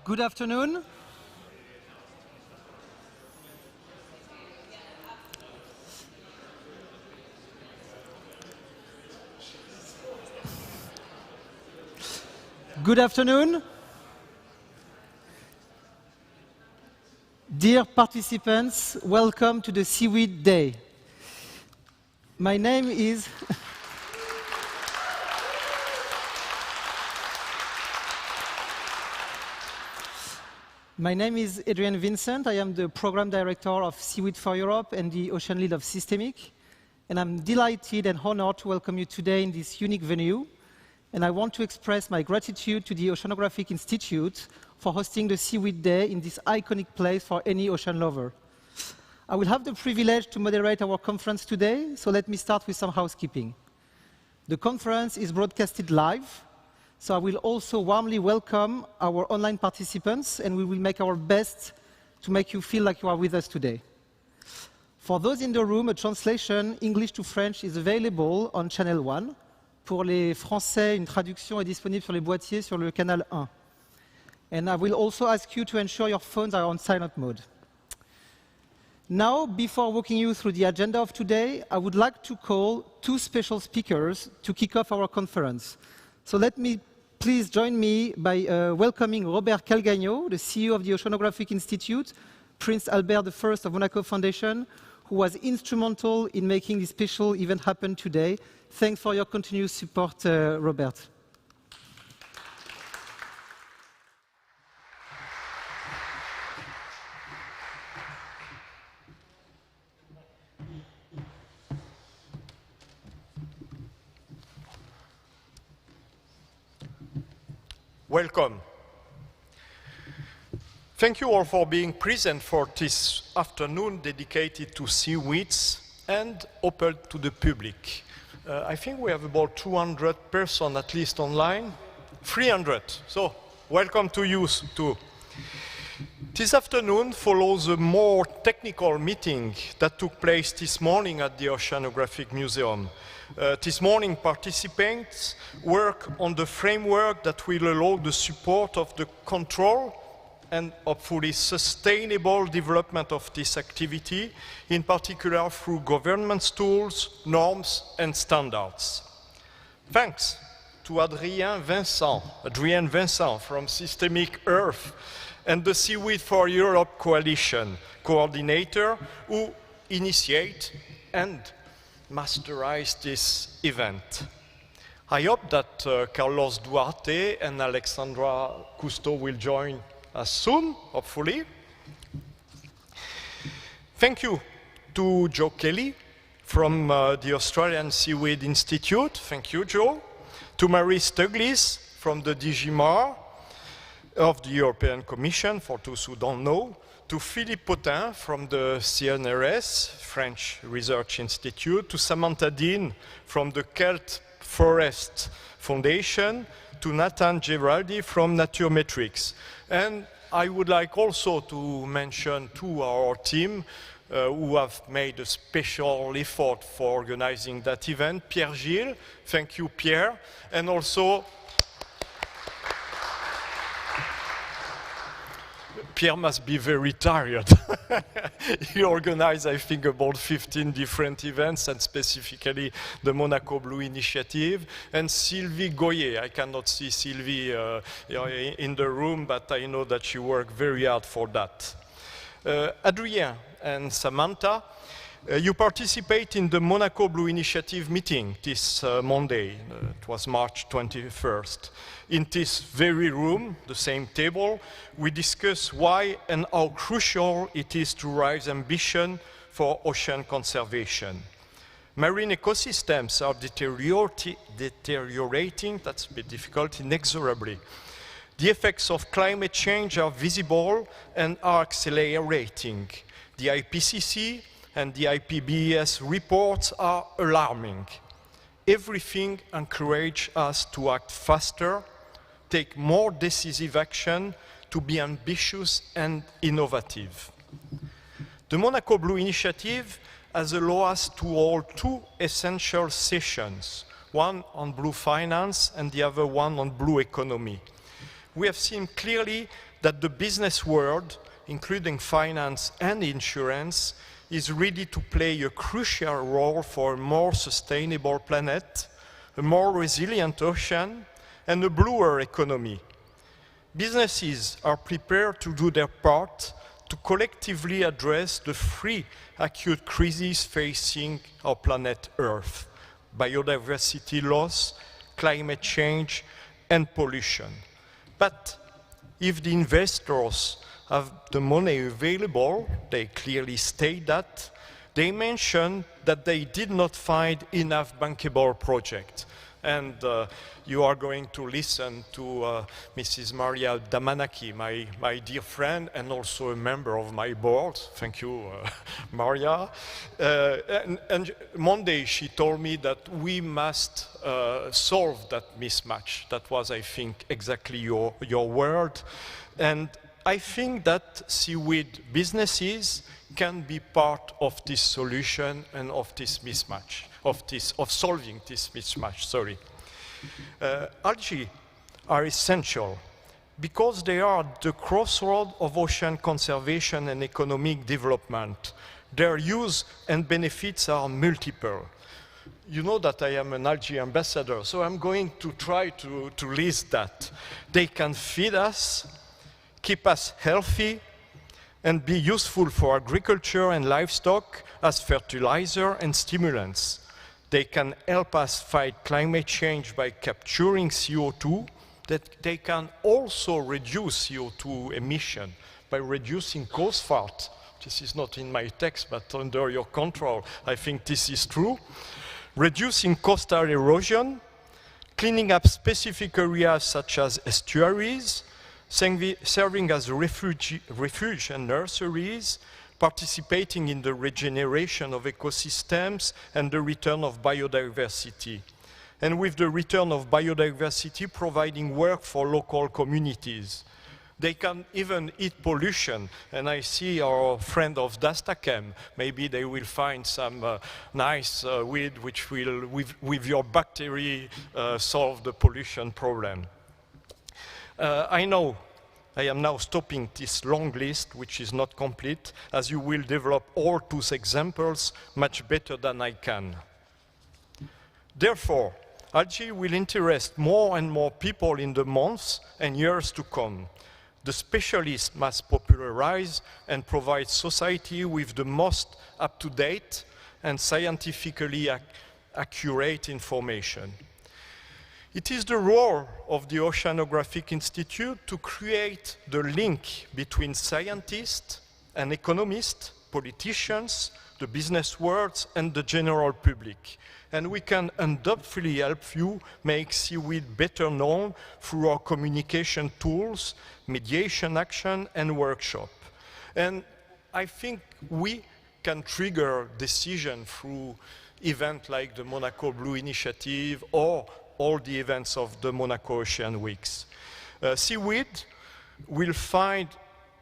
Good afternoon. Good afternoon. Dear participants, welcome to the Seaweed Day. My name is My name is Adrien Vincent. I am the Program Director of Seaweed for Europe and the Ocean Lead of Systemic. And I'm delighted and honored to welcome you today in this unique venue. And I want to express my gratitude to the Oceanographic Institute for hosting the Seaweed Day in this iconic place for any ocean lover. I will have the privilege to moderate our conference today, so let me start with some housekeeping. The conference is broadcasted live, so I will also warmly welcome our online participants, and we will make our best to make you feel like you are with us today. For those in the room, a translation English to French is available on Channel 1. Pour les Français, une traduction est disponible sur les boîtiers sur le canal 1. And I will also ask you to ensure your phones are on silent mode. Now, before walking you through the agenda of today, I would like to call two special speakers to kick off our conference. So let me please join me by welcoming Robert Calgagno, the CEO of the Oceanographic Institute, Prince Albert I of Monaco Foundation, who was instrumental in making this special event happen today. Thanks for your continued support, Robert. Welcome. Thank you all for being present for this afternoon dedicated to seaweeds and open to the public. I think we have about 200 persons at least online. 300. So welcome to you too. This afternoon follows a more technical meeting that took place this morning at the Oceanographic Museum. This morning, participants work on the framework that will allow the support of the control and hopefully sustainable development of this activity, in particular through governance tools, norms, and standards. Thanks to Adrien Vincent from Systemic Earth and the Seaweed for Europe Coalition coordinator who initiate and masterize this event. I hope that Carlos Duarte and Alexandra Cousteau will join us soon, hopefully. Thank you to Joe Kelly from the Australian Seaweed Institute. Thank you, Joe. To Marie Stuglis from the DG MAR of the European Commission, for those who don't know. To Philippe Potin from the CNRS, French Research Institute, to Samantha Dean from the Kelt Forest Foundation, to Nathan Geraldi from Naturmetrics. And I would like also to mention to our team who have made a special effort for organizing that event, Pierre Gilles, thank you Pierre, and also Pierre must be very tired. He organized, I think, about 15 different events, and specifically the Monaco Blue Initiative. And Sylvie Goyer, I cannot see Sylvie in the room, but I know that she worked very hard for that. Adrien and Samantha, you participate in the Monaco Blue Initiative meeting this Monday. It was March 21st. In this very room, the same table, we discuss why and how crucial it is to raise ambition for ocean conservation. Marine ecosystems are deteriorating, that's a bit difficult, inexorably. The effects of climate change are visible and are accelerating. The IPCC and the IPBES reports are alarming. Everything encourages us to act faster, take more decisive action, to be ambitious and innovative. The Monaco Blue Initiative has allowed us to hold two essential sessions, one on blue finance and the other one on blue economy. We have seen clearly that the business world, including finance and insurance, is ready to play a crucial role for a more sustainable planet, a more resilient ocean, and a bluer economy. Businesses are prepared to do their part to collectively address the three acute crises facing our planet Earth: biodiversity loss, climate change, and pollution. But if the investors have the money available, they clearly state that, they mention that they did not find enough bankable projects. And you are going to listen to Mrs. Maria Damanaki, my dear friend and also a member of my board. Thank you, Maria. And Monday she told me that we must solve that mismatch. That was, I think, exactly your word. And I think that seaweed businesses can be part of this solution and of this mismatch, of solving this mismatch, sorry. Algae are essential because they are the crossroad of ocean conservation and economic development. Their use and benefits are multiple. You know that I am an algae ambassador, so I'm going to try to list that. They can feed us, keep us healthy, and be useful for agriculture and livestock as fertilizer and stimulants. They can help us fight climate change by capturing CO2. That they can also reduce CO2 emission by reducing coast fault. This is not in my text, but under your control, I think this is true. Reducing coastal erosion, cleaning up specific areas such as estuaries, serving as refuge and nurseries, participating in the regeneration of ecosystems and the return of biodiversity. And with the return of biodiversity, providing work for local communities. They can even eat pollution, and I see our friend of Dastachem, maybe they will find some nice weed which will, with your bacteria, solve the pollution problem. I know I am now stopping this long list, which is not complete, as you will develop all those examples much better than I can. Therefore, algae will interest more and more people in the months and years to come. The specialists must popularize and provide society with the most up-to-date and scientifically accurate information. It is the role of the Oceanographic Institute to create the link between scientists and economists, politicians, the business world, and the general public. And we can undoubtedly help you make seaweed better known through our communication tools, mediation action, and workshop. And I think we can trigger decision through events like the Monaco Blue Initiative or all the events of the Monaco Ocean Weeks. Seaweed will find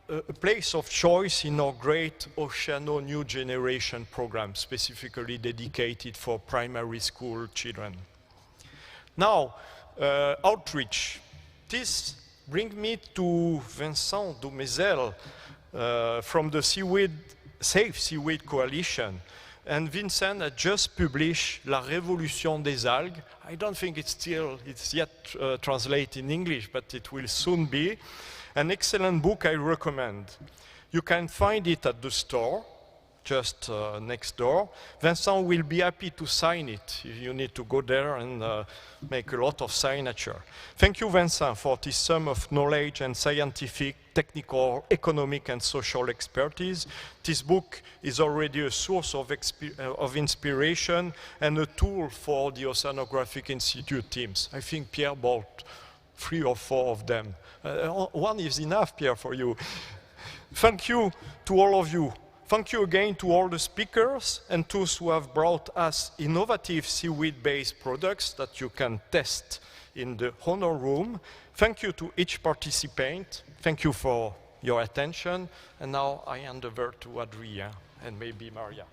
a place of choice in our great Oceano New Generation program, specifically dedicated for primary school children. Now, outreach. This brings me to Vincent Dumézel from the Safe Seaweed Coalition. And Vincent had just published La Révolution des Algues. I don't think it's yet translated in English, but it will soon be. An excellent book I recommend. You can find it at the store, just next door. Vincent will be happy to sign it if you need to go there and make a lot of signature. Thank you, Vincent, for this sum of knowledge and scientific, technical, economic, and social expertise. This book is already a source of inspiration and a tool for the Oceanographic Institute teams. I think Pierre bought 3 or 4 of them. One is enough, Pierre, for you. Thank you to all of you. Thank you again to all the speakers and those who have brought us innovative seaweed-based products that you can test in the honor room. Thank you to each participant. Thank you for your attention. And now I hand over to Adrien and maybe Maria.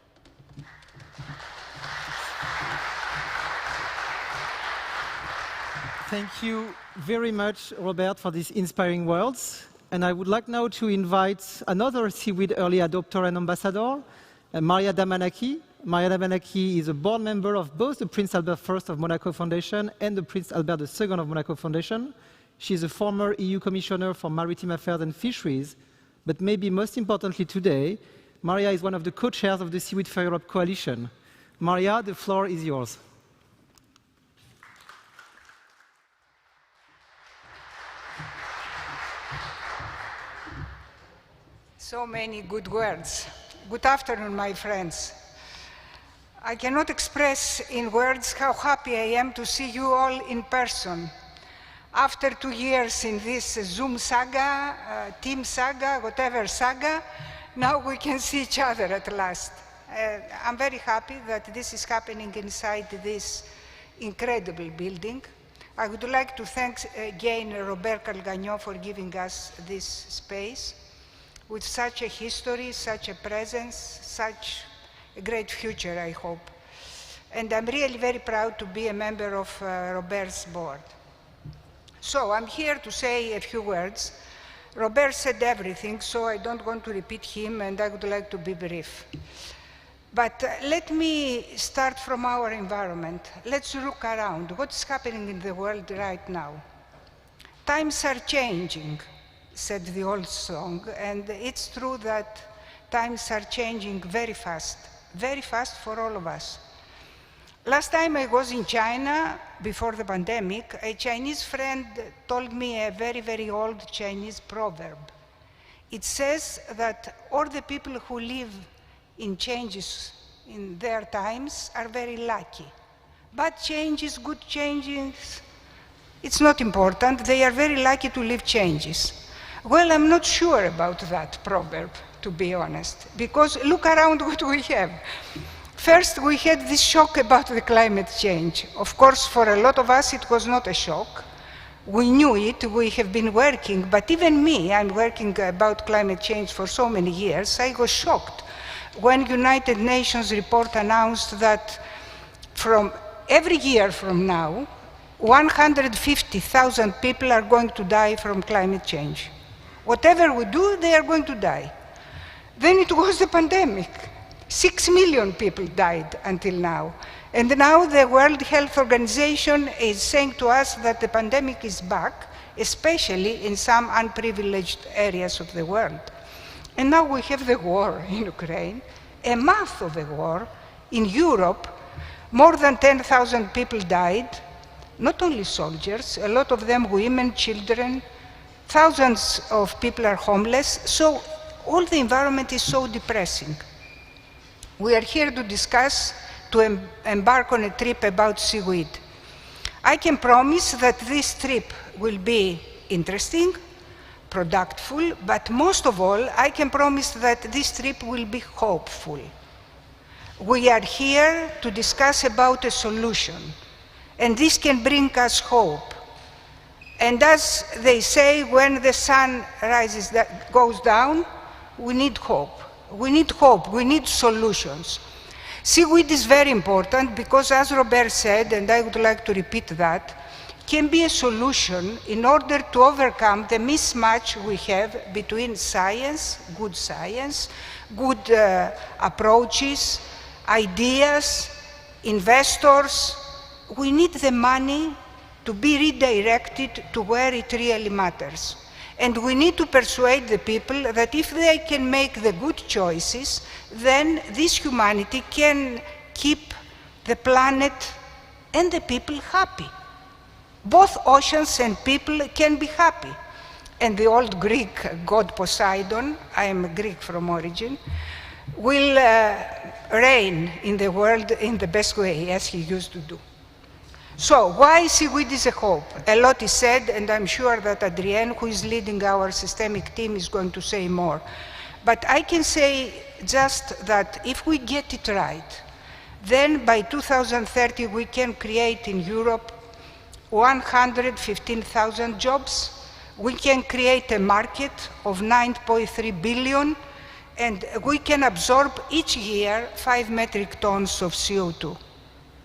Thank you very much, Robert, for these inspiring words. And I would like now to invite another seaweed early adopter and ambassador, Maria Damanaki. Maria Damanaki is a board member of both the Prince Albert I of Monaco Foundation and the Prince Albert II of Monaco Foundation. She is a former EU Commissioner for Maritime Affairs and Fisheries, but maybe most importantly today, Maria is one of the co-chairs of the Seaweed for Europe Coalition. Maria, the floor is yours. So many good words. Good afternoon, my friends. I cannot express in words how happy I am to see you all in person. After 2 years in this Zoom saga, team saga, whatever saga, now we can see each other at last. I'm very happy that this is happening inside this incredible building. I would like to thank again Robert Calgagnon for giving us this space with such a history, such a presence, such a great future, I hope. And I'm really very proud to be a member of Robert's board. So I'm here to say a few words. Robert said everything, so I don't want to repeat him, and I would like to be brief. But let me start from our environment. Let's look around. What's happening in the world right now? Times are changing, said the old song, and it's true that times are changing very fast for all of us. Last time I was in China, before the pandemic, a Chinese friend told me a very, very old Chinese proverb. It says that all the people who live in changes in their times are very lucky. Bad changes, good changes, it's not important. They are very lucky to live changes. Well, I'm not sure about that proverb, to be honest, because look around what we have. First, we had this shock about the climate change. Of course, for a lot of us, it was not a shock. We knew it, we have been working, but even me, I'm working about climate change for so many years, I was shocked when United Nations report announced that from every year from now, 150,000 people are going to die from climate change. Whatever we do, they are going to die. Then it was the pandemic. 6 million people died until now. And now the World Health Organization is saying to us that the pandemic is back, especially in some unprivileged areas of the world. And now we have the war in Ukraine, a month of the war. In Europe, more than 10,000 people died, not only soldiers, a lot of them women, children, thousands of people are homeless. So all the environment is so depressing. We are here to discuss, to embark on a trip about seaweed. I can promise that this trip will be interesting, productful, but most of all, I can promise that this trip will be hopeful. We are here to discuss about a solution, and this can bring us hope. And as they say, when the sun goes down, we need hope. We need hope, we need solutions. Seaweed is very important because, as Robert said, and I would like to repeat that, can be a solution in order to overcome the mismatch we have between science, good approaches, ideas, investors. We need the money to be redirected to where it really matters. And we need to persuade the people that if they can make the good choices, then this humanity can keep the planet and the people happy. Both oceans and people can be happy. And the old Greek god Poseidon, I am a Greek from origin, will reign in the world in the best way, as he used to do. So, why seaweed is a hope? A lot is said, and I'm sure that Adrienne, who is leading our systemic team, is going to say more. But I can say just that if we get it right, then by 2030 we can create in Europe 115,000 jobs. We can create a market of 9.3 billion, and we can absorb each year 5 metric tons of CO2.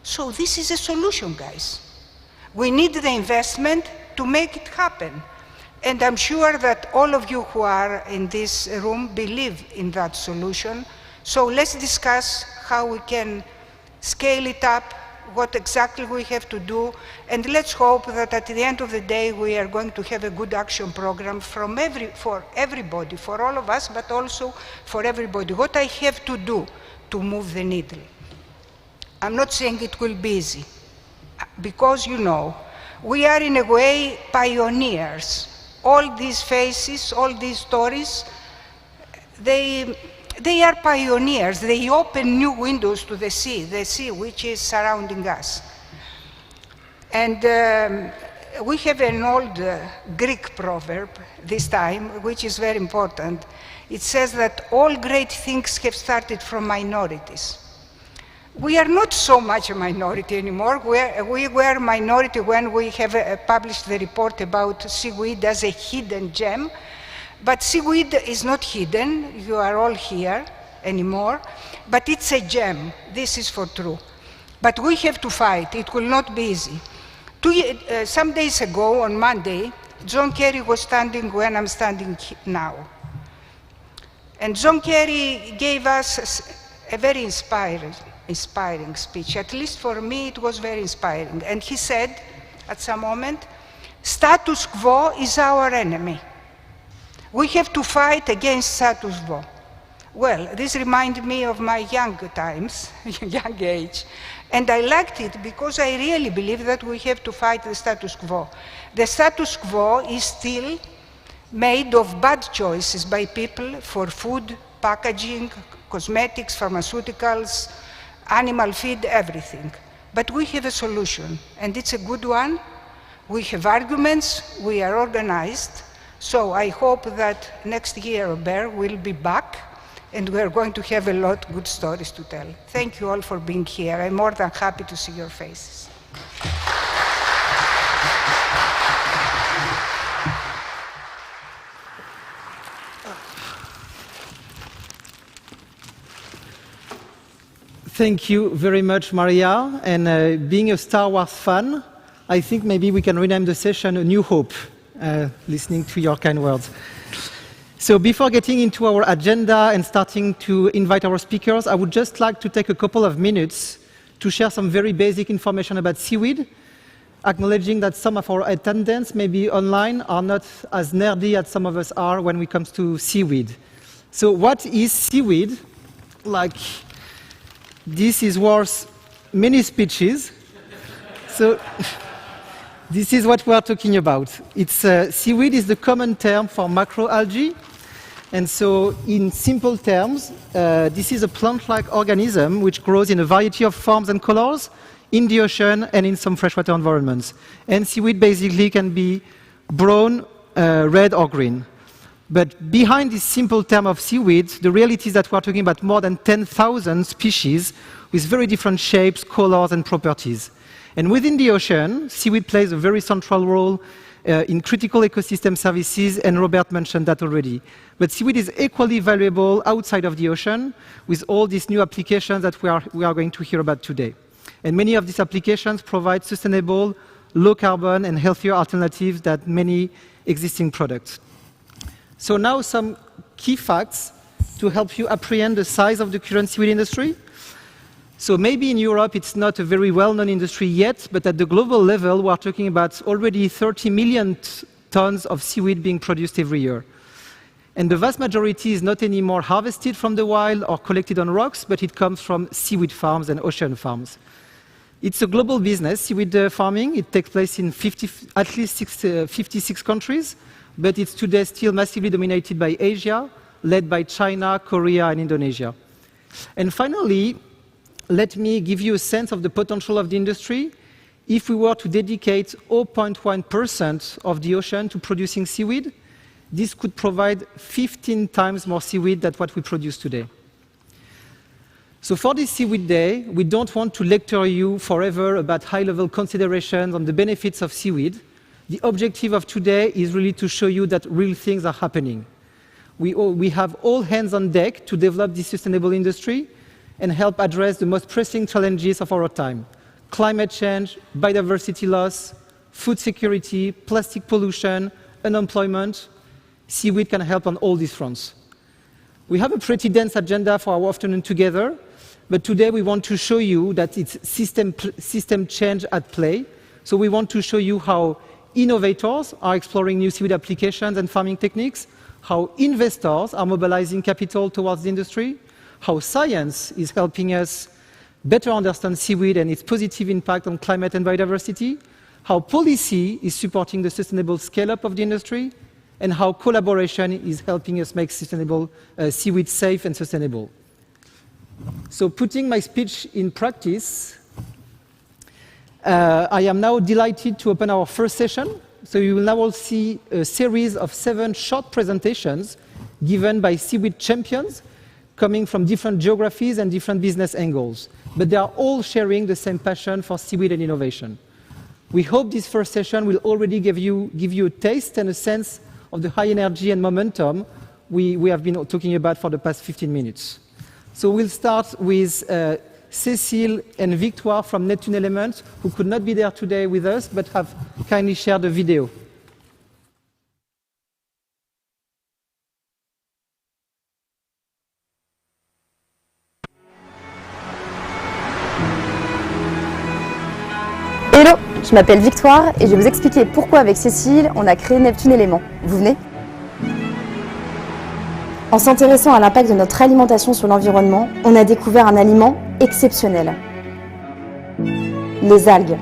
So this is a solution, guys. We need the investment to make it happen. And I'm sure that all of you who are in this room believe in that solution. So let's discuss how we can scale it up, what exactly we have to do, and let's hope that at the end of the day we are going to have a good action program for everybody, for all of us, but also for everybody. What I have to do to move the needle. I'm not saying it will be easy, because you know, we are in a way pioneers. All these faces, all these stories, they are pioneers. They open new windows to the sea which is surrounding us. And we have an old Greek proverb this time, which is very important. It says that all great things have started from minorities. We are not so much a minority anymore. We were a minority when we have published the report about seaweed as a hidden gem. But seaweed is not hidden. You are all here anymore. But it's a gem. This is for true. But we have to fight. It will not be easy. Some days ago, on Monday, John Kerry was standing when I'm standing now. And John Kerry gave us a very inspiring speech. At least for me, it was very inspiring. And he said, at some moment, status quo is our enemy. We have to fight against status quo. Well, this reminded me of my young times, young age. And I liked it because I really believe that we have to fight the status quo. The status quo is still made of bad choices by people for food, packaging, cosmetics, pharmaceuticals, animal feed, everything. But we have a solution, and it's a good one. We have arguments, we are organized. So I hope that next year, Bear will be back, and we are going to have a lot of good stories to tell. Thank you all for being here. I'm more than happy to see your faces. Thank you very much, Maria. And being a Star Wars fan, I think maybe we can rename the session A New Hope, listening to your kind words. So before getting into our agenda and starting to invite our speakers, I would just like to take a couple of minutes to share some very basic information about seaweed, acknowledging that some of our attendants, maybe online, are not as nerdy as some of us are when it comes to seaweed. So what is seaweed? This is worth many speeches. So this is what we are talking about. Seaweed is the common term for macroalgae. And so in simple terms, this is a plant-like organism which grows in a variety of forms and colors in the ocean and in some freshwater environments. And seaweed basically can be brown, red, or green. But behind this simple term of seaweed, the reality is that we are talking about more than 10,000 species with very different shapes, colors, and properties. And within the ocean, seaweed plays a very central role in critical ecosystem services, and Robert mentioned that already. But seaweed is equally valuable outside of the ocean with all these new applications that we are going to hear about today. And many of these applications provide sustainable, low carbon, and healthier alternatives than many existing products. So now some key facts to help you apprehend the size of the current seaweed industry. So maybe in Europe it's not a very well-known industry yet, but at the global level we are talking about already 30 million tons of seaweed being produced every year. And the vast majority is not anymore harvested from the wild or collected on rocks, but it comes from seaweed farms and ocean farms. It's a global business, seaweed farming. It takes place in at least 56 countries, but it's today still massively dominated by Asia, led by China, Korea, and Indonesia. And finally, let me give you a sense of the potential of the industry. If we were to dedicate 0.1% of the ocean to producing seaweed, this could provide 15 times more seaweed than what we produce today. So for this Seaweed Day, we don't want to lecture you forever about high-level considerations on the benefits of seaweed. The objective of today is really to show you that real things are happening. We have all hands on deck to develop this sustainable industry and help address the most pressing challenges of our time: climate change, biodiversity loss, food security, plastic pollution, unemployment, seaweed can help on all these fronts. We have a pretty dense agenda for our afternoon together, but today we want to show you that it's system change at play. So we want to show you how innovators are exploring new seaweed applications and farming techniques, how investors are mobilizing capital towards the industry, how science is helping us better understand seaweed and its positive impact on climate and biodiversity, how policy is supporting the sustainable scale-up of the industry, and how collaboration is helping us make sustainable seaweed safe and sustainable. So putting my speech in practice, I am now delighted to open our first session. So you will now all see a series of 7 short presentations given by seaweed champions coming from different geographies and different business angles. But they are all sharing the same passion for seaweed and innovation. We hope this first session will already give you a taste and a sense of the high energy and momentum we have been talking about for the past 15 minutes. So we'll start with Cécile and Victoire from Neptune Elements, who could not be there today with us, but have kindly shared the video. Hello, je m'appelle Victoire et je vais vous expliquer pourquoi avec Cécile on a créé Neptune Elements. Vous venez ? En s'intéressant à l'impact de notre alimentation sur l'environnement, on a découvert un aliment exceptionnel. Les algues.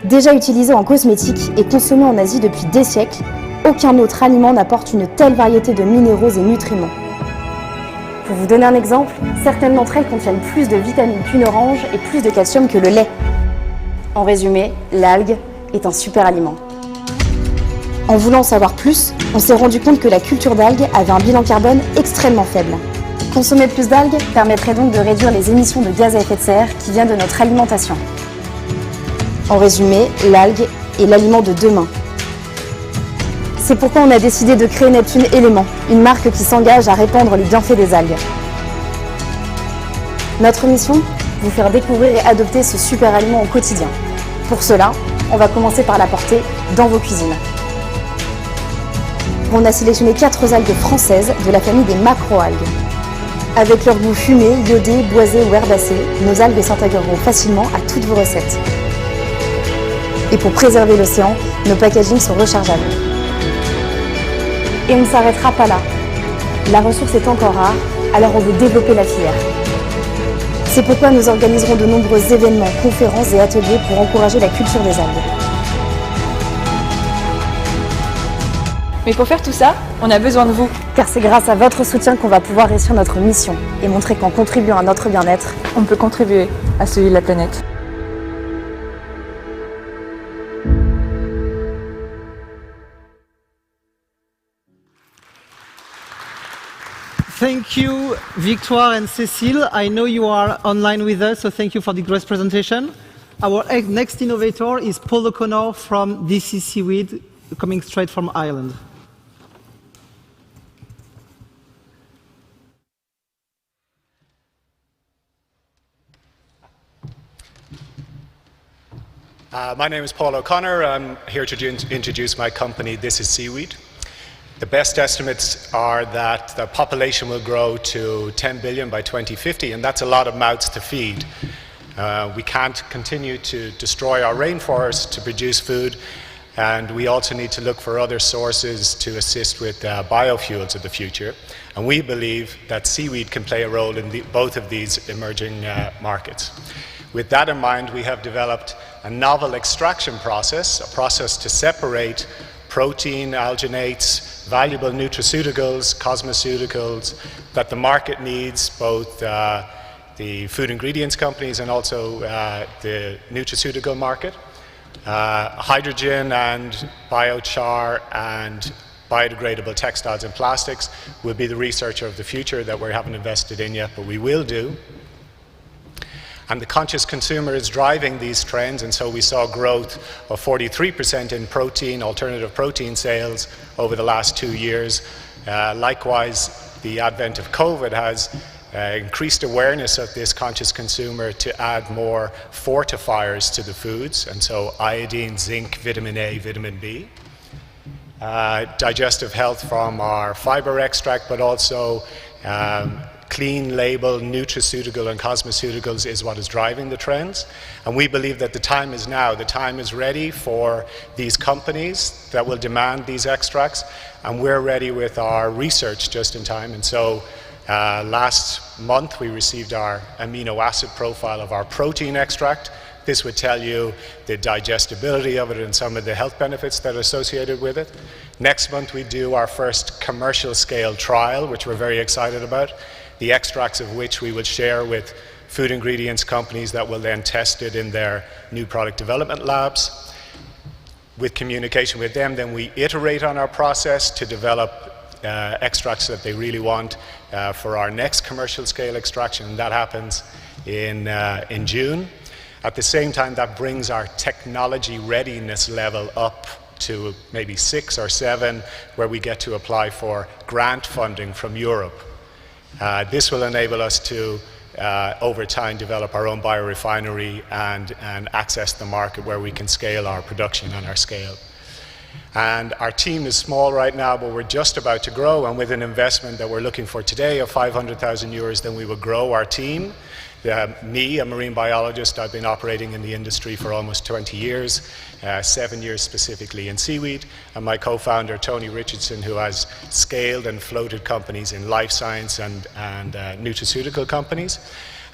Déjà utilisées en cosmétique et consommées en Asie depuis des siècles, aucun autre aliment n'apporte une telle variété de minéraux et nutriments. Pour vous donner un exemple, certaines d'entre elles contiennent plus de vitamines qu'une orange et plus de calcium que le lait. En résumé, l'algue est un super aliment. En voulant en savoir plus, on s'est rendu compte que la culture d'algues avait un bilan carbone extrêmement faible. Consommer plus d'algues permettrait donc de réduire les émissions de gaz à effet de serre qui viennent de notre alimentation. En résumé, l'algue est l'aliment de demain. C'est pourquoi on a décidé de créer Neptune Elements, une marque qui s'engage à répandre les bienfaits des algues. Notre mission ? Vous faire découvrir et adopter ce super aliment au quotidien. Pour cela, on va commencer par l'apporter dans vos cuisines. On a sélectionné 4 algues françaises de la famille des macro-algues. Avec leur goût fumé, iodé, boisé ou herbacé, nos algues s'intégreront facilement à toutes vos recettes. Et pour préserver l'océan, nos packagings sont rechargeables. Et on ne s'arrêtera pas là. La ressource est encore rare, alors on veut développer la filière. C'est pourquoi nous organiserons de nombreux événements, conférences et ateliers pour encourager la culture des algues. Mais pour faire tout ça, on a besoin de vous. Car c'est grâce à votre soutien qu'on va pouvoir réussir notre mission et montrer qu'en contribuant à notre bien-être, On peut contribuer à celui de la planète. Thank you, Victoire and Cécile. I know you are online with us, so thank you for the great presentation. Our next innovator is Paul O'Connor from DC Seaweed, coming straight from Ireland. My name is Paul O'Connor. I'm here to introduce my company, This Is Seaweed. The best estimates are that the population will grow to 10 billion by 2050, and that's a lot of mouths to feed. We can't continue to destroy our rainforests to produce food, and we also need to look for other sources to assist with biofuels of the future. And we believe that seaweed can play a role in both of these emerging markets. With that in mind, we have developed a novel extraction process, a process to separate protein, alginates, valuable nutraceuticals, cosmeceuticals that the market needs, both the food ingredients companies and also the nutraceutical market. Hydrogen and biochar and biodegradable textiles and plastics will be the research of the future that we haven't invested in yet, but we will do. And the conscious consumer is driving these trends, and so we saw growth of 43% in protein, alternative protein sales over the last 2 years. Likewise, the advent of COVID has increased awareness of this conscious consumer to add more fortifiers to the foods, and so iodine, zinc, vitamin A, vitamin B. digestive health from our fiber extract, but also clean label nutraceutical and cosmeceuticals is what is driving the trends. And we believe that the time is now. The time is ready for these companies that will demand these extracts, and we're ready with our research just in time. And so last month we received our amino acid profile of our protein extract. This would tell you the digestibility of it and some of the health benefits that are associated with it. Next month we do our first commercial scale trial, which we're very excited about, the extracts of which we will share with food ingredients companies that will then test it in their new product development labs. With communication with them, then we iterate on our process to develop extracts that they really want for our next commercial scale extraction. That happens in June. At the same time, that brings our technology readiness level up to maybe 6 or 7, where we get to apply for grant funding from Europe. This will enable us to, over time, develop our own biorefinery and access the market where we can scale our production on our scale. And our team is small right now, but we're just about to grow, and with an investment that we're looking for today of 500,000 euros, then we will grow our team. Me, a marine biologist, I've been operating in the industry for almost 20 years, 7 years specifically in seaweed, and my co-founder, Tony Richardson, who has scaled and floated companies in life science and nutraceutical companies.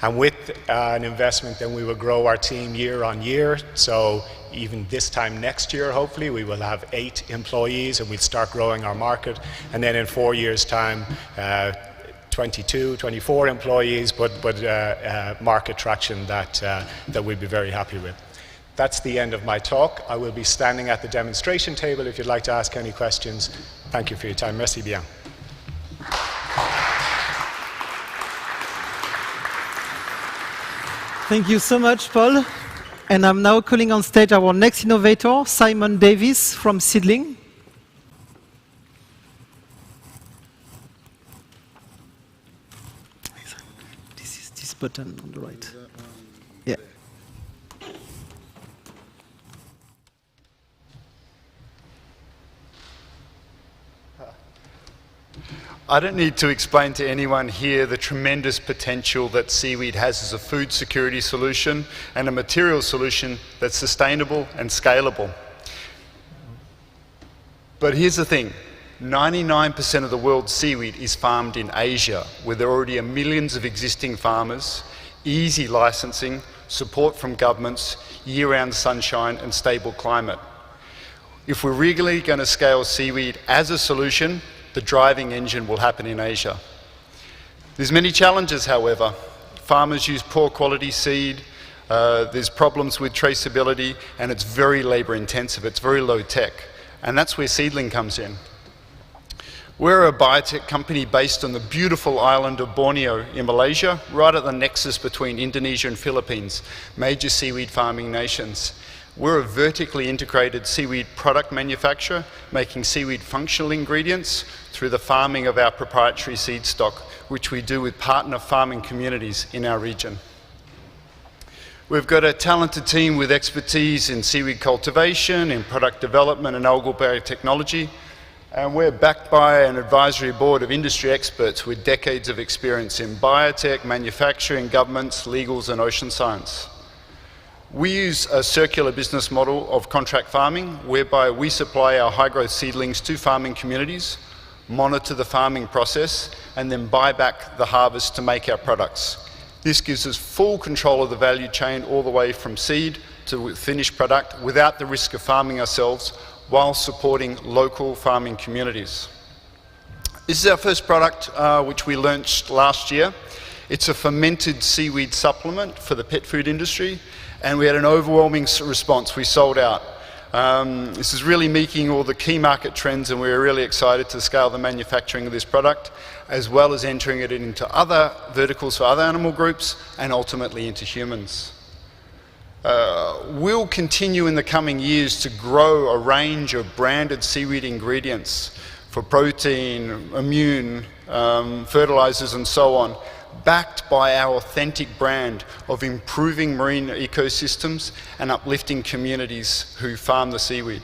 And with an investment, then we will grow our team year on year. So even this time next year, hopefully, we will have 8 employees, and we'll start growing our market. And then in 4 years' time, 22, 24 employees, but market traction that we'd be very happy with. That's the end of my talk. I will be standing at the demonstration table if you'd like to ask any questions. Thank you for your time. Merci bien. Thank you so much, Paul. And I'm now calling on stage our next innovator, Simon Davis from Seedling. This button on the right. Yeah. I don't need to explain to anyone here the tremendous potential that seaweed has as a food security solution and a material solution that's sustainable and scalable. But here's the thing, 99% of the world's seaweed is farmed in Asia, where there already are millions of existing farmers, easy licensing, support from governments, year-round sunshine and stable climate. If we're really going to scale seaweed as a solution, the driving engine will happen in Asia. There's many challenges, however. Farmers use poor quality seed, there's problems with traceability, and it's very labour intensive, it's very low tech. And that's where Seedling comes in. We're a biotech company based on the beautiful island of Borneo in Malaysia, right at the nexus between Indonesia and Philippines, major seaweed farming nations. We're a vertically integrated seaweed product manufacturer, making seaweed functional ingredients through the farming of our proprietary seed stock, which we do with partner farming communities in our region. We've got a talented team with expertise in seaweed cultivation, in product development and algal biotechnology, and we're backed by an advisory board of industry experts with decades of experience in biotech, manufacturing, governments, legals and ocean science. We use a circular business model of contract farming, whereby we supply our high-growth seedlings to farming communities, monitor the farming process, and then buy back the harvest to make our products. This gives us full control of the value chain all the way from seed to finished product without the risk of farming ourselves while supporting local farming communities. This is our first product which we launched last year. It's a fermented seaweed supplement for the pet food industry, and we had an overwhelming response. We sold out. This is really meeting all the key market trends, and we're really excited to scale the manufacturing of this product, as well as entering it into other verticals for other animal groups, and ultimately into humans. We'll continue in the coming years to grow a range of branded seaweed ingredients for protein, immune, fertilizers and so on, backed by our authentic brand of improving marine ecosystems and uplifting communities who farm the seaweed.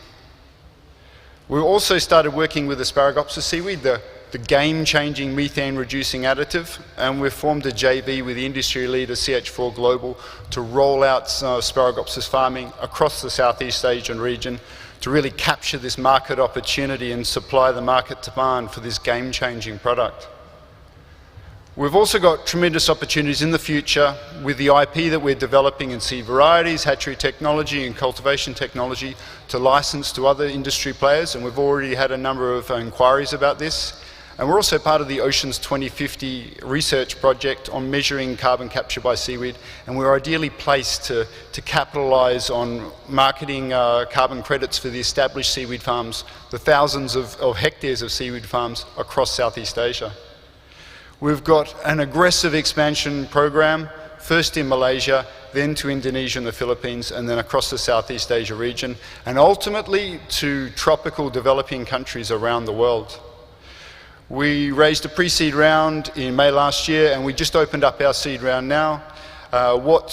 We also started working with Asparagopsis seaweed, the game-changing methane-reducing additive, and we've formed a JV with the industry leader CH4 Global to roll out Asparagopsis farming across the Southeast Asian region to really capture this market opportunity and supply the market demand for this game-changing product. We've also got tremendous opportunities in the future with the IP that we're developing in seed varieties, hatchery technology and cultivation technology to license to other industry players, and we've already had a number of inquiries about this. And we're also part of the Oceans 2050 research project on measuring carbon capture by seaweed, and we're ideally placed to capitalise on marketing carbon credits for the established seaweed farms, the thousands of hectares of seaweed farms across Southeast Asia. We've got an aggressive expansion program, first in Malaysia, then to Indonesia and the Philippines, and then across the Southeast Asia region, and ultimately to tropical developing countries around the world. We raised a pre-seed round in May last year, and we just opened up our seed round now.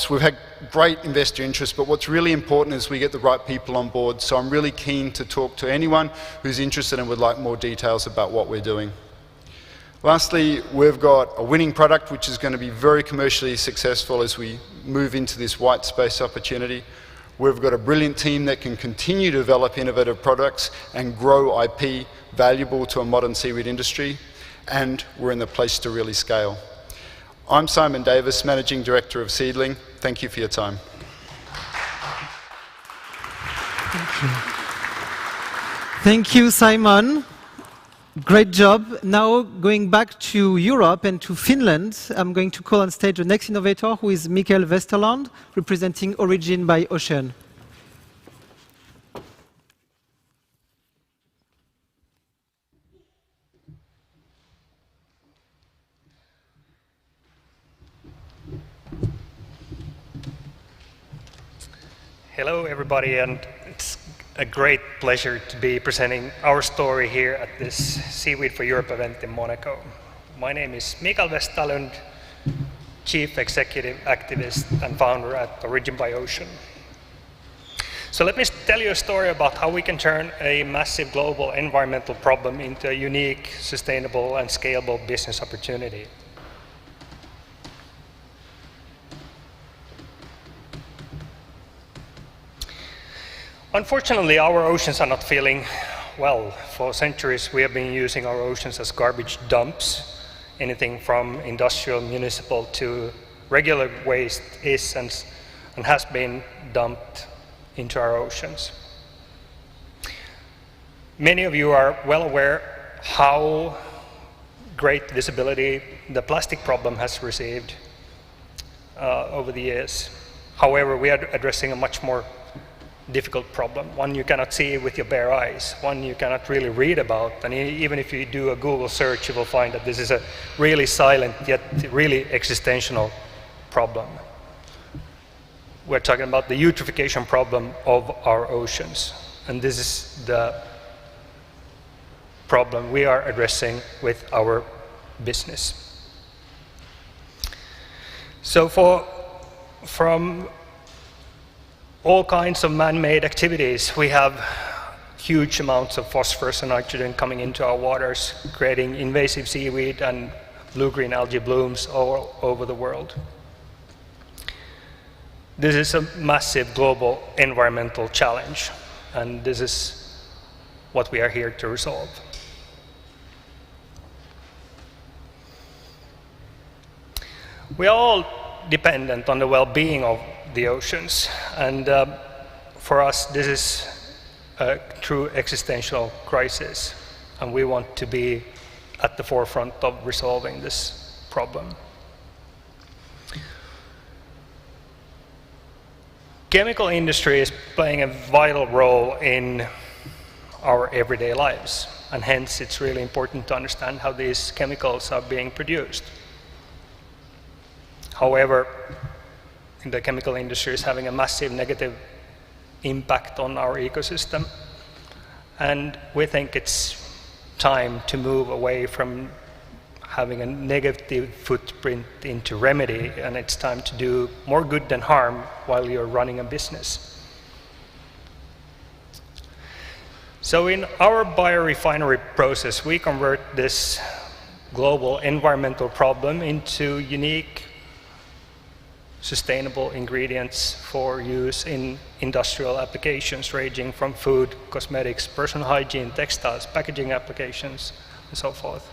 We've had great investor interest, but what's really important is we get the right people on board, so I'm really keen to talk to anyone who's interested and would like more details about what we're doing. Lastly, we've got a winning product which is going to be very commercially successful as we move into this white space opportunity. We've got a brilliant team that can continue to develop innovative products and grow IP valuable to a modern seaweed industry, and we're in the place to really scale. I'm Simon Davis, Managing Director of Seedling. Thank you for your time. Thank you, Simon. Great job. Now, going back to Europe and to Finland, I'm going to call on stage the next innovator, who is Mikael Westerland, representing Origin by Ocean. Hello, everybody, and it's a great pleasure to be presenting our story here at this Seaweed for Europe event in Monaco. My name is Mikael Westerlund, Chief Executive Activist and Founder at Origin by Ocean. So let me tell you a story about how we can turn a massive global environmental problem into a unique, sustainable and scalable business opportunity. Unfortunately, our oceans are not feeling well. For centuries, we have been using our oceans as garbage dumps. Anything from industrial, municipal to regular waste is and has been dumped into our oceans. Many of you are well aware how great visibility the plastic problem has received over the years. However, we are addressing a much more difficult problem, one you cannot see with your bare eyes, one you cannot really read about, and even if you do a Google search, you will find that this is a really silent yet really existential problem. We're talking about the eutrophication problem of our oceans, and this is the problem we are addressing with our business. So from all kinds of man-made activities, we have huge amounts of phosphorus and nitrogen coming into our waters, creating invasive seaweed and blue-green algae blooms all over the world. This is a massive global environmental challenge, and this is what we are here to resolve. We are all dependent on the well-being of the oceans, and for us this is a true existential crisis, and we want to be at the forefront of resolving this problem. Chemical industry is playing a vital role in our everyday lives, and hence it's really important to understand how these chemicals are being produced. However, the chemical industry is having a massive negative impact on our ecosystem, and we think it's time to move away from having a negative footprint into remedy, and it's time to do more good than harm while you're running a business. So in our biorefinery process, we convert this global environmental problem into unique, sustainable ingredients for use in industrial applications ranging from food, cosmetics, personal hygiene, textiles, packaging applications, and so forth.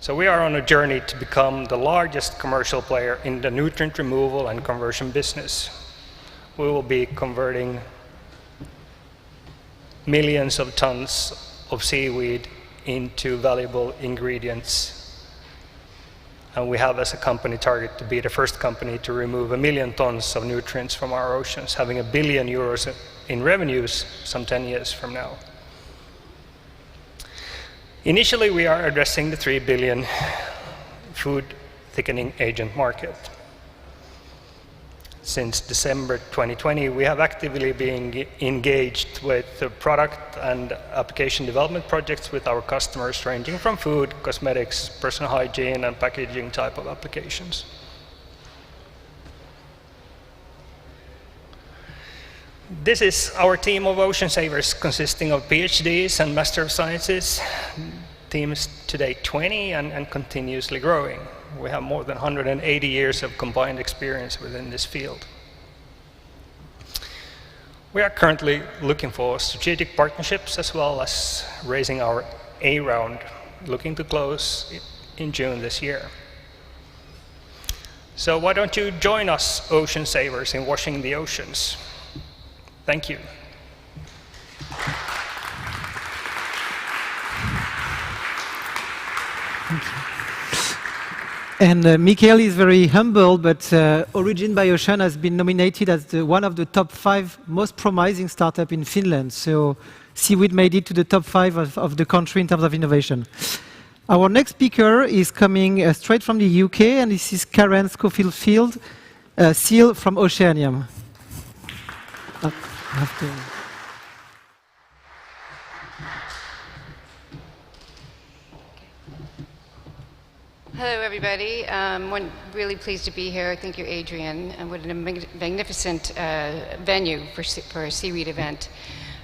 So we are on a journey to become the largest commercial player in the nutrient removal and conversion business. We will be converting millions of tons of seaweed into valuable ingredients. And we have as a company target to be the first company to remove 1 million tons of nutrients from our oceans, having €1 billion in revenues some 10 years from now. Initially, we are addressing the 3 billion food thickening agent market. Since December 2020, we have actively been engaged with the product and application development projects with our customers ranging from food, cosmetics, personal hygiene, and packaging type of applications. This is our team of ocean savers consisting of PhDs and Master of Sciences. Team is today 20 and continuously growing. We have more than 180 years of combined experience within this field. We are currently looking for strategic partnerships as well as raising our A round, looking to close in June this year. So why don't you join us, ocean savers, in washing the oceans? Thank you. And Mikael is very humble, but Origin by Ocean has been nominated as one of the top 5 most promising startups in Finland. So Seaweed made it to the top 5 of the country in terms of innovation. Our next speaker is coming straight from the UK, and this is Karen Schofield Seal from Oceanium. Hello, everybody. I'm really pleased to be here. I think you're Adrian, and what a magnificent venue for a seaweed event.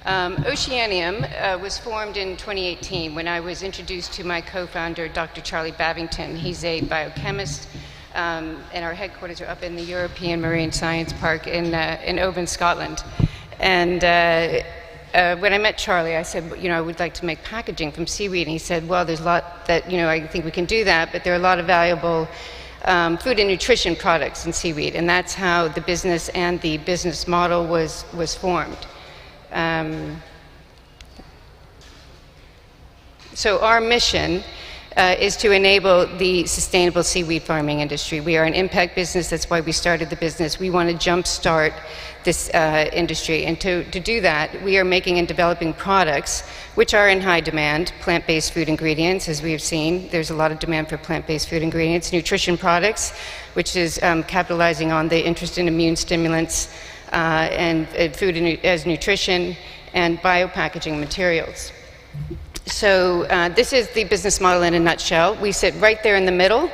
Oceanium was formed in 2018 when I was introduced to my co-founder, Dr. Charlie Babington. He's a biochemist, and our headquarters are up in the European Marine Science Park in Oban, Scotland. And when I met Charlie, I said, I would like to make packaging from seaweed. And he said, well, there's a lot that, I think we can do that, but there are a lot of valuable food and nutrition products in seaweed. And that's how the business and the business model was formed. So our mission is to enable the sustainable seaweed farming industry. We are an impact business. That's why we started the business. We want to jumpstart this industry. And to do that, we are making and developing products which are in high demand, plant-based food ingredients, as we have seen. There's a lot of demand for plant-based food ingredients, nutrition products, which is capitalizing on the interest in immune stimulants and food as nutrition, and biopackaging materials. So this is the business model in a nutshell. We sit right there in the middle,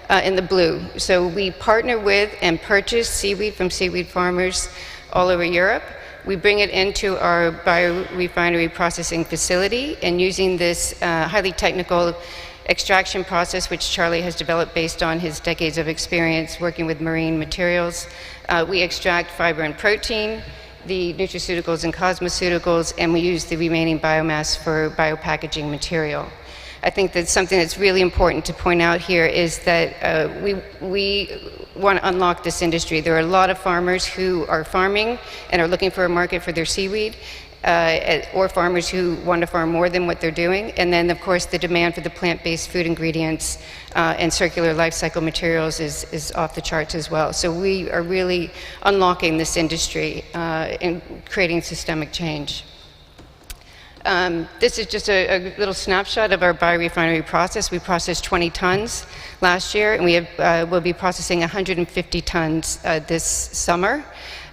in the blue. So we partner with and purchase seaweed from seaweed farmers all over Europe. We bring it into our biorefinery processing facility, and using this highly technical extraction process, which Charlie has developed based on his decades of experience working with marine materials, we extract fiber and protein, the nutraceuticals and cosmeceuticals, and we use the remaining biomass for biopackaging material. I think that something that's really important to point out here is that we want to unlock this industry. There are a lot of farmers who are farming and are looking for a market for their seaweed, or farmers who want to farm more than what they're doing. And then, of course, the demand for the plant-based food ingredients and circular life cycle materials is off the charts as well. So we are really unlocking this industry and creating systemic change. This is just a little snapshot of our biorefinery process. We processed 20 tons last year, and we'll be processing 150 tons this summer.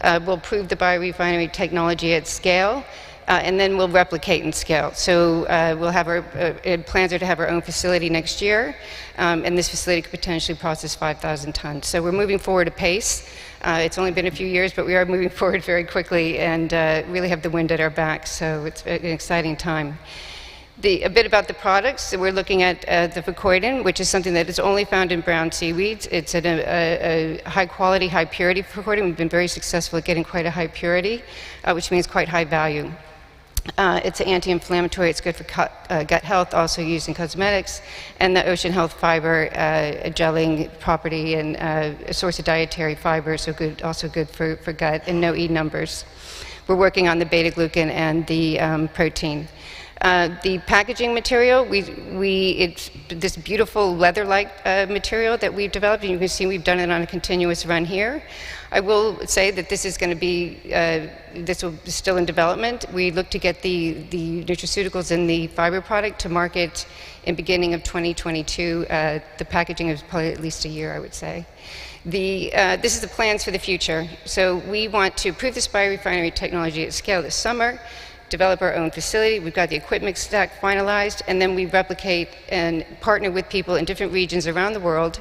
We'll prove the biorefinery technology at scale, and then we'll replicate in scale. So we'll have our plans are to have our own facility next year, and this facility could potentially process 5,000 tons. So we're moving forward at pace. It's only been a few years, but we are moving forward very quickly and really have the wind at our back, so it's an exciting time. A bit about the products. So we're looking at the fucoidin, which is something that is only found in brown seaweeds. It's a high quality, high purity fucoidin. We've been very successful at getting quite a high purity, which means quite high value. It's an anti-inflammatory, it's good for gut health, also used in cosmetics, and the ocean health fiber, a gelling property and a source of dietary fiber, so good, also good for gut, and no E numbers. We're working on the beta-glucan and the protein. The packaging material, it's this beautiful leather-like material that we've developed, and you can see we've done it on a continuous run here. I will say that this is going to be, this will be still in development. We look to get the nutraceuticals and the fiber product to market in beginning of 2022. The packaging is probably at least a year, I would say. This is the plans for the future. So we want to prove this biorefinery technology at scale this summer, develop our own facility. We've got the equipment stack finalized, and then we replicate and partner with people in different regions around the world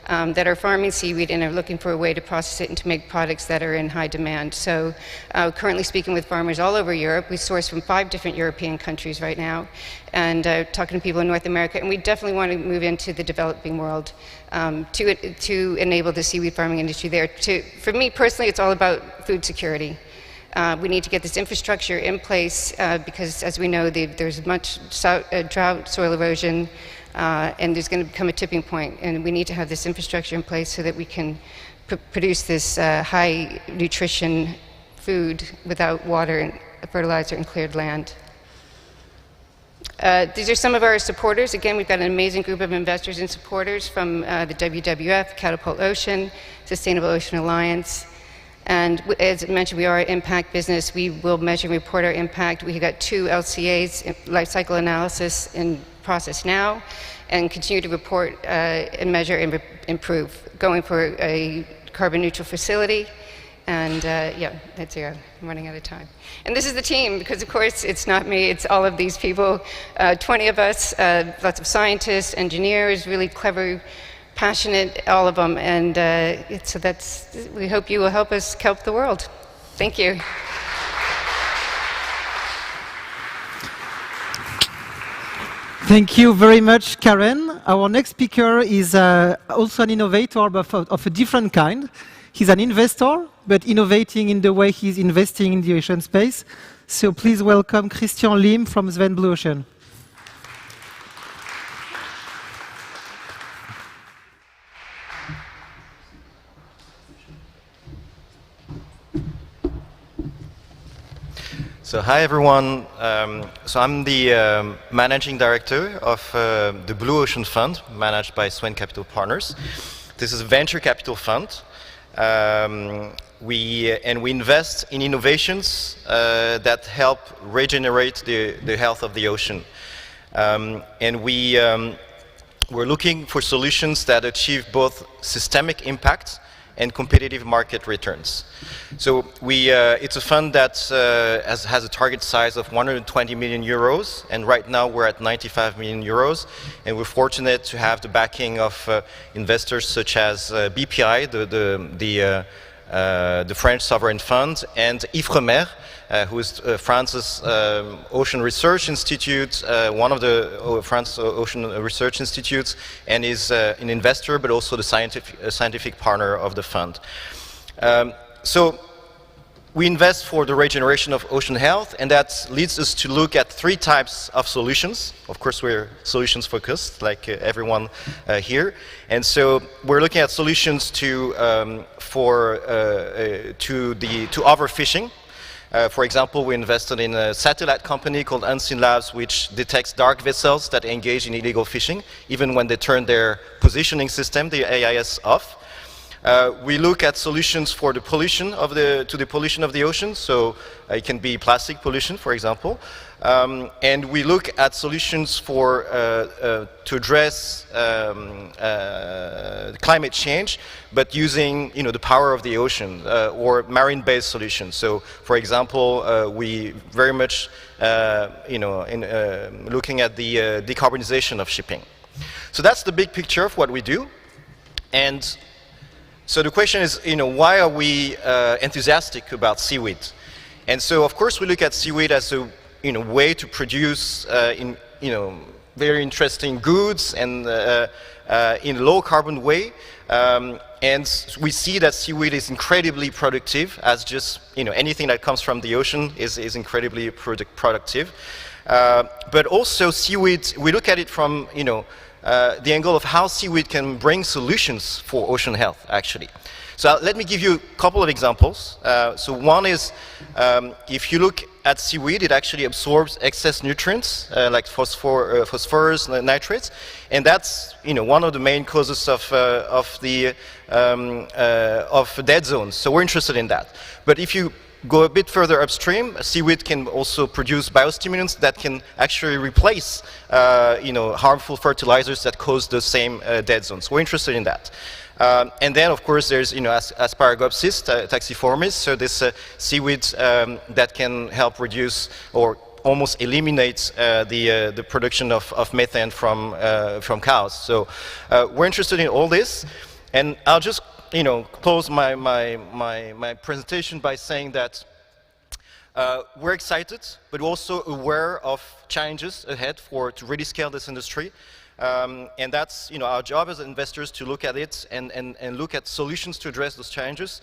that are farming seaweed and are looking for a way to process it and to make products that are in high demand. So currently speaking with farmers all over Europe. We source from 5 different European countries right now, and talking to people in North America, and we definitely want to move into the developing world to enable the seaweed farming industry there. For me personally, it's all about food security. We need to get this infrastructure in place because, as we know, there's much drought, soil erosion, and there's going to become a tipping point. And we need to have this infrastructure in place so that we can produce this high nutrition food without water and fertilizer and cleared land. These are some of our supporters. Again, we've got an amazing group of investors and supporters from the WWF, Catapult Ocean, Sustainable Ocean Alliance. And as mentioned, we are an impact business. We will measure and report our impact. We've got 2 LCAs, life cycle analysis, in process now, and continue to report and measure and improve, going for a carbon neutral facility. And yeah, that's it. I'm running out of time. And this is the team, because of course it's not me, it's all of these people, 20 of us, lots of scientists, engineers, really clever, passionate, all of them, and so we hope you will help us help the world. Thank you. Thank you very much, Karen. Our next speaker is also an innovator, but of a different kind. He's an investor, but innovating in the way he's investing in the ocean space. So please welcome Christian Lim from Sven Blue Ocean. So hi everyone. So I'm the managing director of the Blue Ocean Fund, managed by Swen Capital Partners. This is a venture capital fund. We invest in innovations that help regenerate the health of the ocean. And we're looking for solutions that achieve both systemic impact and competitive market returns. So it's a fund that has a target size of 120 million euros, and right now we're at 95 million euros, and we're fortunate to have the backing of investors such as BPI, the French sovereign fund, and Ifremer, who is France's Ocean Research Institute, one of the France Ocean Research Institutes, and is an investor, but also the scientific partner of the fund. So we invest for the regeneration of ocean health, and that leads us to look at 3 types of solutions. Of course, we're solutions focused, like everyone here. And so we're looking at solutions to overfishing. For example, we invested in a satellite company called Unsung Labs, which detects dark vessels that engage in illegal fishing, even when they turn their positioning system, the AIS, off. We look at solutions for the pollution of the ocean, so it can be plastic pollution, for example. And we look at solutions to address climate change, but using the power of the ocean or marine-based solutions. So, for example, we very much looking at the decarbonization of shipping. So that's the big picture of what we do. And So the question is, why are we enthusiastic about seaweed? And so, of course, we look at seaweed as a way to produce very interesting goods and in a low carbon way. And we see that seaweed is incredibly productive, as just anything that comes from the ocean is incredibly productive. But also seaweed, we look at it from the angle of how seaweed can bring solutions for ocean health, actually. So let me give you a couple of examples. So one is, if you look at seaweed, it actually absorbs excess nutrients like phosphorus, nitrates, and that's one of the main causes of dead zones. So we're interested in that. But if you go a bit further upstream, seaweed can also produce biostimulants that can actually replace harmful fertilizers that cause the same dead zones. We're interested in that. And then, of course, there's Asparagopsis taxiformis, so this seaweed that can help reduce or almost eliminate the production of methane from cows. So we're interested in all this, and I'll just close my presentation by saying that we're excited, but also aware of challenges ahead to really scale this industry. And that's our job as investors to look at it and look at solutions to address those challenges.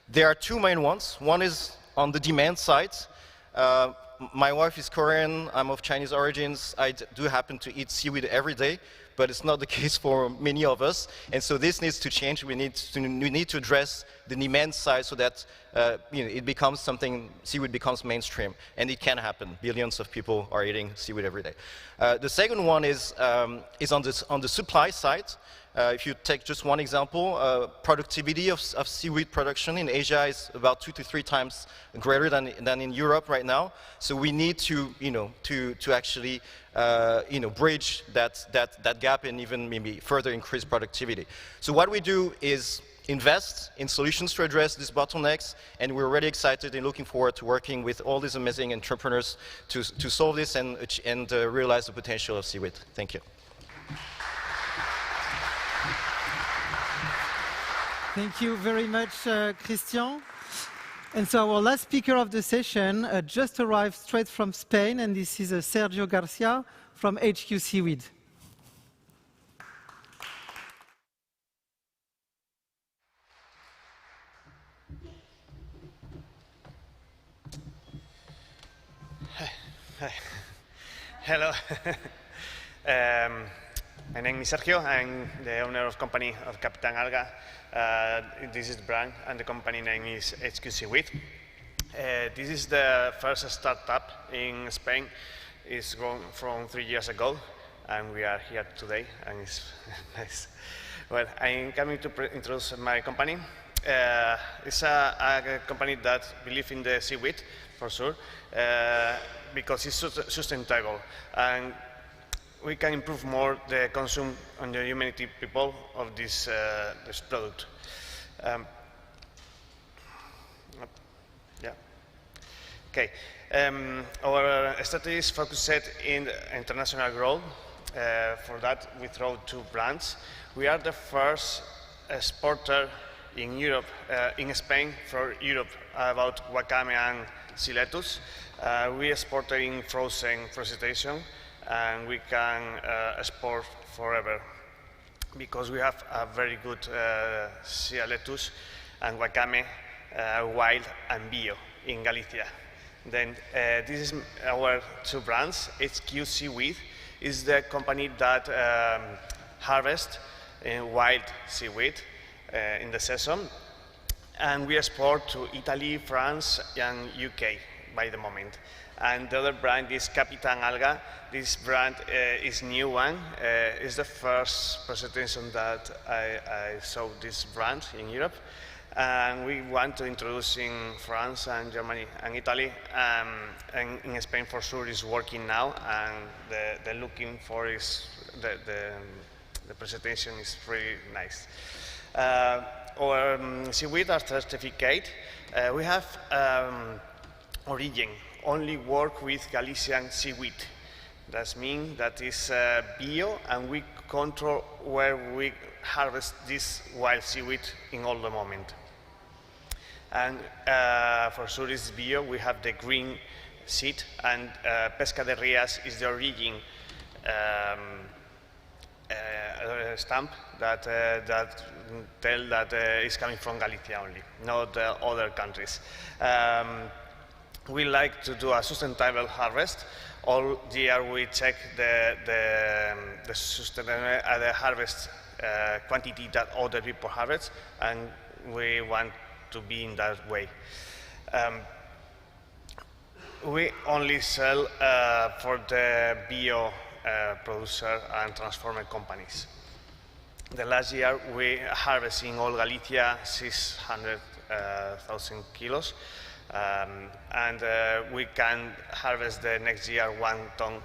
There are two main ones. One is on the demand side. My wife is Korean, I'm of Chinese origins. I do happen to eat seaweed every day, but it's not the case for many of us. And so this needs to change. We need to address the demand side so that it becomes something, seaweed becomes mainstream. And it can happen. Billions of people are eating seaweed every day. The second one is on the supply side. If you take just one example, productivity of seaweed production in Asia is about 2 to 3 times greater than in Europe right now. So we need to actually bridge that gap and even maybe further increase productivity. So what we do is invest in solutions to address these bottlenecks, and we're really excited and looking forward to working with all these amazing entrepreneurs to solve this and realize the potential of seaweed. Thank you. Thank you very much, Christian. And so our last speaker of the session just arrived straight from Spain, and this is Sergio Garcia from HQ Seaweed. Hi. Hello. My name is Sergio. I'm the owner of company of Capitan Alga. This is the brand, and the company name is HQ Seaweed. This is the first startup in Spain. It's grown from 3 years ago, and we are here today, and it's nice. Well, I'm coming to introduce my company. It's a company that believes in the seaweed, for sure, because it's sustainable, and we can improve more the consume on the humanity people of this product. Yeah. Okay. Our strategy is focused in international growth. For that, we throw 2 brands. We are the first exporter in Europe, in Spain, for Europe, about wakame and sea lettuce. We export in frozen presentation, and we can export forever because we have a very good sea lettuce and wakame, wild and bio in Galicia. Then this is our 2 brands. HQ Seaweed is the company that harvests wild seaweed in the season, and we export to Italy, France, and UK by the moment. And the other brand is Capitan Alga. This brand is new one. It's the first presentation that I saw this brand in Europe. And we want to introduce in France and Germany and Italy. And in Spain for sure is working now, and the looking for is the presentation is really nice. Our seaweed are certificate. We have origin. Only work with Galician seaweed. That means that is bio, and we control where we harvest this wild seaweed in all the moment. And for sure it's bio, we have the green seed, and Pesca de Rías is the origin stamp that tell that it's coming from Galicia only, not other countries. We like to do a sustainable harvest. All year we check the harvest quantity that other people harvest, and we want to be in that way. We only sell for the bio producer and transformer companies. The last year we harvest in all Galicia 600,000 kilos, and we can harvest the next year 1 ton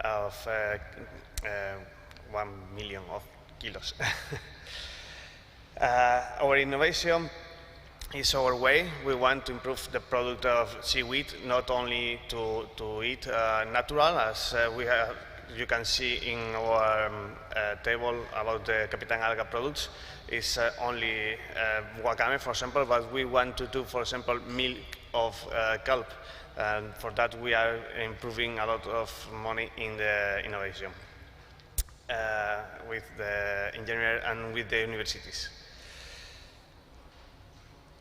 of 1 million of kilos. Our innovation is our way. We want to improve the product of seaweed, not only to eat natural, as you can see in our table about the Capitan Alga products. It's only wakame, for example, but we want to do, for example, milk of kelp, and for that we are improving a lot of money in the innovation with the engineer and with the universities.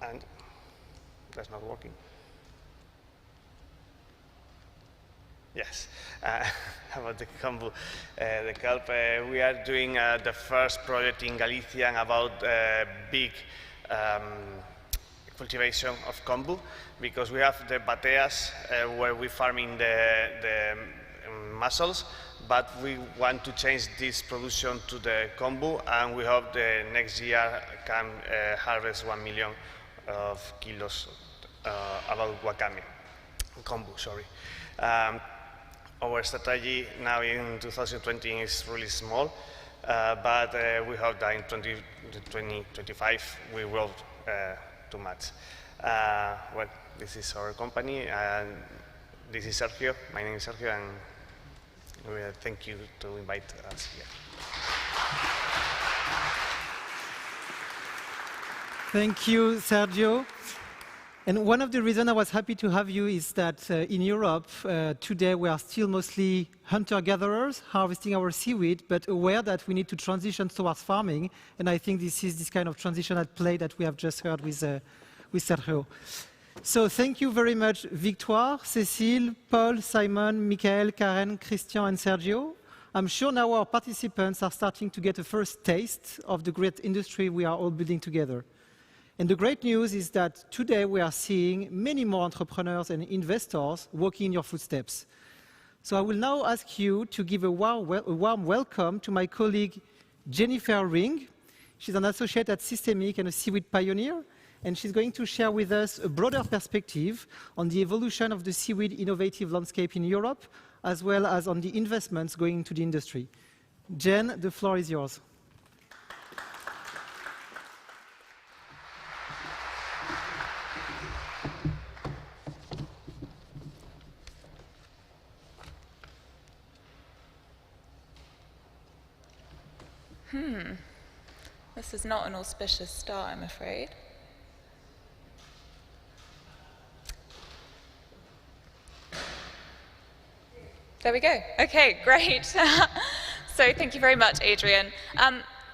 And that's not working. Yes, about the kombu, the kelp. We are doing the first project in Galicia about big cultivation of kombu, because we have the bateas where we farming the mussels, but we want to change this production to the kombu, and we hope the next year can harvest 1 million of kilos about wakame, kombu, sorry. Our strategy now in 2020 is really small, but we hope that in 2025 we will too much. Well, this is our company, and this is Sergio. My name is Sergio, and we thank you to invite us here. Thank you, Sergio. And one of the reasons I was happy to have you is that in Europe, today we are still mostly hunter-gatherers harvesting our seaweed, but aware that we need to transition towards farming. And I think this is this kind of transition at play that we have just heard with Sergio. So thank you very much, Victoire, Cécile, Paul, Simon, Michael, Karen, Christian, and Sergio. I'm sure now our participants are starting to get a first taste of the great industry we are all building together. And the great news is that today we are seeing many more entrepreneurs and investors walking in your footsteps. So I will now ask you to give a warm welcome to my colleague Jennifer Ring. She's an associate at Systemic and a seaweed pioneer, and she's going to share with us a broader perspective on the evolution of the seaweed innovative landscape in Europe, as well as on the investments going into the industry. Jen, the floor is yours. This is not an auspicious start, I'm afraid. There we go. Okay, great. So thank you very much, Adrian.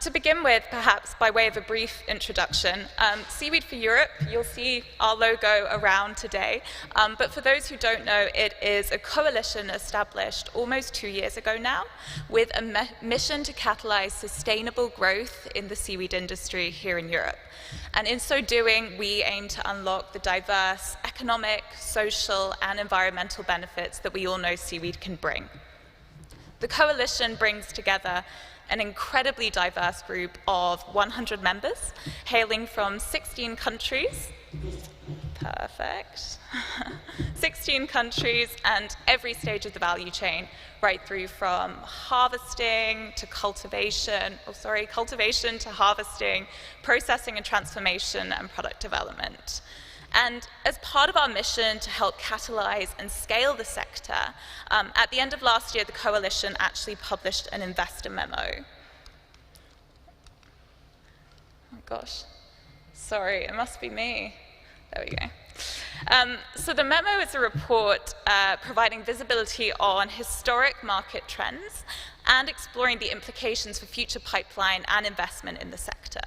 To begin with, perhaps by way of a brief introduction, Seaweed for Europe, you'll see our logo around today, but for those who don't know, it is a coalition established almost 2 years ago now with a mission to catalyze sustainable growth in the seaweed industry here in Europe. And in so doing, we aim to unlock the diverse economic, social, and environmental benefits that we all know seaweed can bring. The coalition brings together an incredibly diverse group of 100 members, hailing from 16 countries. Perfect. 16 countries and every stage of the value chain, right through from harvesting to cultivation, cultivation to harvesting, processing and transformation, and product development. And as part of our mission to help catalyze and scale the sector, at the end of last year, the coalition actually published an investor memo. gosh. Sorry, it must be me. There we go. So the memo is a report providing visibility on historic market trends and exploring the implications for future pipeline and investment in the sector.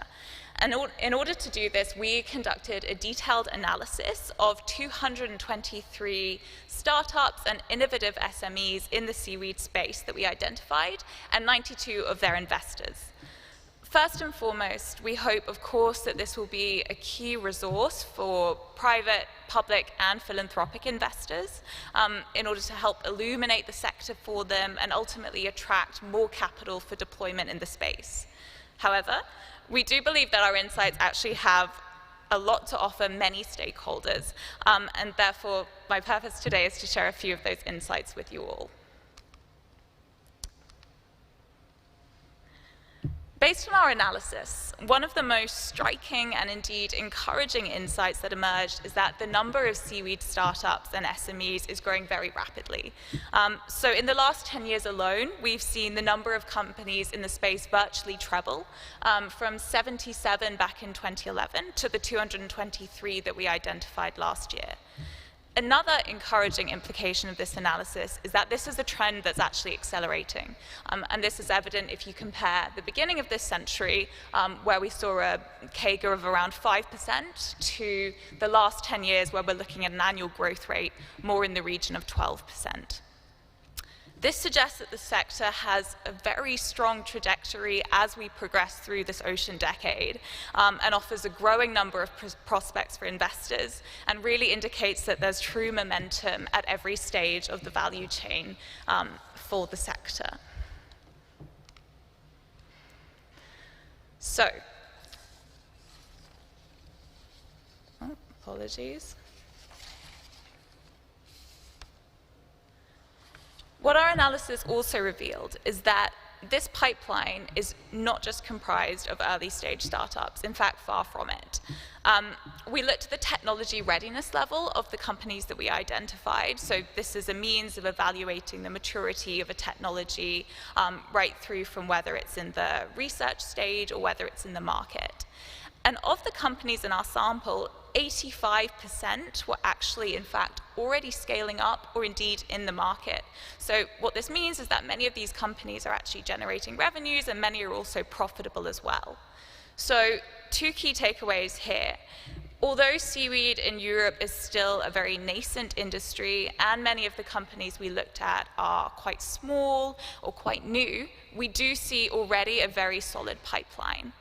And in order to do this, we conducted a detailed analysis of 223 startups and innovative SMEs in the seaweed space that we identified, and 92 of their investors. First and foremost, we hope, of course, that this will be a key resource for private, public, and philanthropic investors in order to help illuminate the sector for them and ultimately attract more capital for deployment in the space. However, we do believe that our insights actually have a lot to offer many stakeholders, and therefore my purpose today is to share a few of those insights with you all. Based on our analysis, one of the most striking and indeed encouraging insights that emerged is that the number of seaweed startups and SMEs is growing very rapidly. So in the last 10 years alone, we've seen the number of companies in the space virtually treble, from 77 back in 2011 to the 223 that we identified last year. Another encouraging implication of this analysis is that this is a trend that's actually accelerating. And this is evident if you compare the beginning of this century, where we saw a CAGR of around 5%, to the last 10 years, where we're looking at an annual growth rate more in the region of 12%. This suggests that the sector has a very strong trajectory as we progress through this ocean decade, and offers a growing number of prospects for investors, and really indicates that there's true momentum at every stage of the value chain for the sector. So, apologies. What our analysis also revealed is that this pipeline is not just comprised of early stage startups, in fact, far from it. We looked at the technology readiness level of the companies that we identified. So this is a means of evaluating the maturity of a technology right through from whether it's in the research stage or whether it's in the market. And of the companies in our sample, 85% were actually, in fact, already scaling up or indeed in the market. So what this means is that many of these companies are actually generating revenues, and many are also profitable as well. So two key takeaways here. Although seaweed in Europe is still a very nascent industry, and many of the companies we looked at are quite small or quite new, we do see already a very solid pipeline.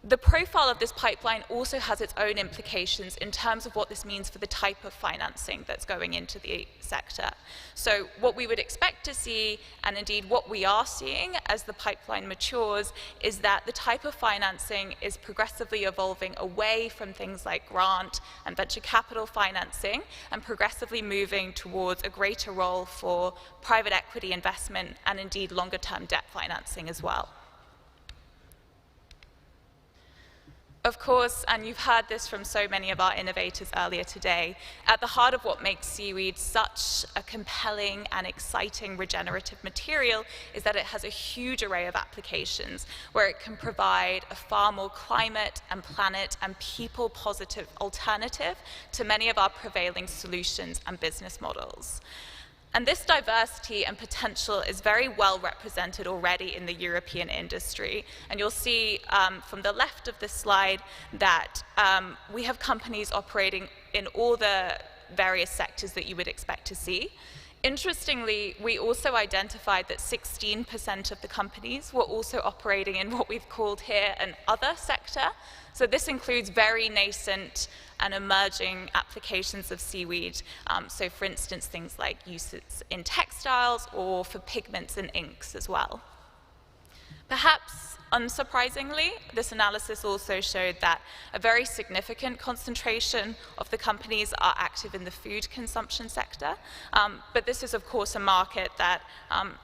The profile of this pipeline also has its own implications in terms of what this means for the type of financing that's going into the sector. So what we would expect to see, and indeed what we are seeing as the pipeline matures, is that the type of financing is progressively evolving away from things like grant and venture capital financing, and progressively moving towards a greater role for private equity investment and indeed longer-term debt financing as well. Of course, and you've heard this from so many of our innovators earlier today, at the heart of what makes seaweed such a compelling and exciting regenerative material is that it has a huge array of applications where it can provide a far more climate and planet and people-positive alternative to many of our prevailing solutions and business models. And this diversity and potential is very well represented already in the European industry. And you'll see from the left of this slide that we have companies operating in all the various sectors that you would expect to see. Interestingly, we also identified that 16% of the companies were also operating in what we've called here an other sector. So this includes very nascent and emerging applications of seaweed. So for instance, things like uses in textiles or for pigments and inks as well. Perhaps unsurprisingly, this analysis also showed that a very significant concentration of the companies are active in the food consumption sector. But this is, of course, a market that,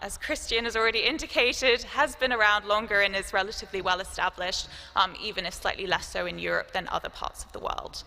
as Christian has already indicated, has been around longer and is relatively well established, even if slightly less so in Europe than other parts of the world.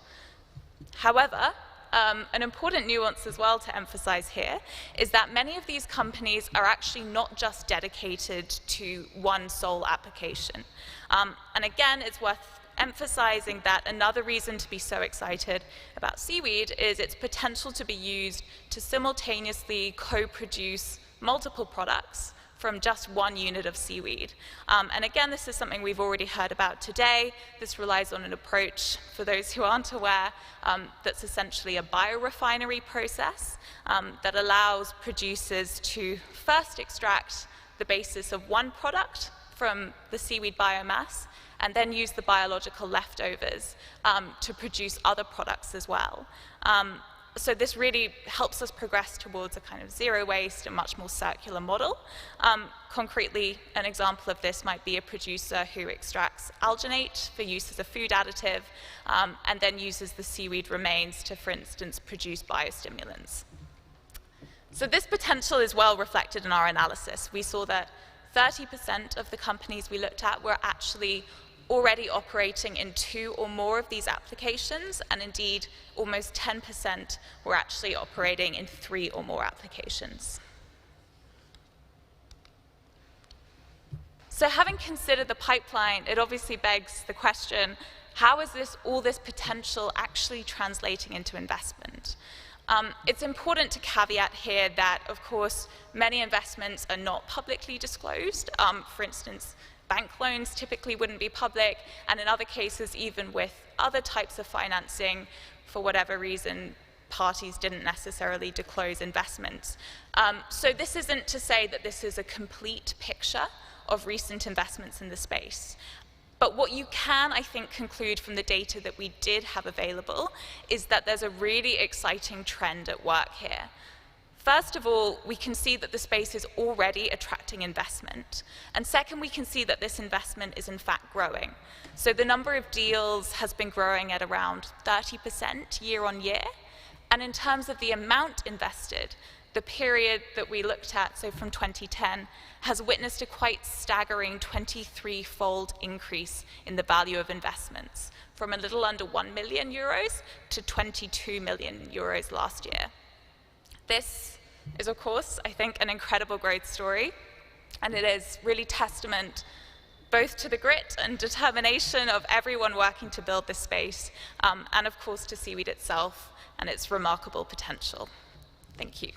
However, an important nuance as well to emphasize here is that many of these companies are actually not just dedicated to one sole application. And again, it's worth emphasizing that another reason to be so excited about seaweed is its potential to be used to simultaneously co-produce multiple products from just one unit of seaweed. And again, this is something we've already heard about today. This relies on an approach, for those who aren't aware, that's essentially a biorefinery process that allows producers to first extract the basis of one product from the seaweed biomass and then use the biological leftovers to produce other products as well. So this really helps us progress towards a kind of zero waste and much more circular model. Concretely, an example of this might be a producer who extracts alginate for use as a food additive and then uses the seaweed remains to, for instance, produce biostimulants. So this potential is well reflected in our analysis. We saw that 30% of the companies we looked at were actually already operating in 2 or more of these applications, and indeed almost 10% were actually operating in 3 or more applications. So having considered the pipeline, it obviously begs the question, how is all this potential actually translating into investment? It's important to caveat here that, of course, many investments are not publicly disclosed. For instance, bank loans typically wouldn't be public, and in other cases, even with other types of financing, for whatever reason, parties didn't necessarily disclose investments. So this isn't to say that this is a complete picture of recent investments in the space. But what you can, I think, conclude from the data that we did have available is that there's a really exciting trend at work here. First of all, we can see that the space is already attracting investment. And second, we can see that this investment is in fact growing. So the number of deals has been growing at around 30% year on year. And in terms of the amount invested, the period that we looked at, so from 2010, has witnessed a quite staggering 23-fold increase in the value of investments, from a little under 1 million euros to 22 million euros last year. This is, of course, I think, an incredible growth story, and it is really testament both to the grit and determination of everyone working to build this space, and of course to seaweed itself and its remarkable potential. Thank you.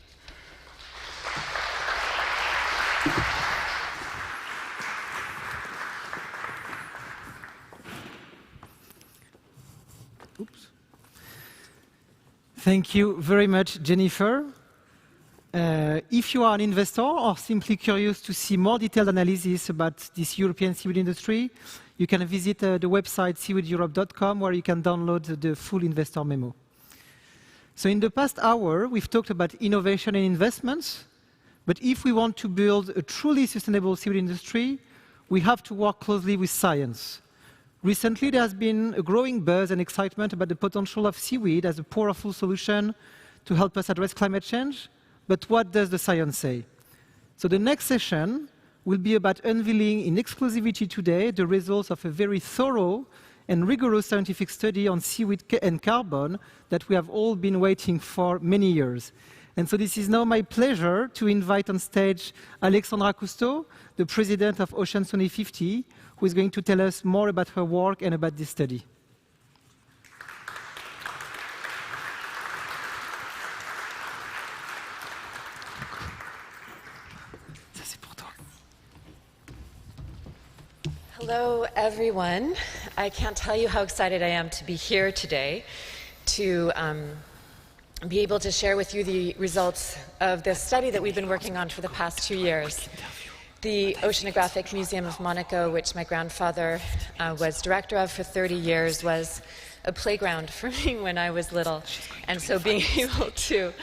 Oops. Thank you very much, Jennifer. If you are an investor or simply curious to see more detailed analysis about this European seaweed industry, you can visit the website seaweedeurope.com, where you can download the full investor memo. So in the past hour, we've talked about innovation and investments, but if we want to build a truly sustainable seaweed industry, we have to work closely with science. Recently, there has been a growing buzz and excitement about the potential of seaweed as a powerful solution to help us address climate change. But what does the science say? So the next session will be about unveiling in exclusivity today the results of a very thorough and rigorous scientific study on seaweed and carbon that we have all been waiting for many years. And so this is now my pleasure to invite on stage Alexandra Cousteau, the president of Oceans 2050, who is going to tell us more about her work and about this study. Hello, everyone. I can't tell you how excited I am to be here today to be able to share with you the results of this study that we've been working on for the past 2 years. The Oceanographic Museum of Monaco, which my grandfather was director of for 30 years, was a playground for me when I was little. And so being able to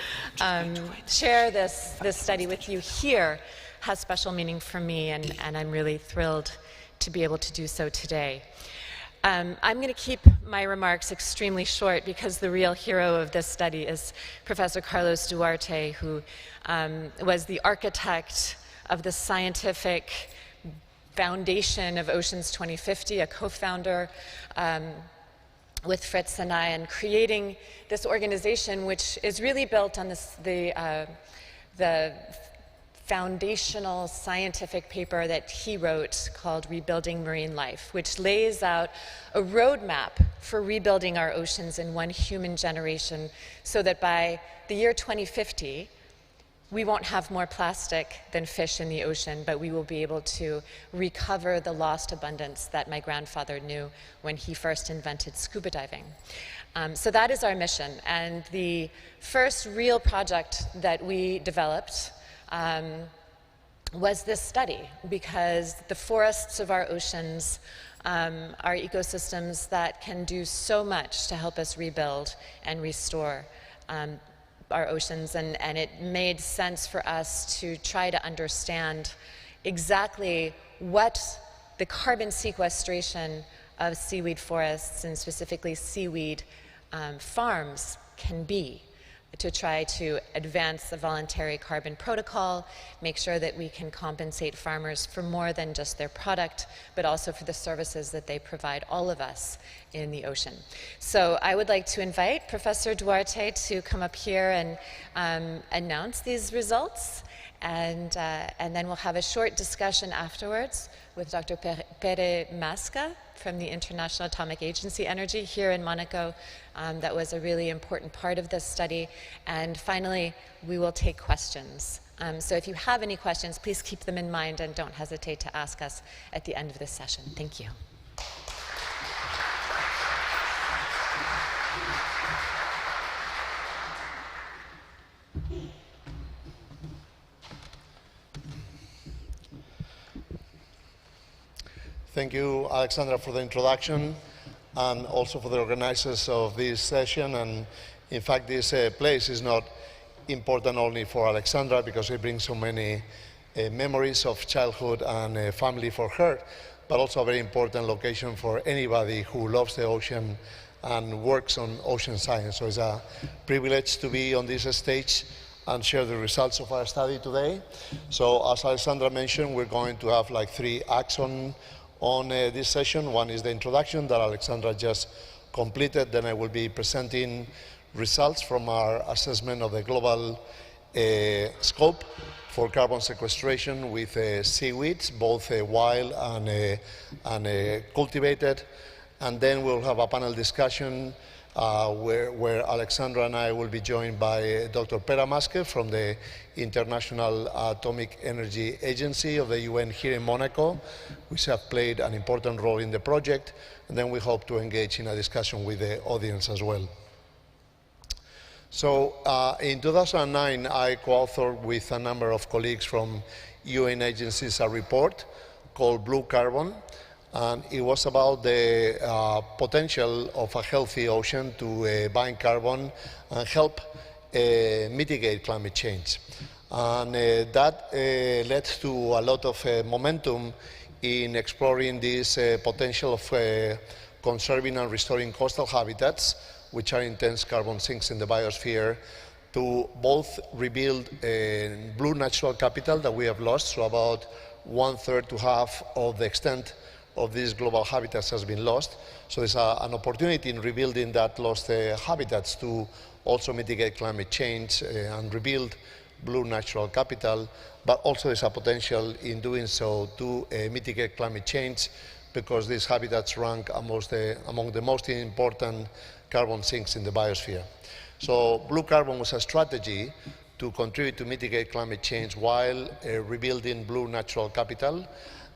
share this study with you here has special meaning for me, and I'm really thrilled to be able to do so today. I'm going to keep my remarks extremely short because the real hero of this study is Professor Carlos Duarte, who was the architect of the scientific foundation of Oceans 2050, a co-founder with Fritz and I, and creating this organization which is really built on the foundational scientific paper that he wrote called Rebuilding Marine Life, which lays out a roadmap for rebuilding our oceans in one human generation so that by the year 2050, we won't have more plastic than fish in the ocean, but we will be able to recover the lost abundance that my grandfather knew when he first invented scuba diving. So that is our mission. And the first real project that we developed was this study, because the forests of our oceans are ecosystems that can do so much to help us rebuild and restore our oceans, and it made sense for us to try to understand exactly what the carbon sequestration of seaweed forests, and specifically seaweed farms, can be, to try to advance the voluntary carbon protocol, make sure that we can compensate farmers for more than just their product, but also for the services that they provide all of us in the ocean. So I would like to invite Professor Duarte to come up here and announce these results, and then we'll have a short discussion afterwards with Dr. Pere Masca from the International Atomic Agency Energy here in Monaco. That was a really important part of this study. And finally, we will take questions. So if you have any questions, please keep them in mind and don't hesitate to ask us at the end of this session. Thank you. Thank you, Alexandra, for the introduction, and also for the organizers of this session. And in fact, this place is not important only for Alexandra, because it brings so many memories of childhood and family for her, but also a very important location for anybody who loves the ocean and works on ocean science. So it's a privilege to be on this stage and share the results of our study today. So as Alexandra mentioned, we're going to have like 3 acts on this session. One is the introduction that Alexandra just completed. Then I will be presenting results from our assessment of the global scope for carbon sequestration with seaweeds, both wild and cultivated. And then we'll have a panel discussion where Alexandra and I will be joined by Dr. Pere Masca from the International Atomic Energy Agency of the UN here in Monaco, which have played an important role in the project. And then we hope to engage in a discussion with the audience as well. So in 2009, I co-authored with a number of colleagues from UN agencies a report called Blue Carbon. And it was about the potential of a healthy ocean to bind carbon and help mitigate climate change. And that led to a lot of momentum in exploring this potential of conserving and restoring coastal habitats, which are intense carbon sinks in the biosphere, to both rebuild blue natural capital that we have lost, so about 1/3 to half of the extent of these global habitats has been lost. So there's an opportunity in rebuilding that lost habitats to also mitigate climate change and rebuild blue natural capital, but also there's a potential in doing so to mitigate climate change, because these habitats rank among the most important carbon sinks in the biosphere. So blue carbon was a strategy to contribute to mitigate climate change while rebuilding blue natural capital.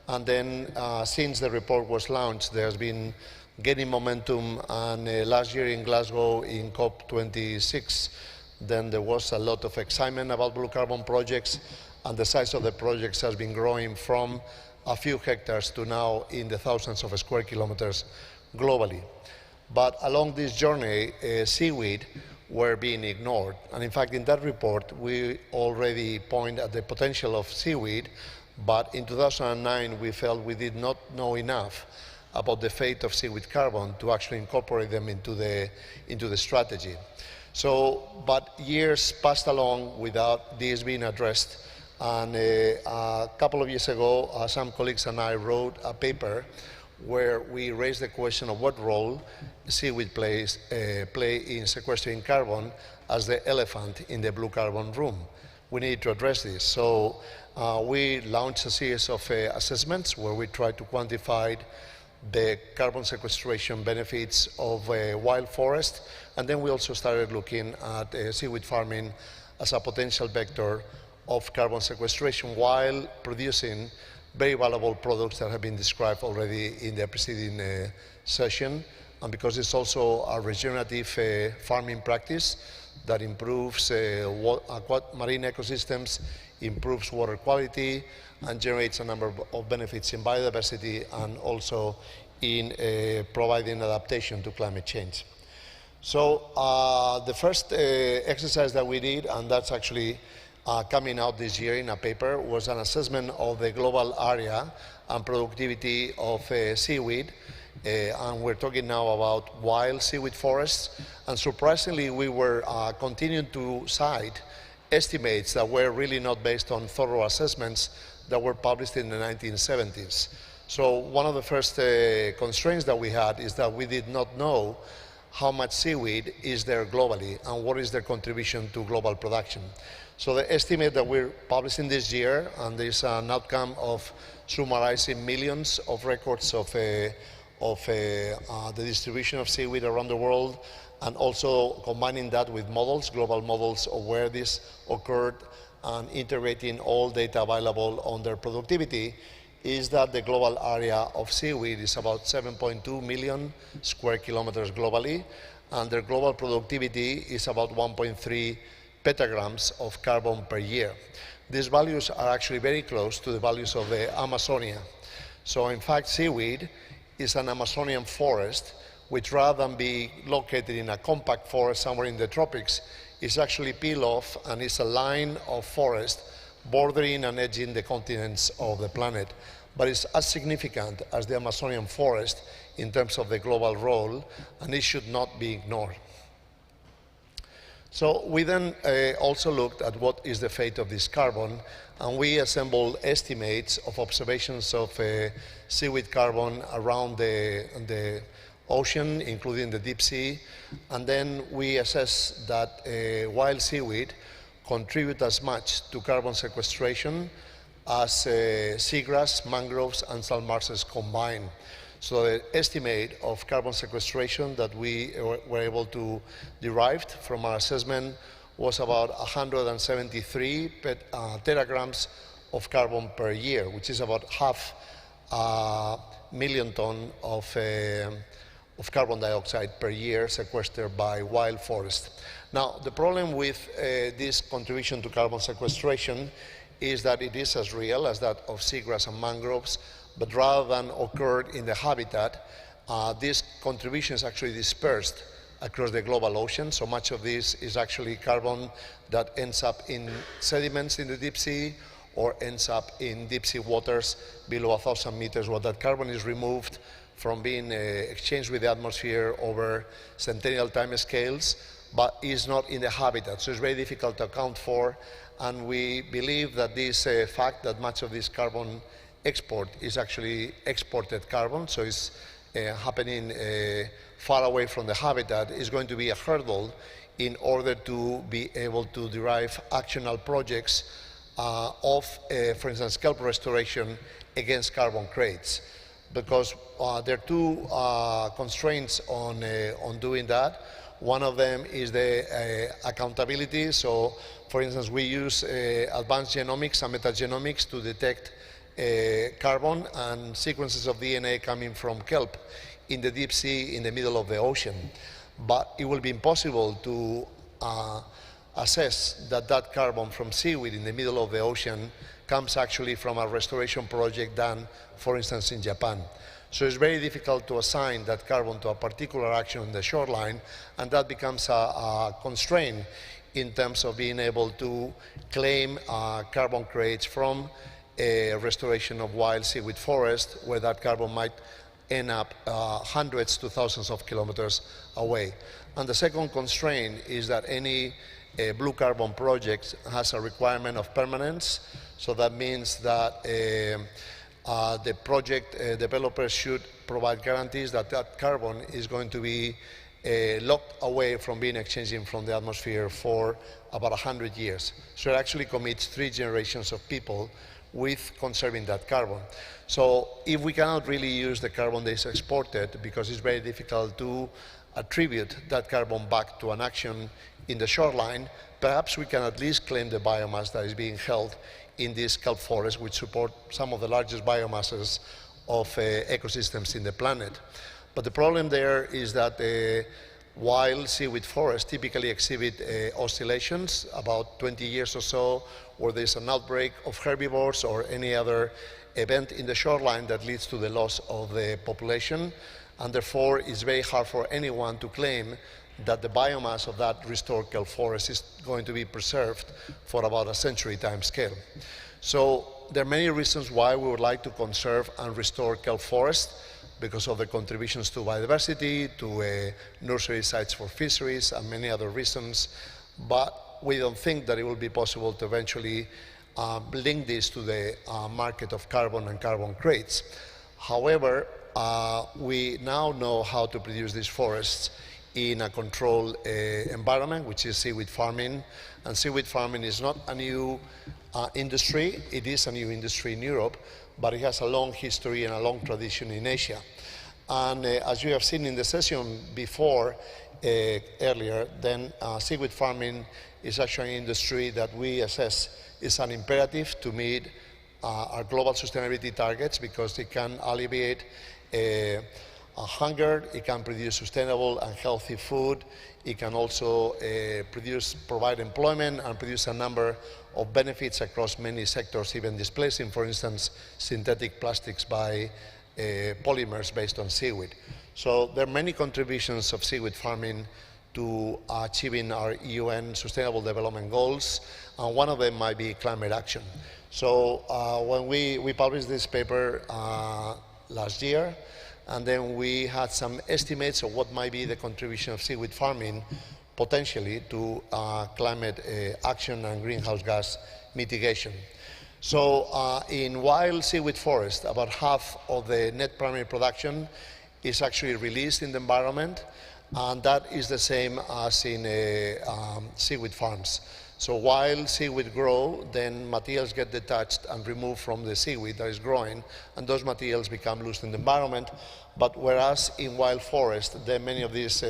And then since the report was launched, there's been gaining momentum, and last year in Glasgow in COP26, then there was a lot of excitement about blue carbon projects, and the size of the projects has been growing from a few hectares to now in the thousands of square kilometers globally. But along this journey, seaweed were being ignored. And in fact, in that report, we already point at the potential of seaweed, but in 2009, we felt we did not know enough about the fate of seaweed carbon to actually incorporate them into the strategy. So, but years passed along without this being addressed. And a couple of years ago, some colleagues and I wrote a paper where we raised the question of what role seaweed play in sequestering carbon as the elephant in the blue carbon room. we need to address this. So we launched a series of assessments where we try to quantify the carbon sequestration benefits of wild forest, and then we also started looking at seaweed farming as a potential vector of carbon sequestration while producing very valuable products that have been described already in the preceding session, and because it's also a regenerative farming practice that improves marine ecosystems, improves water quality, and generates a number of benefits in biodiversity and also in providing adaptation to climate change. So the first exercise that we did, and that's actually coming out this year in a paper, was an assessment of the global area and productivity of seaweed. And we're talking now about wild seaweed forests. And surprisingly, we were continuing to cite estimates that were really not based on thorough assessments that were published in the 1970s. So one of the first constraints that we had is that we did not know how much seaweed is there globally and what is their contribution to global production. So the estimate that we're publishing this year, and there's an outcome of summarizing millions of records of the distribution of seaweed around the world, and also combining that with models, global models of where this occurred, and integrating all data available on their productivity, is that the global area of seaweed is about 7.2 million square kilometers globally, and their global productivity is about 1.3 petagrams of carbon per year. These values are actually very close to the values of the Amazonia. So in fact, seaweed is an Amazonian forest, which rather than be located in a compact forest somewhere in the tropics, is actually peel off and is a line of forest bordering and edging the continents of the planet. But it's as significant as the Amazonian forest in terms of the global role, and it should not be ignored. So we then also looked at what is the fate of this carbon, and we assembled estimates of observations of seaweed carbon around the ocean, including the deep sea, and then we assessed that wild seaweed contribute as much to carbon sequestration as seagrass, mangroves, and salt marshes combined. So the estimate of carbon sequestration that we were able to derive from our assessment was about 173 teragrams of carbon per year, which is about half a million tons of carbon dioxide per year sequestered by wild forest. Now, the problem with this contribution to carbon sequestration is that it is as real as that of seagrass and mangroves, but rather than occurred in the habitat, this contribution is actually dispersed across the global ocean. So much of this is actually carbon that ends up in sediments in the deep sea or ends up in deep sea waters below 1,000 meters, where that carbon is removed from being exchanged with the atmosphere over centennial time scales, but is not in the habitat. So it's very difficult to account for, and we believe that this fact that much of this carbon export is actually exported carbon, so it's happening far away from the habitat, is going to be a hurdle in order to be able to derive actionable projects of, for instance, kelp restoration against carbon crates. Because there are two constraints on doing that. One of them is the accountability. So, for instance, we use advanced genomics and metagenomics to detect carbon and sequences of DNA coming from kelp in the deep sea in the middle of the ocean. But it will be impossible to assess that carbon from seaweed in the middle of the ocean comes actually from a restoration project done, for instance, in Japan. So it's very difficult to assign that carbon to a particular action in the shoreline, and that becomes a constraint in terms of being able to claim carbon credits from a restoration of wild seaweed forest, where that carbon might end up hundreds to thousands of kilometers away. And the second constraint is that any blue carbon project has a requirement of permanence. So that means that the project developers should provide guarantees that that carbon is going to be locked away from being exchanging from the atmosphere for about 100 years. So it actually commits 3 generations of people with conserving that carbon. So if we cannot really use the carbon that is exported, because it's very difficult to attribute that carbon back to an action in the shoreline, perhaps we can at least claim the biomass that is being held in these kelp forests, which support some of the largest biomasses of ecosystems in the planet. But the problem there is that wild seaweed forests typically exhibit oscillations, about 20 years or so, where there's an outbreak of herbivores or any other event in the shoreline that leads to the loss of the population, and therefore it's very hard for anyone to claim that the biomass of that restored kelp forest is going to be preserved for about a century time scale. So there are many reasons why we would like to conserve and restore kelp forests, because of the contributions to biodiversity, to nursery sites for fisheries, and many other reasons. But we don't think that it will be possible to eventually link this to the market of carbon and carbon credits. However, we now know how to produce these forests in a controlled environment, which is seaweed farming. And seaweed farming is not a new industry. It is a new industry in Europe, but it has a long history and a long tradition in Asia. And as you have seen in the session before, earlier, then seaweed farming is actually an industry that we assess is an imperative to meet our global sustainability targets, because it can alleviate hunger, it can produce sustainable and healthy food, it can also provide employment and produce a number of benefits across many sectors, even displacing, for instance, synthetic plastics by polymers based on seaweed. So there are many contributions of seaweed farming to achieving our UN Sustainable Development Goals, and one of them might be climate action. So when we published this paper last year, and then we had some estimates of what might be the contribution of seaweed farming potentially to climate action and greenhouse gas mitigation. So in wild seaweed forest, about half of the net primary production is actually released in the environment, and that is the same as in seaweed farms. So while seaweed grow, then materials get detached and removed from the seaweed that is growing, and those materials become loose in the environment. But whereas in wild forest, then many of these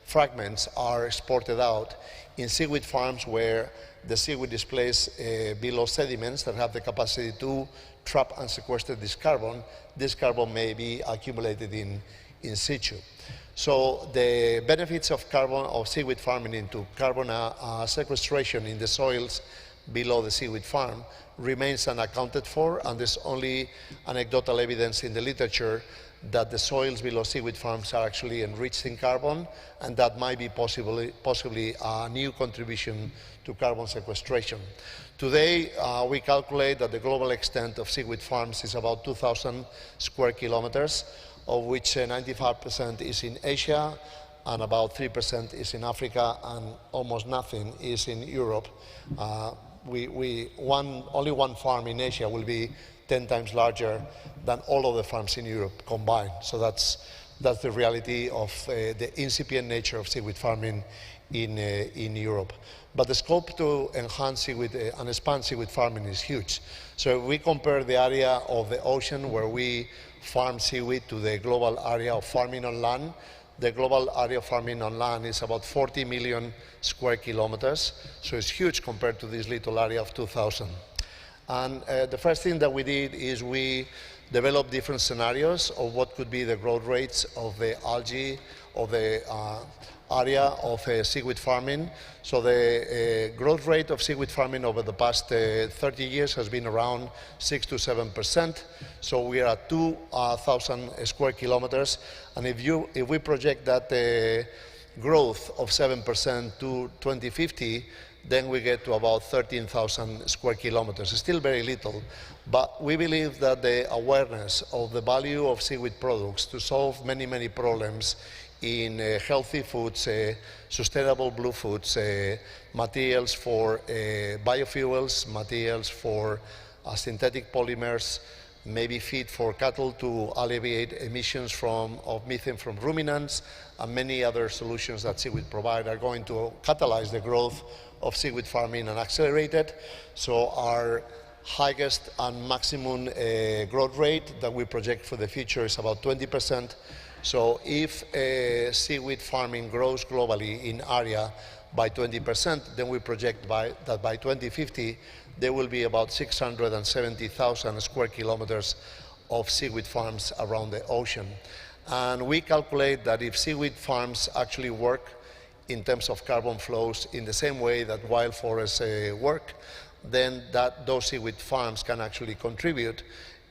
fragments are exported out. In seaweed farms, where the seaweed is placed below sediments that have the capacity to trap and sequester this carbon may be accumulated in situ. So the benefits of seaweed farming into carbon sequestration in the soils below the seaweed farm remains unaccounted for, and there's only anecdotal evidence in the literature that the soils below seaweed farms are actually enriched in carbon, and that might be possibly a new contribution to carbon sequestration. Today, we calculate that the global extent of seaweed farms is about 2,000 square kilometers, of which 95% is in Asia, and about 3% is in Africa, and almost nothing is in Europe. Only one farm in Asia will be 10 times larger than all of the farms in Europe combined. So that's the reality of the incipient nature of seaweed farming in Europe. But the scope to enhance seaweed and expand seaweed farming is huge. So if we compare the area of the ocean where we farm seaweed to the global area of farming on land, the global area of farming on land is about 40 million square kilometers. So it's huge compared to this little area of 2,000. And the first thing that we did is we developed different scenarios of what could be the growth rates of the algae, of the area of seaweed farming. So the growth rate of seaweed farming over the past 30 years has been around 6 to 7%. So we are at 2,000 square kilometers. And if we project that growth of 7% to 2050, then we get to about 13,000 square kilometers. It's still very little, but we believe that the awareness of the value of seaweed products to solve many, many problems in healthy foods, sustainable blue foods, materials for biofuels, materials for synthetic polymers, maybe feed for cattle to alleviate emissions of methane from ruminants, and many other solutions that seaweed provide are going to catalyze the growth of seaweed farming and accelerate it. So our highest and maximum growth rate that we project for the future is about 20%. So if seaweed farming grows globally in area by 20%, then we project that by 2050 there will be about 670,000 square kilometers of seaweed farms around the ocean. And we calculate that if seaweed farms actually work in terms of carbon flows in the same way that wild forests work, then those seaweed farms can actually contribute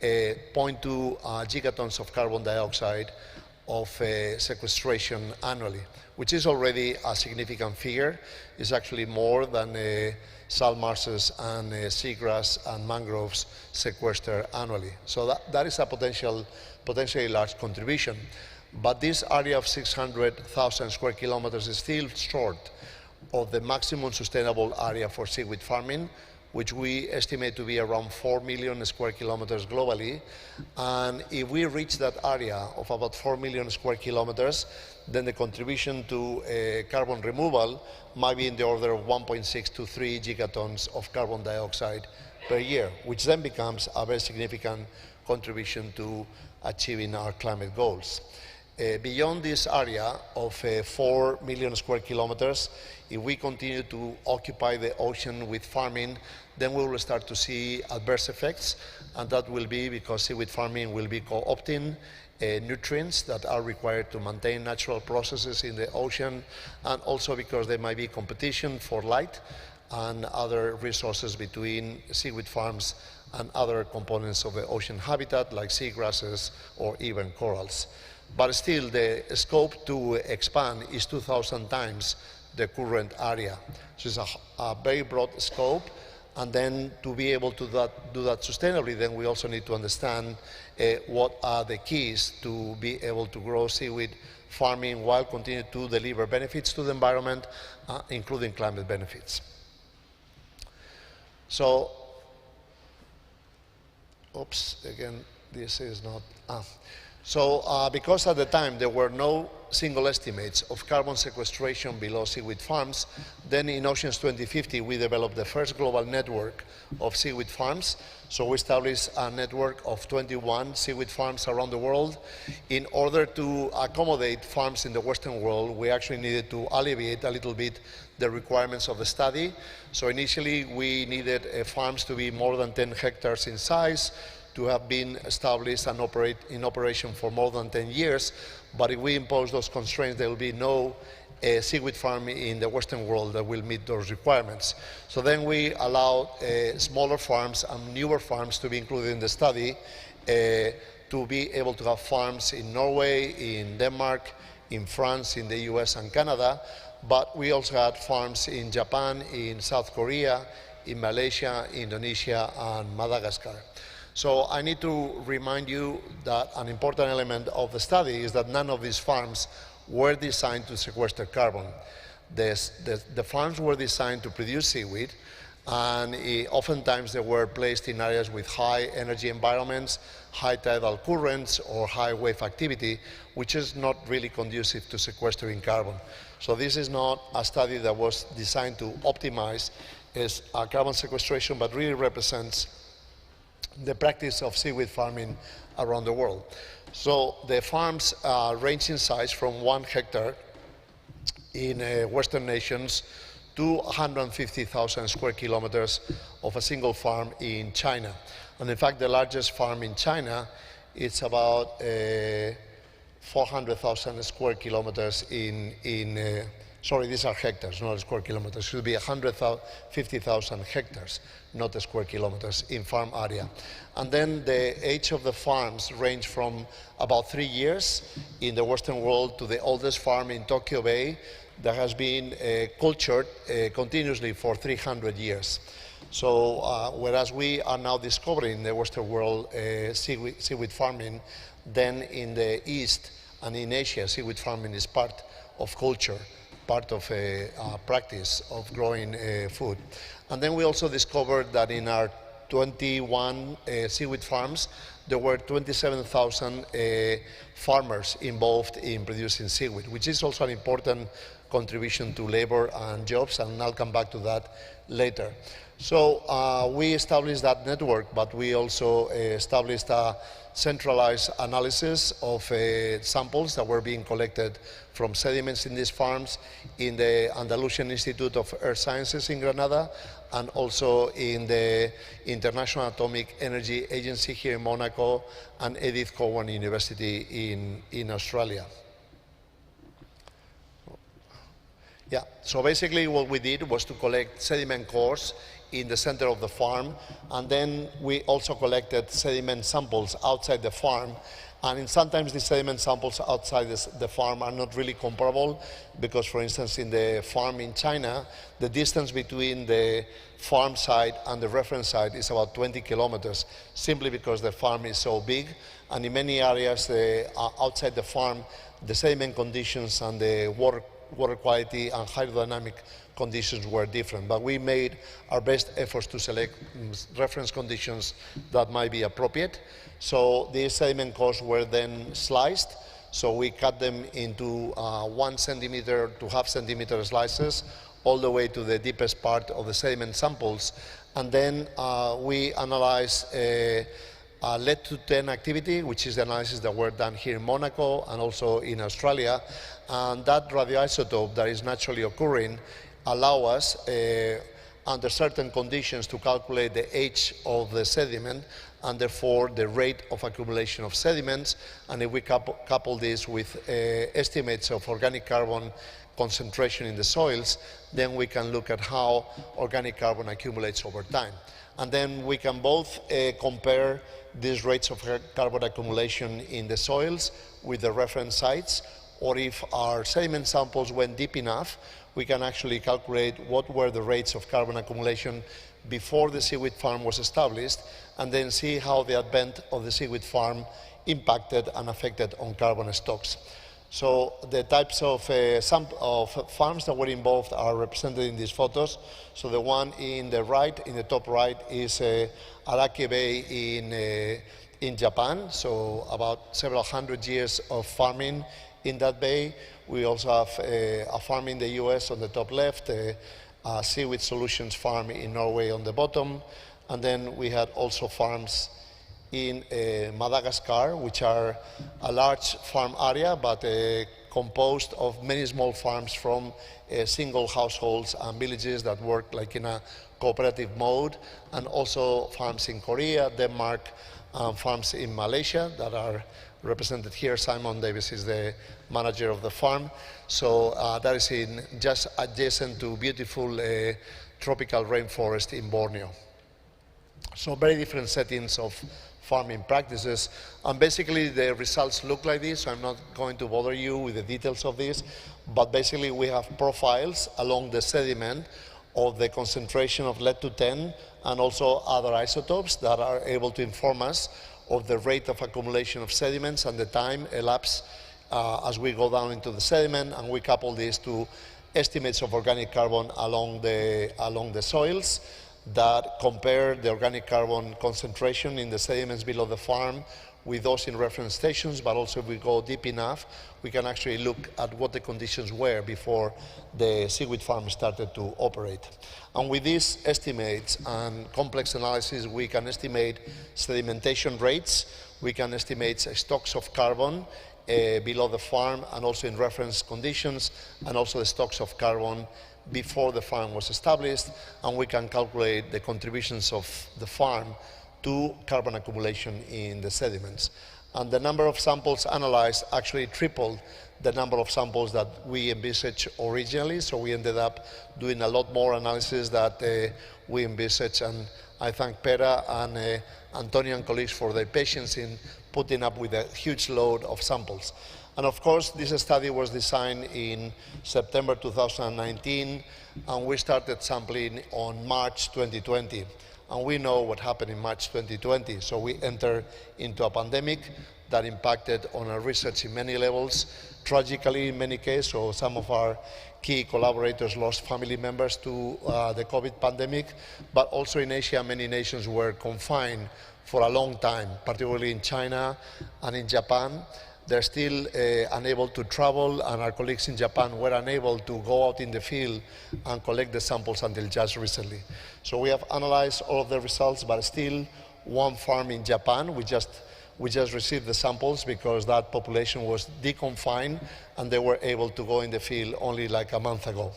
0.2 gigatons of carbon dioxide of sequestration annually, which is already a significant figure. It's actually more than salt marshes and seagrass and mangroves sequester annually. So that is a potentially large contribution. But this area of 600,000 square kilometers is still short of the maximum sustainable area for seaweed farming, which we estimate to be around 4 million square kilometers globally. And if we reach that area of about 4 million square kilometers, then the contribution to carbon removal might be in the order of 1.6 to 3 gigatons of carbon dioxide per year, which then becomes a very significant contribution to achieving our climate goals. Beyond this area of 4 million square kilometers, if we continue to occupy the ocean with farming, then we will start to see adverse effects, and that will be because seaweed farming will be co-opting nutrients that are required to maintain natural processes in the ocean, and also because there might be competition for light and other resources between seaweed farms and other components of the ocean habitat like seagrasses or even corals. But still, the scope to expand is 2,000 times the current area. So it's a very broad scope, and then to be able to do that sustainably, then we also need to understand what are the keys to be able to grow seaweed farming while continuing to deliver benefits to the environment, including climate benefits. So, oops, again, this is not... So because at the time there were no single estimates of carbon sequestration below seaweed farms, then in Oceans 2050 we developed the first global network of seaweed farms. So we established a network of 21 seaweed farms around the world. In order to accommodate farms in the Western world, we actually needed to alleviate a little bit the requirements of the study. So initially we needed farms to be more than 10 hectares in size, to have been established and operate in operation for more than 10 years. But if we impose those constraints, there will be no seaweed farm in the Western world that will meet those requirements. So then we allowed smaller farms and newer farms to be included in the study to be able to have farms in Norway, in Denmark, in France, in the US and Canada. But we also had farms in Japan, in South Korea, in Malaysia, Indonesia, and Madagascar. So I need to remind you that an important element of the study is that none of these farms were designed to sequester carbon. The farms were designed to produce seaweed, and oftentimes they were placed in areas with high energy environments, high tidal currents, or high wave activity, which is not really conducive to sequestering carbon. So this is not a study that was designed to optimize carbon sequestration, but really represents the practice of seaweed farming around the world. So the farms range in size from 1 hectare in Western nations to 150,000 square kilometers of a single farm in China. And in fact, the largest farm in China, it's about 400,000 square kilometers sorry, these are hectares, not square kilometers. It should be 150,000 hectares, not square kilometers in farm area. And then the age of the farms range from about 3 years in the Western world to the oldest farm in Tokyo Bay that has been cultured continuously for 300 years. So whereas we are now discovering in the Western world seaweed farming, then in the East and in Asia, seaweed farming is part of culture, part of a practice of growing food. And then we also discovered that in our 21 seaweed farms, there were 27,000 farmers involved in producing seaweed, which is also an important contribution to labor and jobs, and I'll come back to that later. So we established that network, but we also established a centralized analysis of samples that were being collected from sediments in these farms in the Andalusian Institute of Earth Sciences in Granada, and also in the International Atomic Energy Agency here in Monaco, and Edith Cowan University in Australia. Yeah, so basically what we did was to collect sediment cores in the center of the farm, and then we also collected sediment samples outside the farm. And sometimes the sediment samples outside the farm are not really comparable, because, for instance, in the farm in China, the distance between the farm site and the reference site is about 20 kilometers, simply because the farm is so big. And in many areas outside the farm, the sediment conditions and the water quality and hydrodynamic conditions were different. But we made our best efforts to select reference conditions that might be appropriate. So these sediment cores were then sliced. So we cut them into 1 centimeter to half centimeter slices, all the way to the deepest part of the sediment samples. And then we analyzed lead-210 activity, which is the analysis that were done here in Monaco and also in Australia. And that radioisotope that is naturally occurring allow us, under certain conditions, to calculate the age of the sediment, and therefore the rate of accumulation of sediments. And if we couple this with estimates of organic carbon concentration in the soils, then we can look at how organic carbon accumulates over time. And then we can both compare these rates of carbon accumulation in the soils with the reference sites, or if our sediment samples went deep enough, we can actually calculate what were the rates of carbon accumulation before the seaweed farm was established, and then see how the advent of the seaweed farm impacted and affected on carbon stocks. So the types of farms that were involved are represented in these photos. So the one in the right, in the top right, is Arake Bay in Japan. So about several hundred years of farming in that bay. We also have a farm in the US on the top left, a Seaweed Solutions farm in Norway on the bottom, and then we had also farms in Madagascar, which are a large farm area, but composed of many small farms from single households and villages that work like in a cooperative mode, and also farms in Korea, Denmark, and farms in Malaysia that are represented here. Simon Davis is the manager of the farm. So that is just adjacent to beautiful tropical rainforest in Borneo. So very different settings of farming practices. And basically the results look like this, so I'm not going to bother you with the details of this, but basically we have profiles along the sediment of the concentration of lead-210 and also other isotopes that are able to inform us of the rate of accumulation of sediments and the time elapsed as we go down into the sediment, and we couple this to estimates of organic carbon along the soils that compare the organic carbon concentration in the sediments below the farm with those in reference stations, but also if we go deep enough, we can actually look at what the conditions were before the seaweed farm started to operate. And with these estimates and complex analysis, we can estimate sedimentation rates, we can estimate stocks of carbon below the farm and also in reference conditions, and also the stocks of carbon before the farm was established, and we can calculate the contributions of the farm to carbon accumulation in the sediments. And the number of samples analyzed actually tripled the number of samples that we envisaged originally, so we ended up doing a lot more analysis that we envisaged, and I thank Pera and Antonio and colleagues for their patience in putting up with a huge load of samples. And of course, this study was designed in September 2019, and we started sampling on March 2020. And we know what happened in March 2020. So we entered into a pandemic that impacted on our research in many levels, tragically in many cases. So some of our key collaborators lost family members to the COVID pandemic, but also in Asia, many nations were confined for a long time, particularly in China and in Japan. They're still unable to travel, and our colleagues in Japan were unable to go out in the field and collect the samples until just recently. So we have analyzed all of the results, but still one farm in Japan, we just received the samples because that population was deconfined and they were able to go in the field only like a month ago.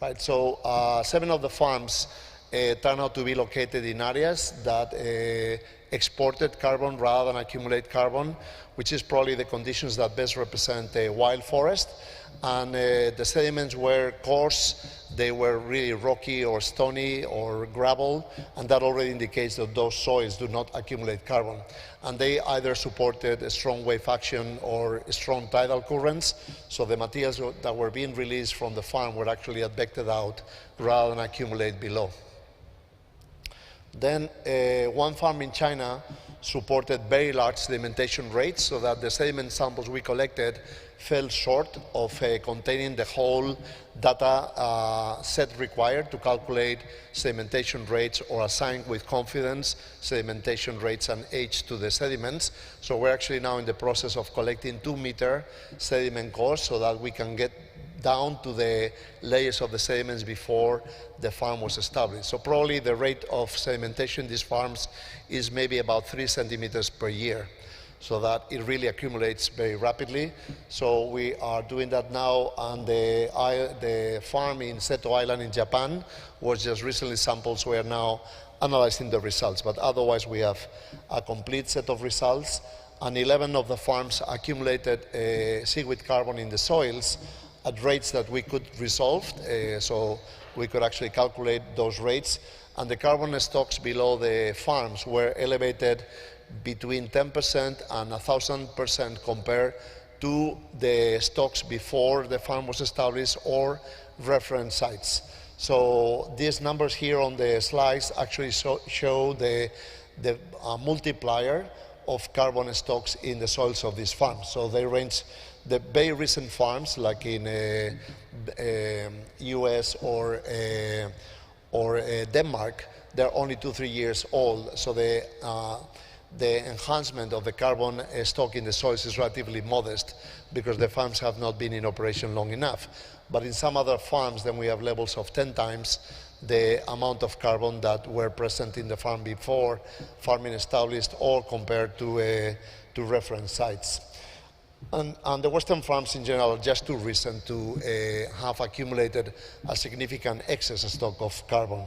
Right, so 7 of the farms turn out to be located in areas that exported carbon rather than accumulate carbon, which is probably the conditions that best represent a wild forest. And the sediments were coarse, they were really rocky or stony or gravel, and that already indicates that those soils do not accumulate carbon. And they either supported a strong wave action or strong tidal currents, so the materials that were being released from the farm were actually advected out rather than accumulate below. Then one farm in China supported very large sedimentation rates, so that the sediment samples we collected fell short of containing the whole data set required to calculate sedimentation rates or assign with confidence sedimentation rates and age to the sediments. So we're actually now in the process of collecting 2-meter sediment cores so that we can get down to the layers of the sediments before the farm was established. So probably the rate of sedimentation in these farms is maybe about 3 centimeters per year, so that it really accumulates very rapidly. So we are doing that now, and the farm in Seto Island in Japan was just recently sampled, so we are now analyzing the results. But otherwise we have a complete set of results, and 11 of the farms accumulated seaweed carbon in the soils at rates that we could resolve, so we could actually calculate those rates. And the carbon stocks below the farms were elevated between 10% and 1,000% compared to the stocks before the farm was established or reference sites. So these numbers here on the slides actually show the multiplier of carbon stocks in the soils of these farms. So they range. The very recent farms, like in US or Denmark, they're only 2-3 years old, so the enhancement of the carbon stock in the soils is relatively modest because the farms have not been in operation long enough. But in some other farms, then we have levels of 10 times the amount of carbon that were present in the farm before farming established, or compared to reference sites. And the Western farms in general are just too recent to have accumulated a significant excess stock of carbon.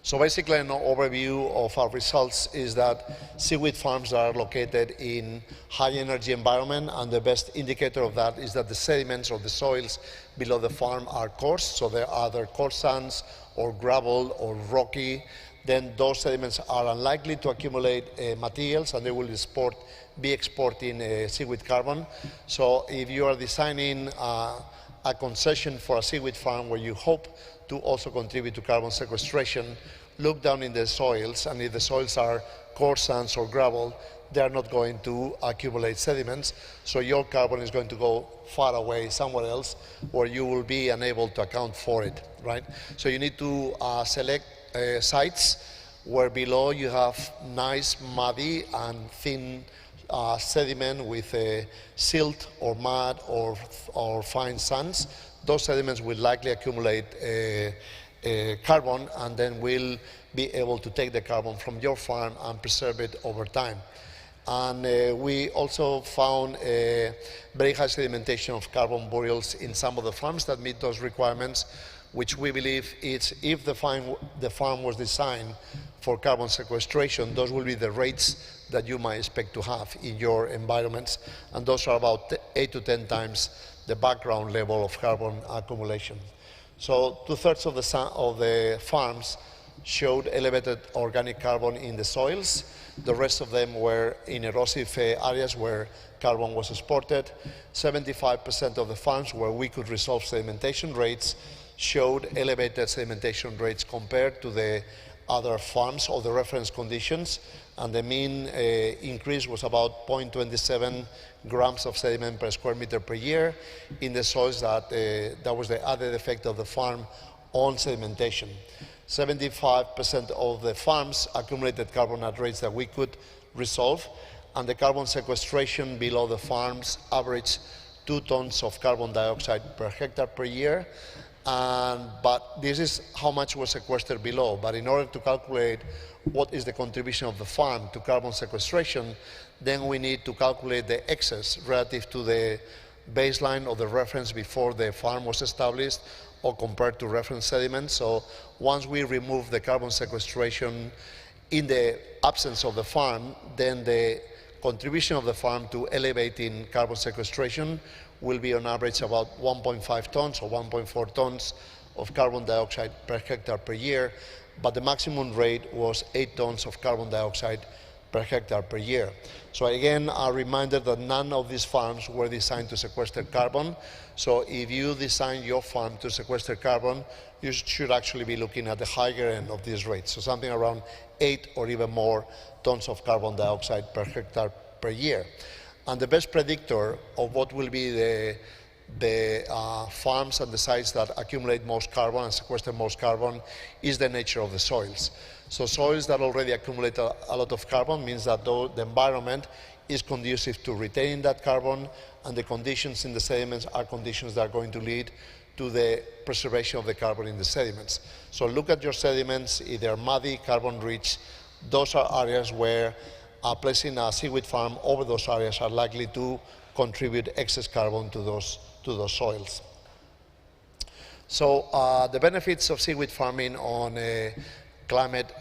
So basically an overview of our results is that seaweed farms are located in high energy environment, and the best indicator of that is that the sediments or the soils below the farm are coarse, so they're either coarse sands or gravel or rocky. Then those sediments are unlikely to accumulate materials, and they will be exporting seaweed carbon. So if you are designing a concession for a seaweed farm where you hope to also contribute to carbon sequestration, look down in the soils, and if the soils are coarse sands or gravel, they are not going to accumulate sediments, so your carbon is going to go far away somewhere else where you will be unable to account for it, right? So you need to select sites where below you have nice, muddy and thin sediment with silt or mud or fine sands. Those sediments will likely accumulate carbon, and then will be able to take the carbon from your farm and preserve it over time. And we also found very high sedimentation of carbon burials in some of the farms that meet those requirements, which we believe is, if the farm was designed for carbon sequestration, those will be the rates that you might expect to have in your environments, and those are about 8 to 10 times the background level of carbon accumulation. So 2/3 of the farms showed elevated organic carbon in the soils. The rest of them were in erosive areas where carbon was exported. 75% of the farms where we could resolve sedimentation rates showed elevated sedimentation rates compared to the other farms or the reference conditions, and the mean increase was about 0.27 grams of sediment per square meter per year in the soils that was the added effect of the farm on sedimentation. 75% of the farms accumulated carbon at rates that we could resolve, and the carbon sequestration below the farms averaged 2 tons of carbon dioxide per hectare per year. But this is how much was sequestered below. But in order to calculate what is the contribution of the farm to carbon sequestration, then we need to calculate the excess relative to the baseline or the reference before the farm was established or compared to reference sediment. So once we remove the carbon sequestration in the absence of the farm, then the contribution of the farm to elevating carbon sequestration will be on average about 1.5 tons or 1.4 tons of carbon dioxide per hectare per year, but the maximum rate was 8 tons of carbon dioxide per hectare per year. So again, a reminder that none of these farms were designed to sequester carbon. So if you design your farm to sequester carbon, you should actually be looking at the higher end of these rates, so something around 8 or even more tons of carbon dioxide per hectare per year. And the best predictor of what will be the farms and the sites that accumulate most carbon and sequester most carbon is the nature of the soils. So soils that already accumulate a lot of carbon means that the environment is conducive to retaining that carbon, and the conditions in the sediments are conditions that are going to lead to the preservation of the carbon in the sediments. So look at your sediments. If they're muddy, carbon-rich, those are areas where placing a seaweed farm over those areas are likely to contribute excess carbon to those soils. So the benefits of seaweed farming on climate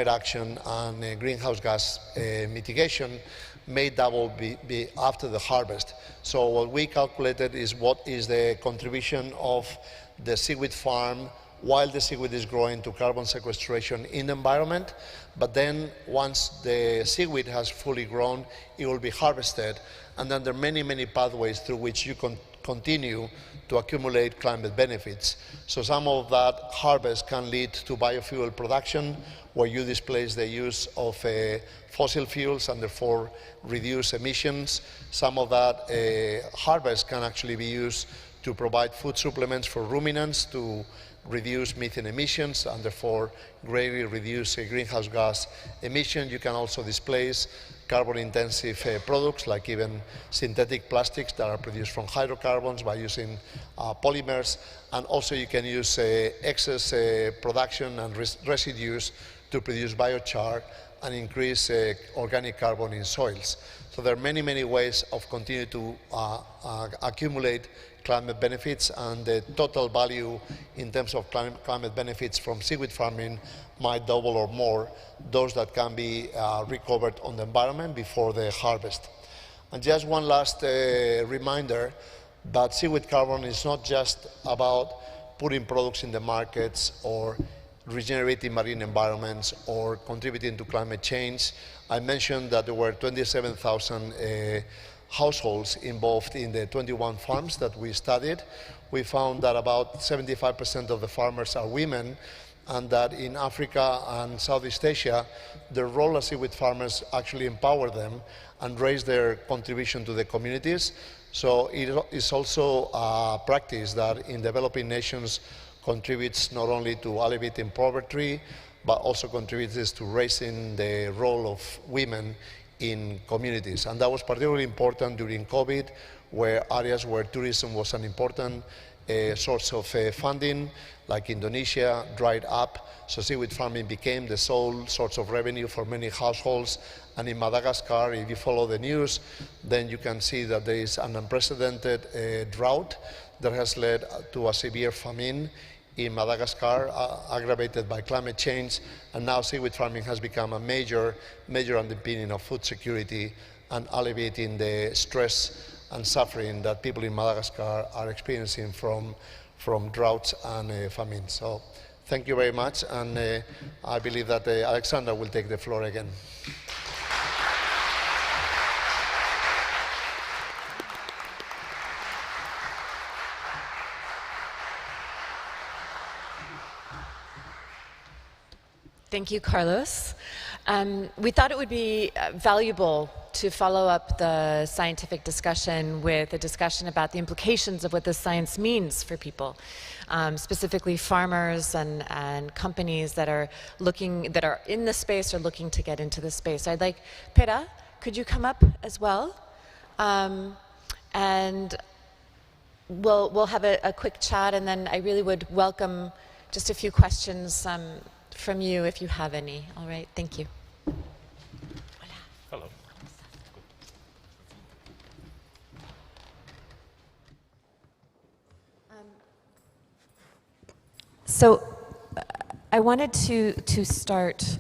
action and greenhouse gas mitigation may double be after the harvest. So what we calculated is what is the contribution of the seaweed farm while the seaweed is growing to carbon sequestration in the environment. But then once the seaweed has fully grown, it will be harvested, and then there are many, many pathways through which you can continue to accumulate climate benefits. So some of that harvest can lead to biofuel production, where you displace the use of fossil fuels and therefore reduce emissions. Some of that harvest can actually be used to provide food supplements for ruminants to reduce methane emissions and therefore greatly reduce greenhouse gas emissions. You can also displace carbon-intensive products like even synthetic plastics that are produced from hydrocarbons by using polymers, and also you can use excess production and residues to produce biochar and increase organic carbon in soils. So there are many, many ways of continuing to accumulate climate benefits, and the total value in terms of climate benefits from seaweed farming might double or more those that can be recovered on the environment before the harvest. And just one last reminder that seaweed carbon is not just about putting products in the markets or regenerating marine environments or contributing to climate change. I mentioned that there were 27,000 households involved in the 21 farms that we studied. We found that about 75% of the farmers are women, and that in Africa and Southeast Asia, the role as seaweed farmers actually empower them and raise their contribution to the communities. So it is also a practice that in developing nations contributes not only to alleviating poverty, but also contributes to raising the role of women in communities. And that was particularly important during COVID, where areas where tourism was an important source of funding, like Indonesia, dried up. So seaweed farming became the sole source of revenue for many households. And in Madagascar, if you follow the news, then you can see that there is an unprecedented drought that has led to a severe famine in Madagascar, aggravated by climate change, and now seaweed farming has become a major underpinning of food security and alleviating the stress and suffering that people in Madagascar are experiencing from droughts and famine. So thank you very much, and I believe that Alexandra will take the floor again. Thank you, Carlos. We thought it would be valuable to follow up the scientific discussion with a discussion about the implications of what this science means for people, specifically farmers and companies that are in the space or looking to get into the space. So I'd like, Pera, could you come up as well? And we'll have a quick chat, and then I really would welcome just a few questions from you if you have any. All right, thank you. Hello. So I wanted to start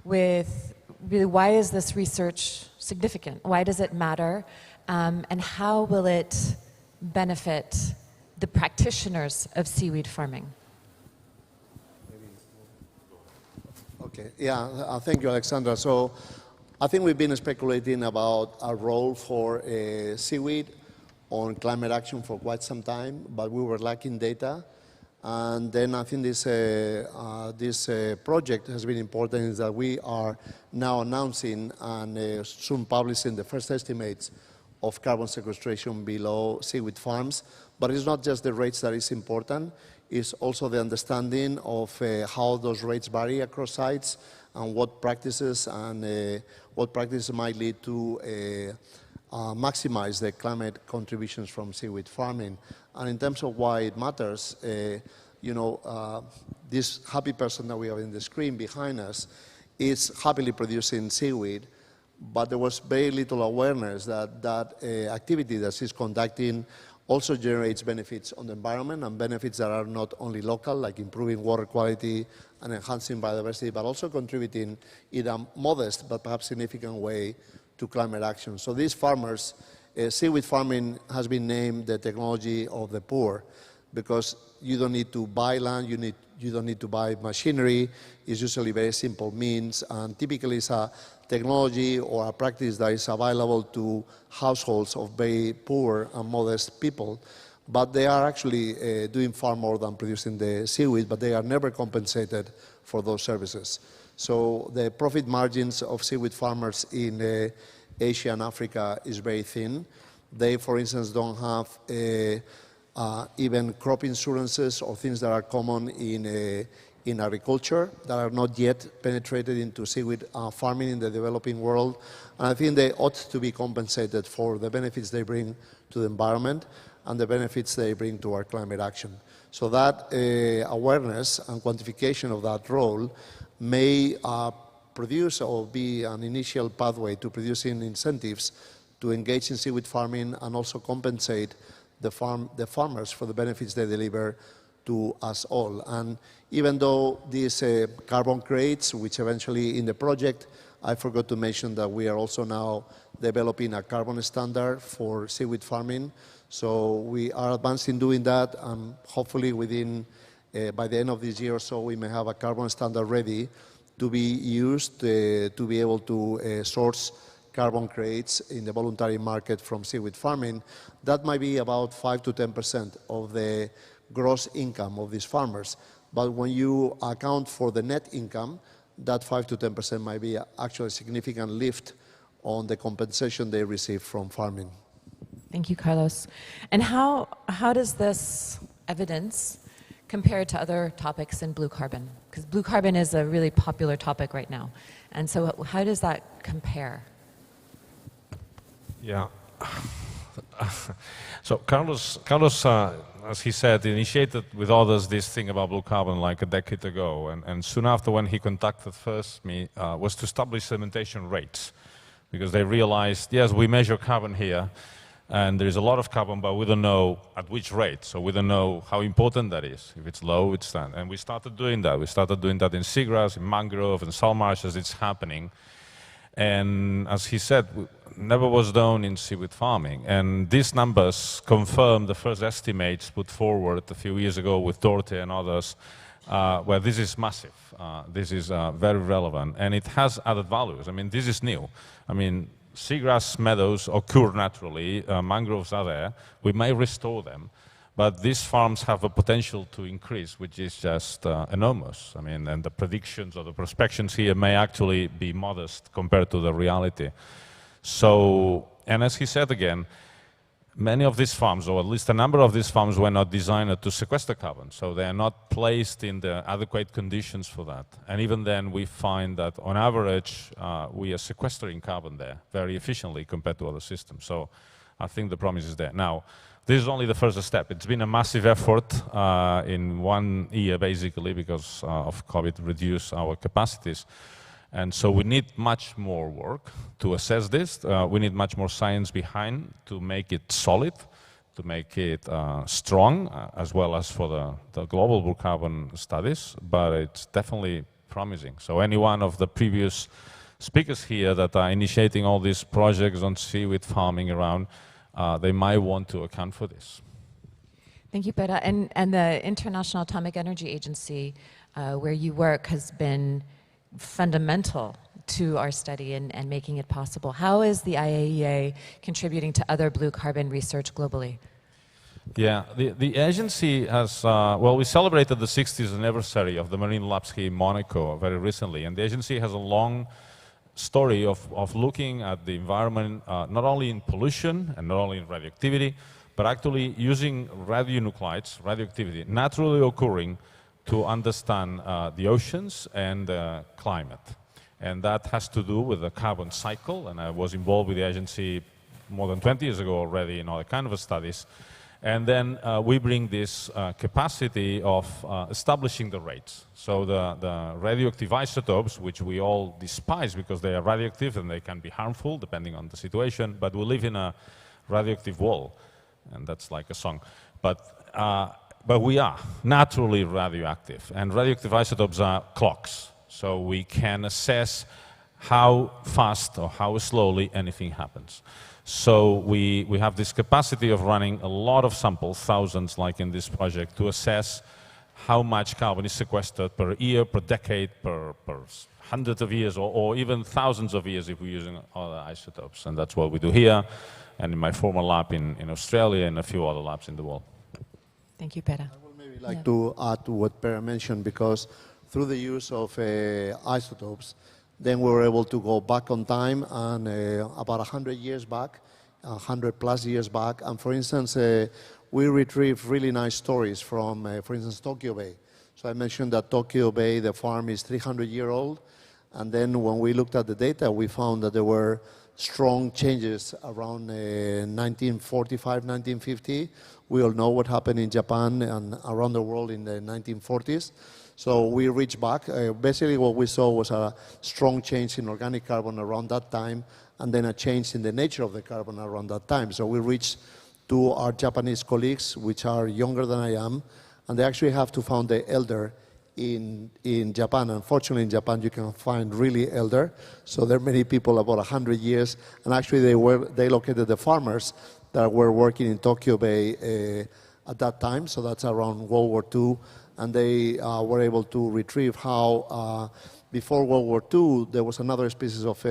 with really, why is this research significant? Why does it matter? And how will it benefit the practitioners of seaweed farming? Okay, yeah, thank you, Alexandra. So I think we've been speculating about a role for seaweed on climate action for quite some time, but we were lacking data. And then I think this project has been important, is that we are now announcing and soon publishing the first estimates of carbon sequestration below seaweed farms. But it's not just the rates that is important, it's also the understanding of how those rates vary across sites and what practices might lead to maximize the climate contributions from seaweed farming. And in terms of why it matters, this happy person that we have in the screen behind us is happily producing seaweed, but there was very little awareness that activity that she's conducting also generates benefits on the environment, and benefits that are not only local, like improving water quality and enhancing biodiversity, but also contributing in a modest but perhaps significant way to climate action. So these farmers, seaweed farming has been named the technology of the poor, because you don't need to buy land, you don't need to buy machinery. It's usually very simple means, and typically it's a technology or a practice that is available to households of very poor and modest people. But they are actually doing far more than producing the seaweed, but they are never compensated for those services. So the profit margins of seaweed farmers in Asia and Africa is very thin. They, for instance, don't have even crop insurances or things that are common in agriculture that are not yet penetrated into seaweed farming in the developing world. And I think they ought to be compensated for the benefits they bring to the environment and the benefits they bring to our climate action. So that awareness and quantification of that role may produce or be an initial pathway to producing incentives to engage in seaweed farming and also compensate the farmers for the benefits they deliver to us all. And even though these carbon credits, which eventually in the project, I forgot to mention that we are also now developing a carbon standard for seaweed farming. So we are advancing doing that, and hopefully within, by the end of this year or so, we may have a carbon standard ready to be used to be able to source carbon credits in the voluntary market from seaweed farming. That might be about 5 to 10% of the gross income of these farmers. But when you account for the net income, that 5 to 10% might be actually a significant lift on the compensation they receive from farming. Thank you, Carlos. And how does this evidence compare to other topics in blue carbon? Because blue carbon is a really popular topic right now. And so how does that compare? Yeah. So Carlos, as he said, initiated with others this thing about blue carbon like a decade ago, and soon after, when he contacted first me, was to establish sedimentation rates, because they realized, yes, we measure carbon here, and there is a lot of carbon, but we don't know at which rate, so we don't know how important that is. If it's low, it's done. And we started doing that. We started doing that in seagrass, in mangrove, and salt marshes. It's happening. And as he said, never was done in seaweed farming. And these numbers confirm the first estimates put forward a few years ago with Dorte and others, where this is massive. This is very relevant, and it has added values. I mean, this is new. I mean, seagrass meadows occur naturally, mangroves are there. We may restore them, But these farms have a potential to increase, which is just enormous. I mean, and the predictions or the prospections here may actually be modest compared to the reality. So, and as he said again, many of these farms, or at least a number of these farms, were not designed to sequester carbon, so they are not placed in the adequate conditions for that. And even then, we find that on average, we are sequestering carbon there very efficiently compared to other systems. So I think the promise is there. Now, this is only the first step. It's been a massive effort in 1 year, basically, because of COVID reduced our capacities. And so we need much more work to assess this. We need much more science behind to make it solid, to make it strong, as well as for the global blue carbon studies, but it's definitely promising. So any one of the previous speakers here that are initiating all these projects on seaweed farming around, they might want to account for this. Thank you, Pera. And the International Atomic Energy Agency, where you work, has been fundamental to our study and making it possible. How is the IAEA contributing to other blue carbon research globally? Yeah, the agency has, well, we celebrated the 60th anniversary of the Marine Labs here in Monaco very recently, and the agency has a long story of looking at the environment, not only in pollution and not only in radioactivity, but actually using radionuclides, radioactivity, naturally occurring, to understand the oceans and climate. And that has to do with the carbon cycle, and I was involved with the agency more than 20 years ago already in other kind of studies. And then we bring this capacity of establishing the rates. So the radioactive isotopes, which we all despise because they are radioactive and they can be harmful depending on the situation, but we live in a radioactive world, and that's like a song. But we are naturally radioactive, and radioactive isotopes are clocks. So we can assess how fast or how slowly anything happens. So we have this capacity of running a lot of samples, thousands like in this project, to assess how much carbon is sequestered per year, per decade, per hundreds of years, or even thousands of years if we're using other isotopes. And that's what we do here, and in my former lab in Australia, and a few other labs in the world. Thank you, Pera. I would maybe like to add to what Pera mentioned, because through the use of isotopes, then we were able to go back on time and about 100 years back, 100 plus years back. And for instance, we retrieved really nice stories from, for instance, Tokyo Bay. So I mentioned that Tokyo Bay, the farm is 300-year-old. And then when we looked at the data, we found that there were strong changes around 1945, 1950. We all know what happened in Japan and around the world in the 1940s. So we reached back. Basically what we saw was a strong change in organic carbon around that time, and then a change in the nature of the carbon around that time. So we reached to our Japanese colleagues, which are younger than I am, and they actually have to find the elder in Japan. Unfortunately, in Japan, you can find really elder. So there are many people about 100 years, and actually they located the farmers that were working in Tokyo Bay at that time. So that's around World War II. And they were able to retrieve how before World War II, there was another species of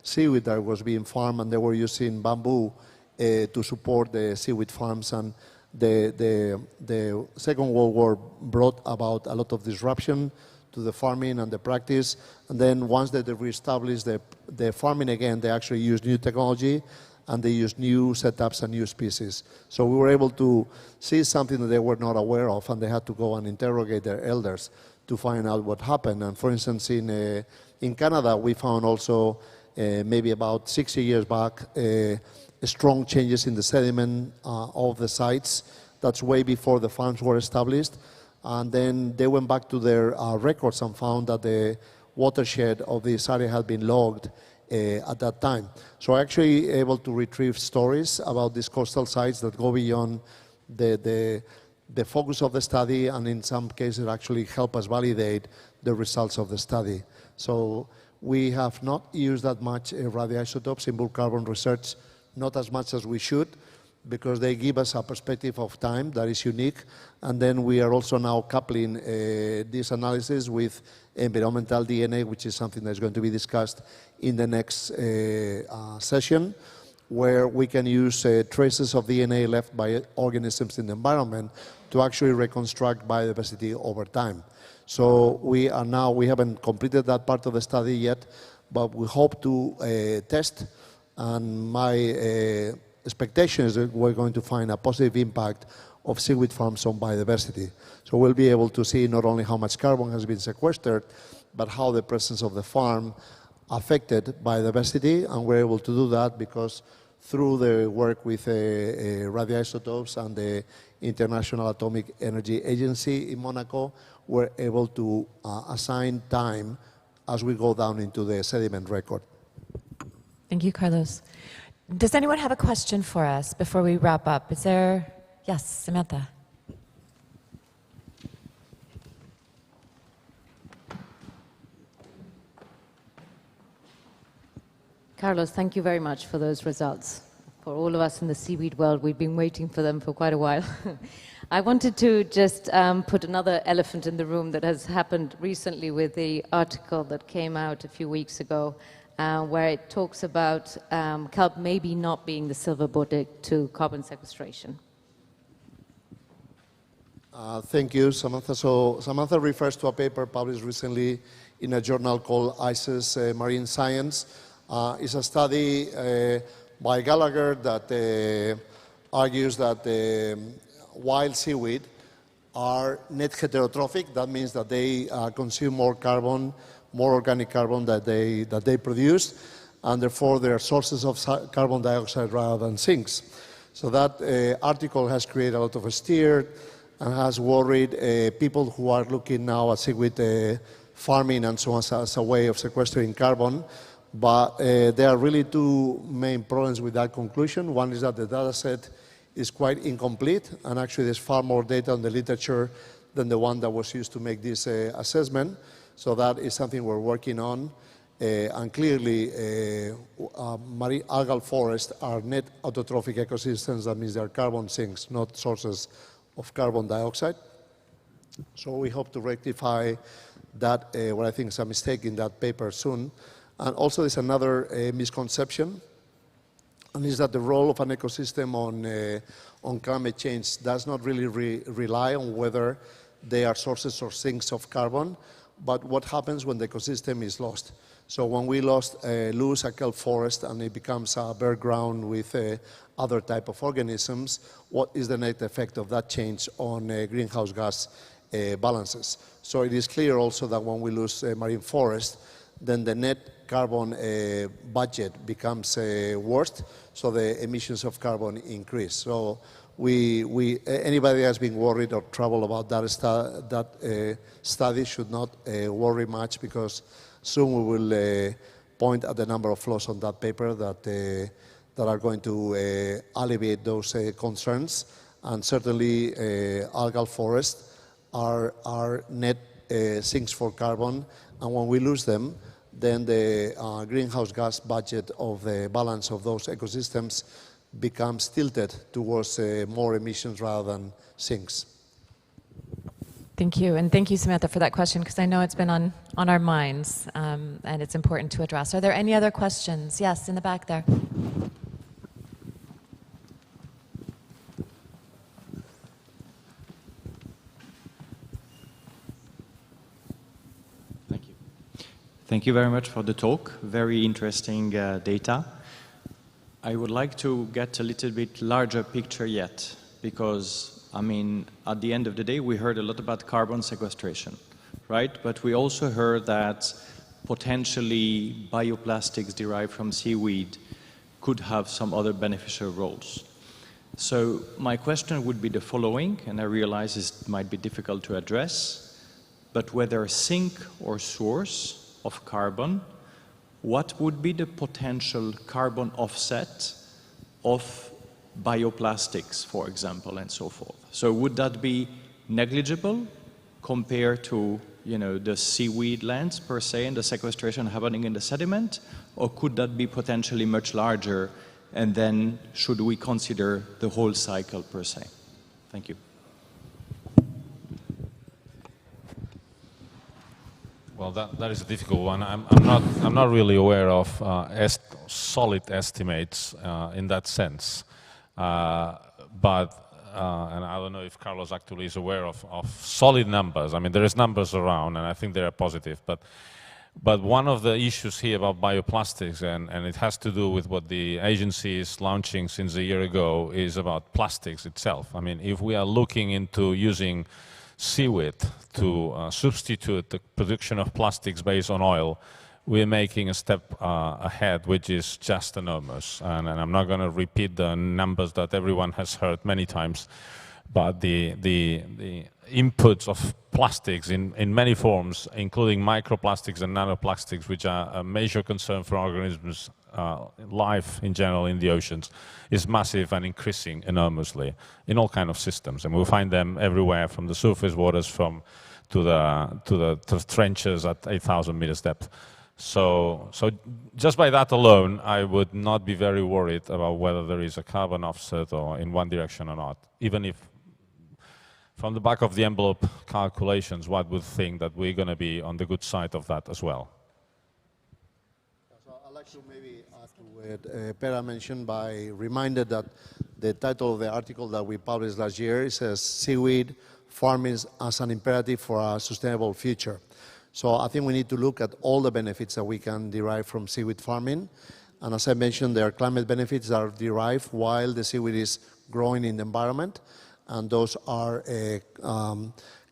seaweed that was being farmed, and they were using bamboo to support the seaweed farms. And the Second World War brought about a lot of disruption to the farming and the practice. And then once they reestablished the farming again, they actually used new technology, and they used new setups and new species. So we were able to see something that they were not aware of, and they had to go and interrogate their elders to find out what happened. And for instance, in Canada, we found also maybe about 60 years back strong changes in the sediment of the sites. That's way before the farms were established. And then they went back to their records and found that the watershed of this area had been logged at that time. So actually able to retrieve stories about these coastal sites that go beyond the focus of the study, and in some cases actually help us validate the results of the study. So we have not used that much radioisotopes in blue carbon research, not as much as we should, because they give us a perspective of time that is unique. And then we are also now coupling this analysis with environmental DNA, which is something that's going to be discussed in the next session. where we can use traces of DNA left by organisms in the environment to actually reconstruct biodiversity over time. So we haven't completed that part of the study yet, but we hope to test, and my expectation is that we're going to find a positive impact of seaweed farms on biodiversity. So we'll be able to see not only how much carbon has been sequestered, but how the presence of the farm affected biodiversity, and we're able to do that because through the work with radioisotopes and the International Atomic Energy Agency in Monaco, we're able to assign time as we go down into the sediment record. Thank you, Carlos. Does anyone have a question for us before we wrap up? Is there? Yes, Samantha. Carlos, thank you very much for those results. For all of us in the seaweed world, we've been waiting for them for quite a while. I wanted to just put another elephant in the room that has happened recently with the article that came out a few weeks ago, where it talks about kelp maybe not being the silver bullet to carbon sequestration. Thank you, Samantha. So Samantha refers to a paper published recently in a journal called ICES Marine Science. It's a study by Gallagher that argues that wild seaweed are net heterotrophic. That means that they consume more carbon, more organic carbon that they produce, and therefore they are sources of carbon dioxide rather than sinks. So that article has created a lot of stir and has worried people who are looking now at seaweed farming and so on as a way of sequestering carbon. But there are really two main problems with that conclusion. One is that the data set is quite incomplete, and actually there's far more data in the literature than the one that was used to make this assessment. So that is something we're working on. And clearly, marine algal forests are net autotrophic ecosystems. That means they are carbon sinks, not sources of carbon dioxide. So we hope to rectify that, what I think is a mistake in that paper soon. And also there's another misconception, and is that the role of an ecosystem on climate change does not really rely on whether they are sources or sinks of carbon, but what happens when the ecosystem is lost. So when we lose a kelp forest and it becomes a bare ground with other type of organisms, what is the net effect of that change on greenhouse gas balances? So it is clear also that when we lose marine forest, then the net carbon budget becomes worse, so the emissions of carbon increase. So anybody that has been worried or troubled about that study should not worry much, because soon we will point at the number of flaws on that paper that are going to alleviate those concerns. And certainly algal forests are net sinks for carbon, and when we lose them, then the greenhouse gas budget of the balance of those ecosystems becomes tilted towards more emissions rather than sinks. Thank you, and thank you, Samantha, for that question, because I know it's been on our minds, and it's important to address. Are there any other questions? Yes, in the back there. Thank you very much for the talk. Very interesting data. I would like to get a little bit larger picture yet, because, I mean, at the end of the day, we heard a lot about carbon sequestration, right? But we also heard that potentially bioplastics derived from seaweed could have some other beneficial roles. So my question would be the following, and I realize it might be difficult to address, but whether sink or source of carbon, what would be the potential carbon offset of bioplastics, for example, and so forth? So would that be negligible compared to, you know, the seaweed lands per se and the sequestration happening in the sediment, or could that be potentially much larger, and then should we consider the whole cycle per se? Thank you. Well, that is a difficult one. I'm not really aware of solid estimates in that sense. And I don't know if Carlos actually is aware of solid numbers. I mean, there is numbers around, and I think they are positive. But one of the issues here about bioplastics, and it has to do with what the agency is launching since a year ago, is about plastics itself. I mean, if we are looking into using seaweed to substitute the production of plastics based on oil, we're making a step ahead, which is just enormous. And I'm not going to repeat the numbers that everyone has heard many times, but the inputs of plastics in many forms, including microplastics and nanoplastics, which are a major concern for organisms' life in general in the oceans, is massive and increasing enormously in all kinds of systems. And we'll find them everywhere, from the surface waters to the trenches at 8,000 meters depth. So just by that alone, I would not be very worried about whether there is a carbon offset or in one direction or not, even if from the back of the envelope calculations, one would think that we're going to be on the good side of that as well. So I'd like to maybe add to what Pera mentioned by reminded that the title of the article that we published last year says seaweed farming as an imperative for a sustainable future. So I think we need to look at all the benefits that we can derive from seaweed farming. And as I mentioned, there are climate benefits that are derived while the seaweed is growing in the environment. And those are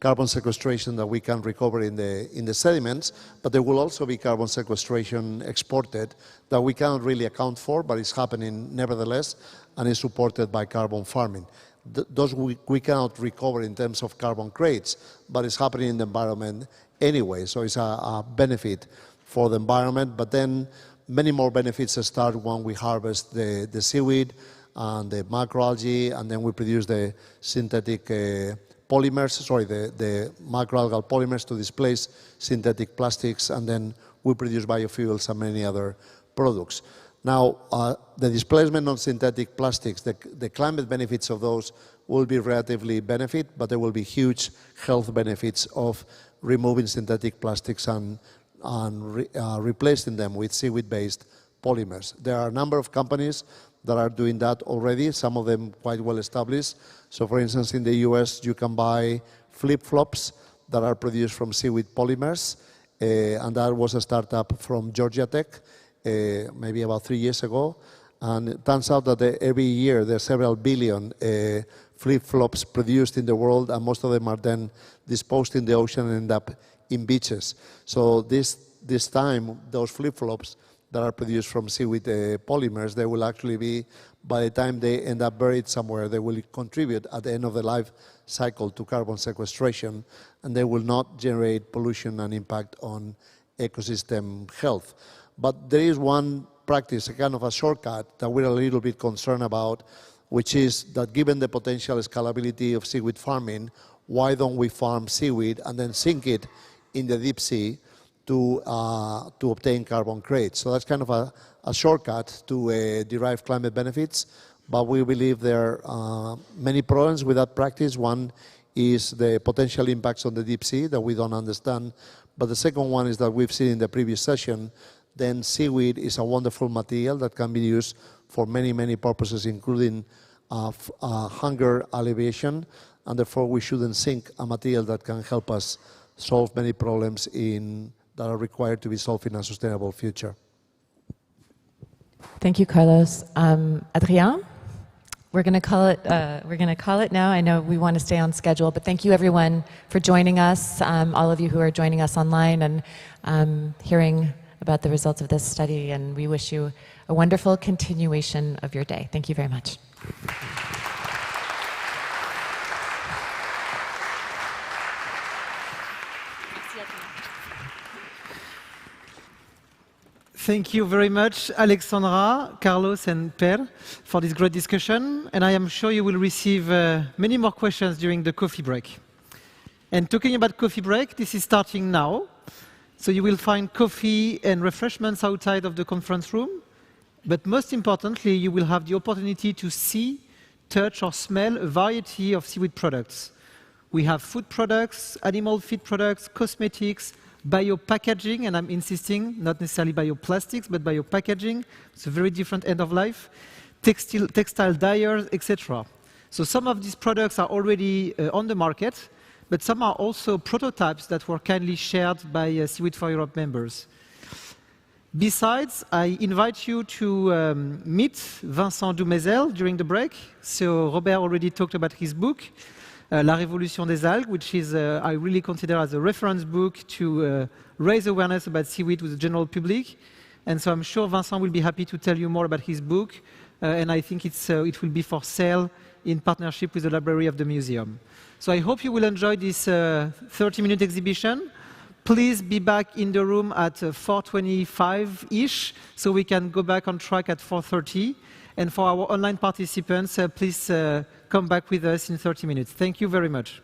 carbon sequestration that we can recover in the sediments, but there will also be carbon sequestration exported that we cannot really account for, but it's happening nevertheless, and is supported by carbon farming. Those we cannot recover in terms of carbon credits, but it's happening in the environment anyway, so it's a benefit for the environment. But then many more benefits start when we harvest the seaweed and the macroalgae, and then we produce the synthetic polymers, the macroalgal polymers to displace synthetic plastics, and then we produce biofuels and many other products. Now, the displacement of synthetic plastics, the climate benefits of those will be relatively benefit, but there will be huge health benefits of removing synthetic plastics and replacing them with seaweed-based polymers. There are a number of companies that are doing that already, some of them quite well established. So for instance, in the US, you can buy flip-flops that are produced from seaweed polymers, and that was a startup from Georgia Tech, maybe about 3 years ago. And it turns out that every year there are several billion flip-flops produced in the world, and most of them are then disposed in the ocean and end up in beaches. So this time, those flip-flops that are produced from seaweed polymers, they will actually be, by the time they end up buried somewhere, they will contribute at the end of the life cycle to carbon sequestration, and they will not generate pollution and impact on ecosystem health. But there is one practice, a kind of a shortcut that we're a little bit concerned about, which is that given the potential scalability of seaweed farming, why don't we farm seaweed and then sink it in the deep sea to obtain carbon credits? So that's kind of a shortcut to derive climate benefits, but we believe there are many problems with that practice. One is the potential impacts on the deep sea that we don't understand, but the second one is that we've seen in the previous session, then seaweed is a wonderful material that can be used for many, many purposes, including hunger alleviation, and therefore we shouldn't sink a material that can help us solve many problems that are required to be solved in a sustainable future. Thank you, Carlos. Adrien, we're going to call it. We're going to call it now. I know we want to stay on schedule, but thank you everyone for joining us. All of you who are joining us online and hearing about the results of this study, and we wish you a wonderful continuation of your day. Thank you very much. Thank you very much, Alexandra, Carlos, and Per, for this great discussion. And I am sure you will receive many more questions during the coffee break. And talking about coffee break, this is starting now. So you will find coffee and refreshments outside of the conference room. But most importantly, you will have the opportunity to see, touch, or smell a variety of seaweed products. We have food products, animal feed products, cosmetics, biopackaging, and I'm insisting, not necessarily bioplastics, but biopackaging. It's a very different end of life. Textile dyers, etc. So some of these products are already on the market, but some are also prototypes that were kindly shared by Seaweed for Europe members. Besides, I invite you to meet Vincent Dumézel during the break. So Robert already talked about his book, La Révolution des Algues, which is, I really consider as a reference book to raise awareness about seaweed with the general public. And so I'm sure Vincent will be happy to tell you more about his book. And I think it will be for sale in partnership with the library of the museum. So I hope you will enjoy this 30-minute exhibition. Please be back in the room at 4:25-ish, so we can go back on track at 4:30. And for our online participants, please come back with us in 30 minutes. Thank you very much.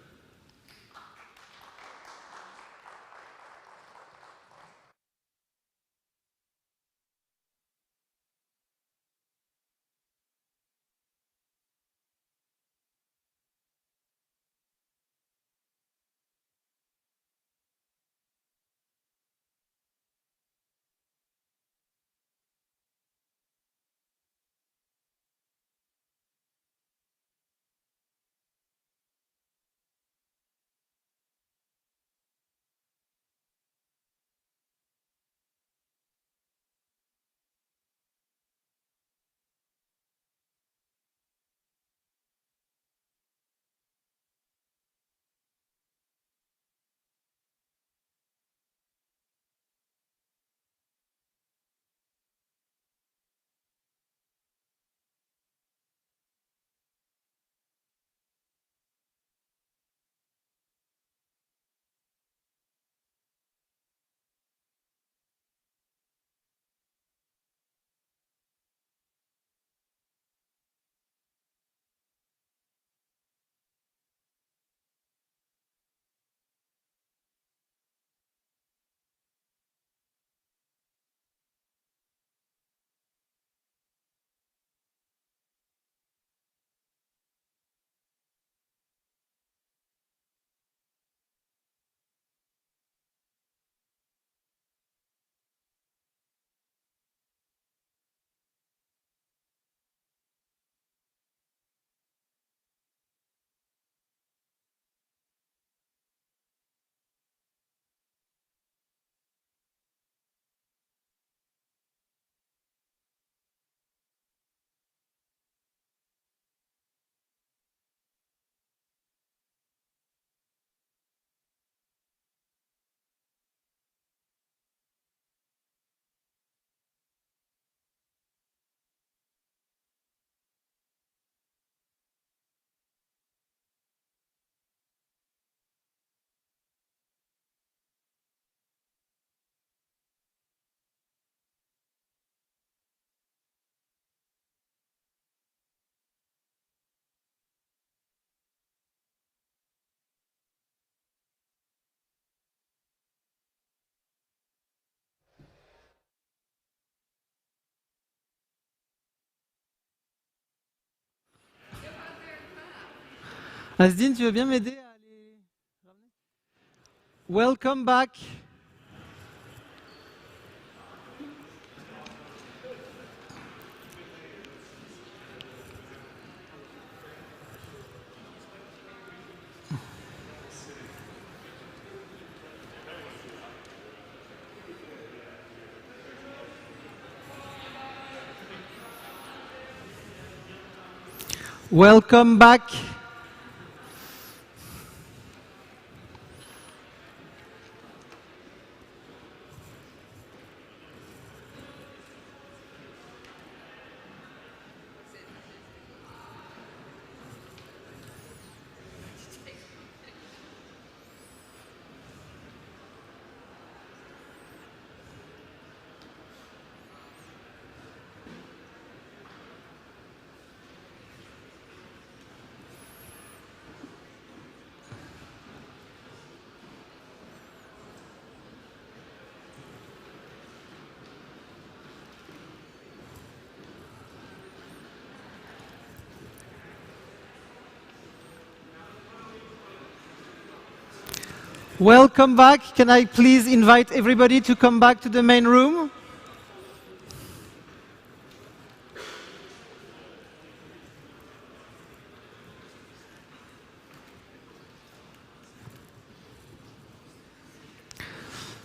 Asdine, tu veux bien m'aider à les ramener? Welcome back. Welcome back. Welcome back. Can I please invite everybody to come back to the main room?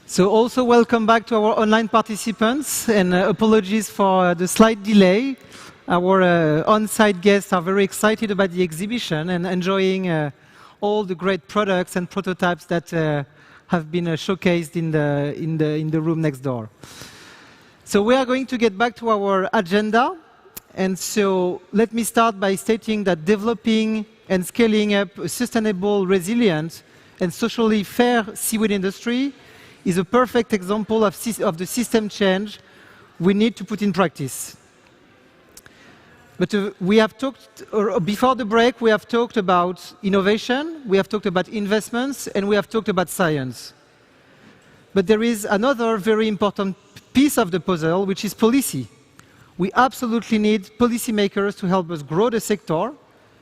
So also welcome back to our online participants, and apologies for the slight delay. Our on-site guests are very excited about the exhibition and enjoying all the great products and prototypes that have been showcased in the room next door. So we are going to get back to our agenda. And so let me start by stating that developing and scaling up a sustainable, resilient, and socially fair seaweed industry is a perfect example of the system change we need to put in practice. But we have talked, before the break, we have talked about innovation, we have talked about investments, and we have talked about science. But there is another very important piece of the puzzle, which is policy. We absolutely need policymakers to help us grow the sector,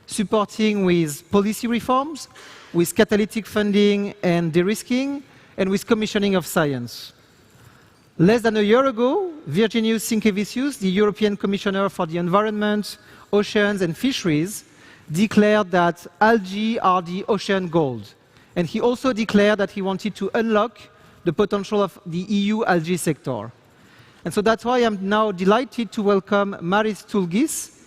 supporting with policy reforms, with catalytic funding and de-risking, and with commissioning of science. Less than a year ago, Virginijus Sinkevicius, the European Commissioner for the Environment, Oceans and Fisheries, declared that algae are the ocean gold. And he also declared that he wanted to unlock the potential of the EU algae sector. And so that's why I'm now delighted to welcome Maris Tulgis.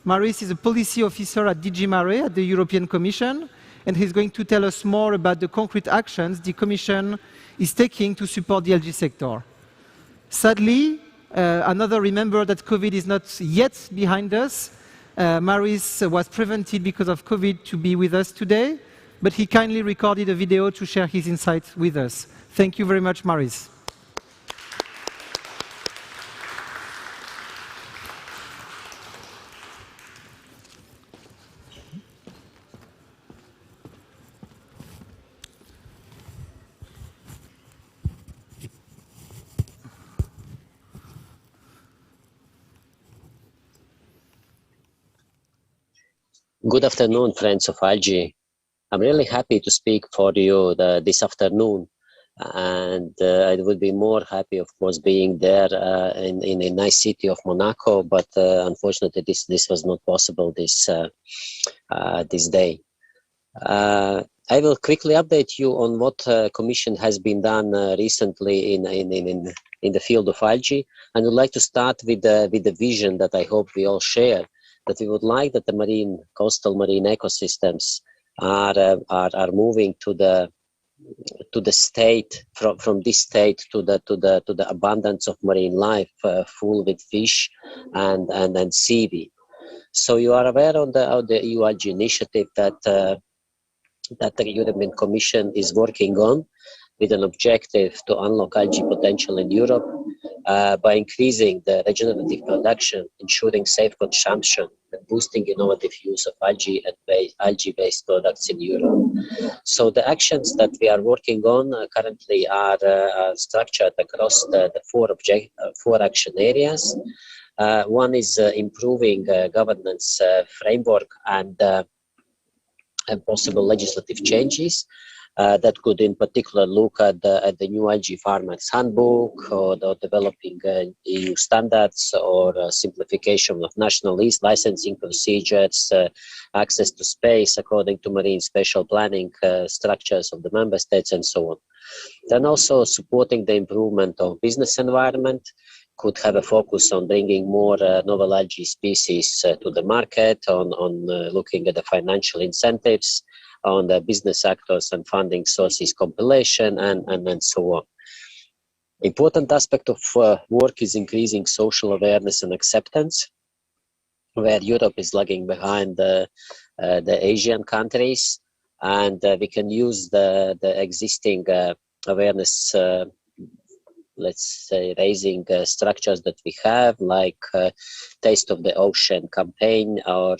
Maris is a policy officer at DG Mare at the European Commission, and he's going to tell us more about the concrete actions the Commission is taking to support the algae sector. Sadly, another remember that COVID is not yet behind us. Maris was prevented because of COVID to be with us today, but he kindly recorded a video to share his insights with us. Thank you very much, Maris. Good afternoon, friends of algae. I'm really happy to speak for you this afternoon, and I would be more happy, of course, being there in a nice city of Monaco, but unfortunately this was not possible this day. I will quickly update you on what Commission has been done recently in the field of algae, and would like to start with the vision that I hope we all share, that we would like that the coastal marine ecosystems are moving to the state, from this state to the abundance of marine life, full with fish and seaweed. So you are aware of the EU algae initiative that the European Commission is working on, with an objective to unlock algae potential in Europe by increasing the regenerative production, ensuring safe consumption, and boosting innovative use of algae-based products in Europe. So the actions that we are working on currently are structured across the four action areas. One is improving governance framework and possible legislative changes. That could in particular look at the new algae farmers handbook, or developing EU standards, or simplification of national licensing procedures, access to space according to marine spatial planning structures of the member states, and so on. Then also supporting the improvement of business environment, could have a focus on bringing more novel algae species to the market, on looking at the financial incentives, on the business actors and funding sources compilation, and so on. Important aspect of work is increasing social awareness and acceptance, where Europe is lagging behind the Asian countries, and we can use the existing awareness, let's say, raising structures that we have, like Taste of the Ocean campaign, or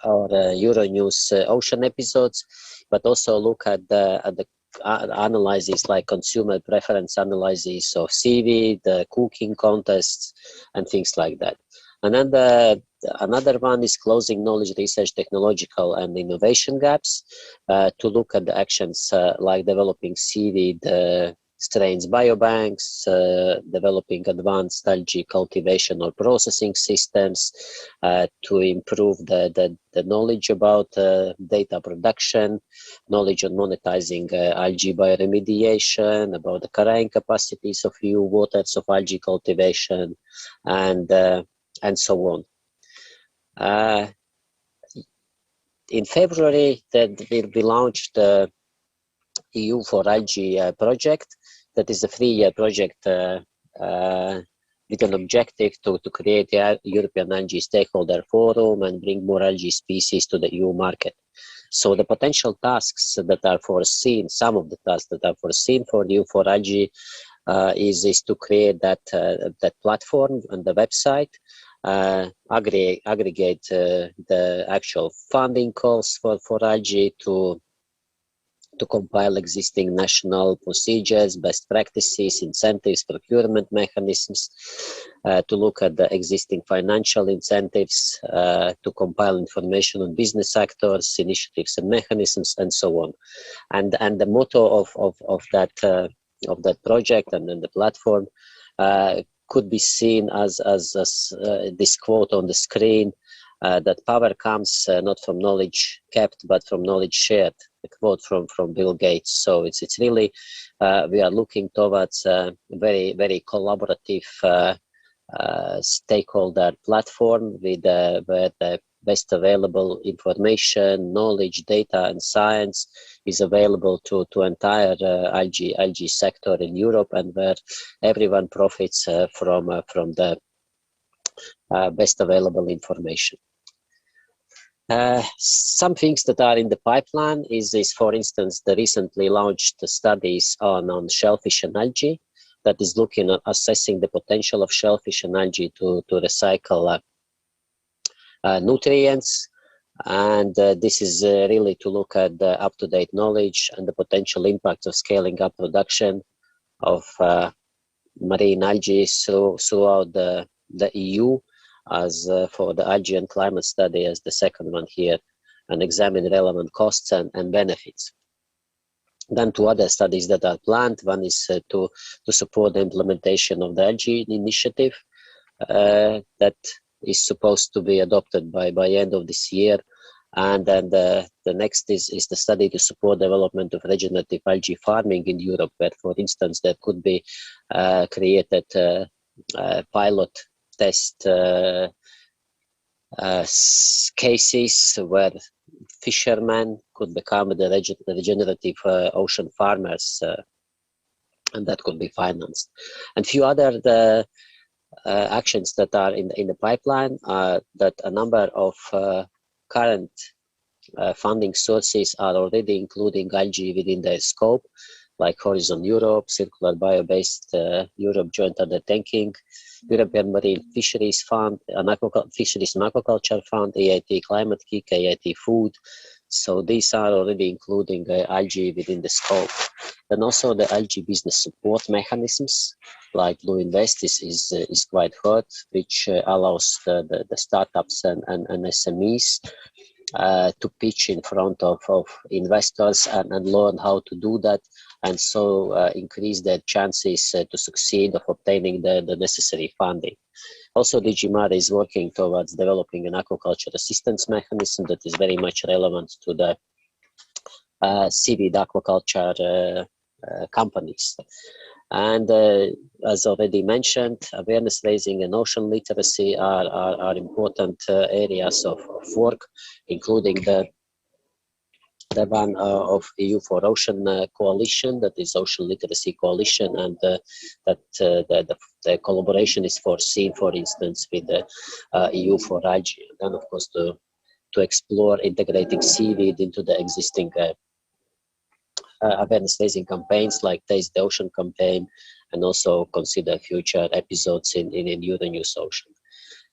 Euronews ocean episodes, but also look at the analyses like consumer preference analyses of seaweed, cooking contests, and things like that. And then Another one is closing knowledge, research, technological and innovation gaps, to look at the actions like developing seaweed strains biobanks, developing advanced algae cultivation or processing systems, to improve the knowledge about data production, knowledge on monetizing algae bioremediation, about the carrying capacities of EU waters of algae cultivation, and so on. In February, we launched the EU for Algae project. That is a 3-year project with an objective to create a European algae stakeholder forum and bring more algae species to the EU market. So the potential tasks that are foreseen, some of the tasks that are foreseen for EU for Algae is to create that platform and the website, aggregate the actual funding calls for algae, to compile existing national procedures, best practices, incentives, procurement mechanisms, to look at the existing financial incentives, to compile information on business actors, initiatives and mechanisms, and so on. And the motto of that project and then the platform could be seen as this quote on the screen, that power comes not from knowledge kept, but from knowledge shared. A quote from Bill Gates. So it's really, we are looking towards a very, very collaborative stakeholder platform with where the best available information, knowledge, data, and science is available to entire algae sector in Europe, and where everyone profits from the best available information. Some things that are in the pipeline is for instance, the recently launched studies on shellfish and algae that is looking at assessing the potential of shellfish and algae to recycle nutrients. And this is really to look at the up-to-date knowledge and the potential impact of scaling up production of marine algae throughout the EU, as for the algae and climate study as the second one here, and examine relevant costs and benefits. Then two other studies that are planned. One is to support the implementation of the algae initiative that is supposed to be adopted by end of this year. And then the next is the study to support development of regenerative algae farming in Europe, where, for instance, there could be created pilot test cases where fishermen could become the regenerative ocean farmers, and that could be financed. And few other actions that are in the pipeline are that a number of current funding sources are already including algae within their scope, like Horizon Europe, Circular Bio-Based Europe Joint Undertaking, European Marine Fisheries Fund, Fisheries and Aquaculture Fund, EIT Climate Kick, EIT Food. So these are already including algae within the scope. And also the algae business support mechanisms, like Blue Invest is quite hot, which allows the startups and SMEs to pitch in front of investors and learn how to do that, and so increase their chances to succeed of obtaining the necessary funding. Also, DG Mare is working towards developing an aquaculture assistance mechanism that is very much relevant to the seaweed aquaculture companies. And as already mentioned, awareness raising and ocean literacy are important areas of work, including the one of EU for Ocean Coalition, that is Ocean Literacy Coalition, and that the collaboration is foreseen, for instance, with the EU for Algae. And of course, to explore integrating seaweed into the existing awareness raising campaigns like Taste the Ocean campaign, and also consider future episodes in Euronews Ocean.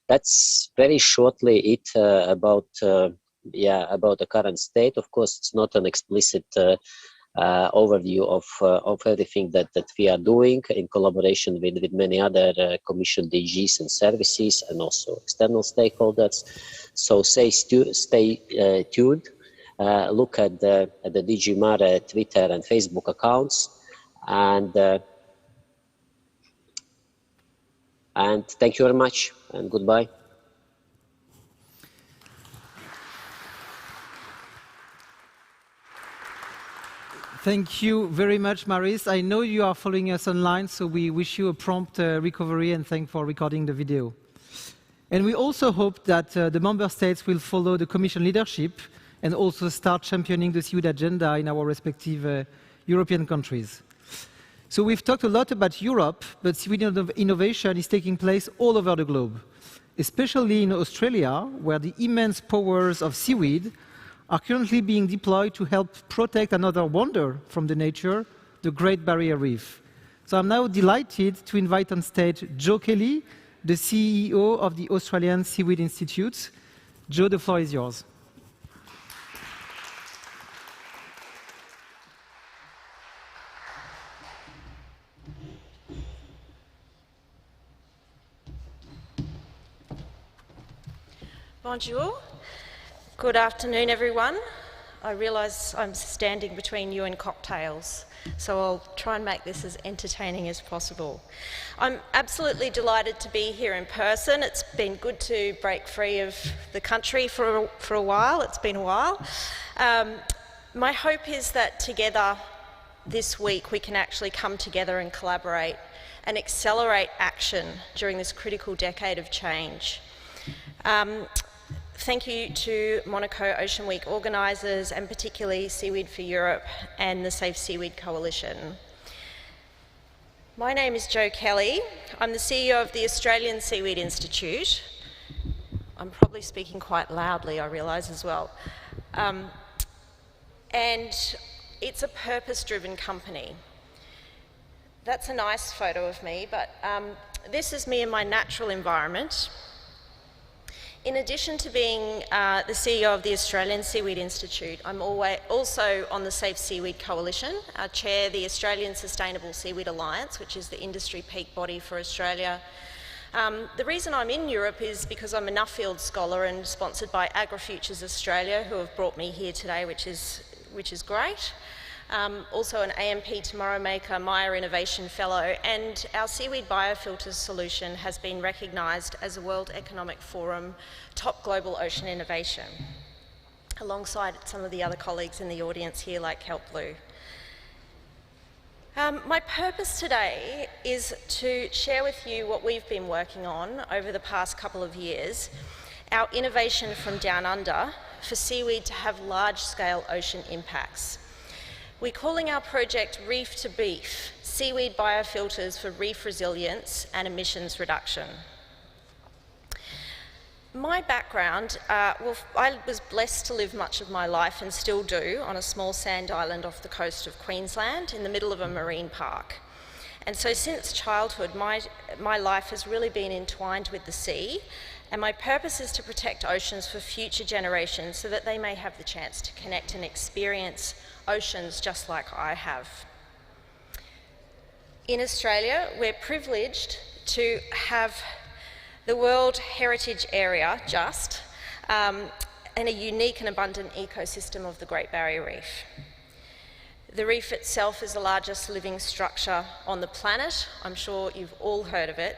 That's very shortly it about the current state. Of course, it's not an explicit overview of everything that we are doing in collaboration with many other Commission DGs and services and also external stakeholders. So stay tuned. Look at the DG Mare Twitter and Facebook accounts, and thank you very much, and goodbye. Thank you very much, Maris. I know you are following us online, so we wish you a prompt recovery and thank you for recording the video. And we also hope that the member states will follow the Commission leadership and also start championing the seaweed agenda in our respective European countries. So we've talked a lot about Europe, but seaweed innovation is taking place all over the globe, especially in Australia, where the immense powers of seaweed are currently being deployed to help protect another wonder from the nature, the Great Barrier Reef. So I'm now delighted to invite on stage Joe Kelly, the CEO of the Australian Seaweed Institute. Joe, the floor is yours. Bonjour. Good afternoon, everyone. I realise I'm standing between you and cocktails, so I'll try and make this as entertaining as possible. I'm absolutely delighted to be here in person. It's been good to break free of the country for a while. It's been a while. My hope is that together this week we can actually come together and collaborate and accelerate action during this critical decade of change. Thank you to Monaco Ocean Week organisers and particularly Seaweed for Europe and the Safe Seaweed Coalition. My name is Joe Kelly. I'm the CEO of the Australian Seaweed Institute. I'm probably speaking quite loudly, I realise as well. And it's a purpose-driven company. That's a nice photo of me, but this is me in my natural environment. In addition to being the CEO of the Australian Seaweed Institute, I'm also on the Safe Seaweed Coalition. I chair the Australian Sustainable Seaweed Alliance, which is the industry peak body for Australia. The reason I'm in Europe is because I'm a Nuffield scholar and sponsored by AgriFutures Australia, who have brought me here today, which is great. Also an AMP Tomorrow Maker, Meyer Innovation Fellow, and our seaweed biofilters solution has been recognised as a World Economic Forum Top Global Ocean Innovation, alongside some of the other colleagues in the audience here like Kelp Blue. My purpose today is to share with you what we've been working on over the past couple of years, our innovation from down under for seaweed to have large-scale ocean impacts. We're calling our project Reef to Beef, Seaweed Biofilters for Reef Resilience and Emissions Reduction. My background, well, I was blessed to live much of my life and still do on a small sand island off the coast of Queensland in the middle of a marine park. And so since childhood, my life has really been entwined with the sea, and my purpose is to protect oceans for future generations so that they may have the chance to connect and experience oceans just like I have. In Australia, we're privileged to have the World Heritage Area, and a unique and abundant ecosystem of the Great Barrier Reef. The reef itself is the largest living structure on the planet. I'm sure you've all heard of it.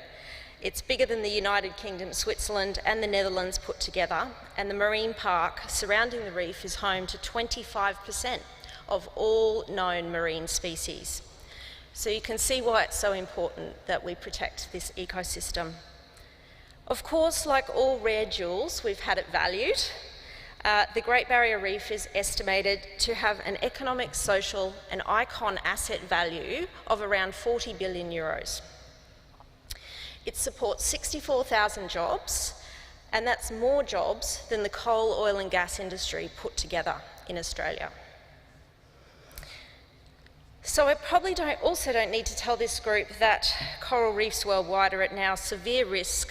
It's bigger than the United Kingdom, Switzerland and the Netherlands put together, and the marine park surrounding the reef is home to 25% of all known marine species. So you can see why it's so important that we protect this ecosystem. Of course, like all rare jewels, we've had it valued. The Great Barrier Reef is estimated to have an economic, social and icon asset value of around 40 billion euros. It supports 64,000 jobs, and that's more jobs than the coal, oil and gas industry put together in Australia. So I probably also don't need to tell this group that coral reefs worldwide are at now severe risk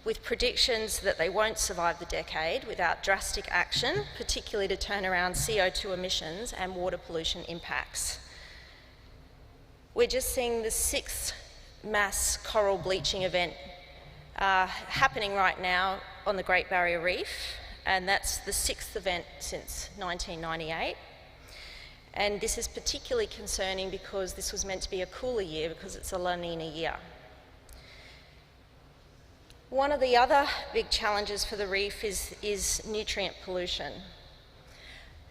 with predictions that they won't survive the decade without drastic action, particularly to turn around CO2 emissions and water pollution impacts. We're just seeing the 6th mass coral bleaching event happening right now on the Great Barrier Reef, and that's the 6th event since 1998. And this is particularly concerning because this was meant to be a cooler year because it's a La Nina year. One of the other big challenges for the reef is nutrient pollution.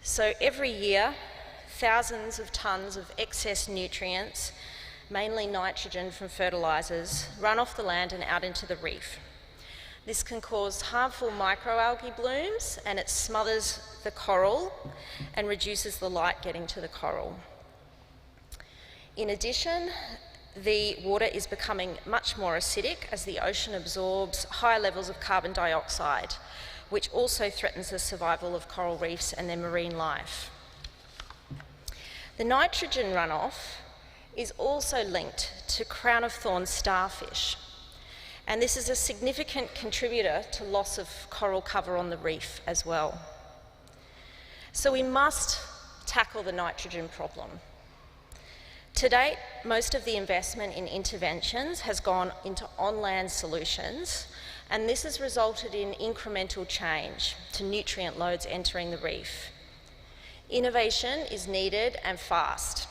So every year, thousands of tonnes of excess nutrients, mainly nitrogen from fertilisers, run off the land and out into the reef. This can cause harmful microalgae blooms, and it smothers the coral and reduces the light getting to the coral. In addition, the water is becoming much more acidic as the ocean absorbs high levels of carbon dioxide, which also threatens the survival of coral reefs and their marine life. The nitrogen runoff is also linked to crown-of-thorns starfish, and this is a significant contributor to loss of coral cover on the reef as well. So we must tackle the nitrogen problem. To date, most of the investment in interventions has gone into on-land solutions, and this has resulted in incremental change to nutrient loads entering the reef. Innovation is needed and fast.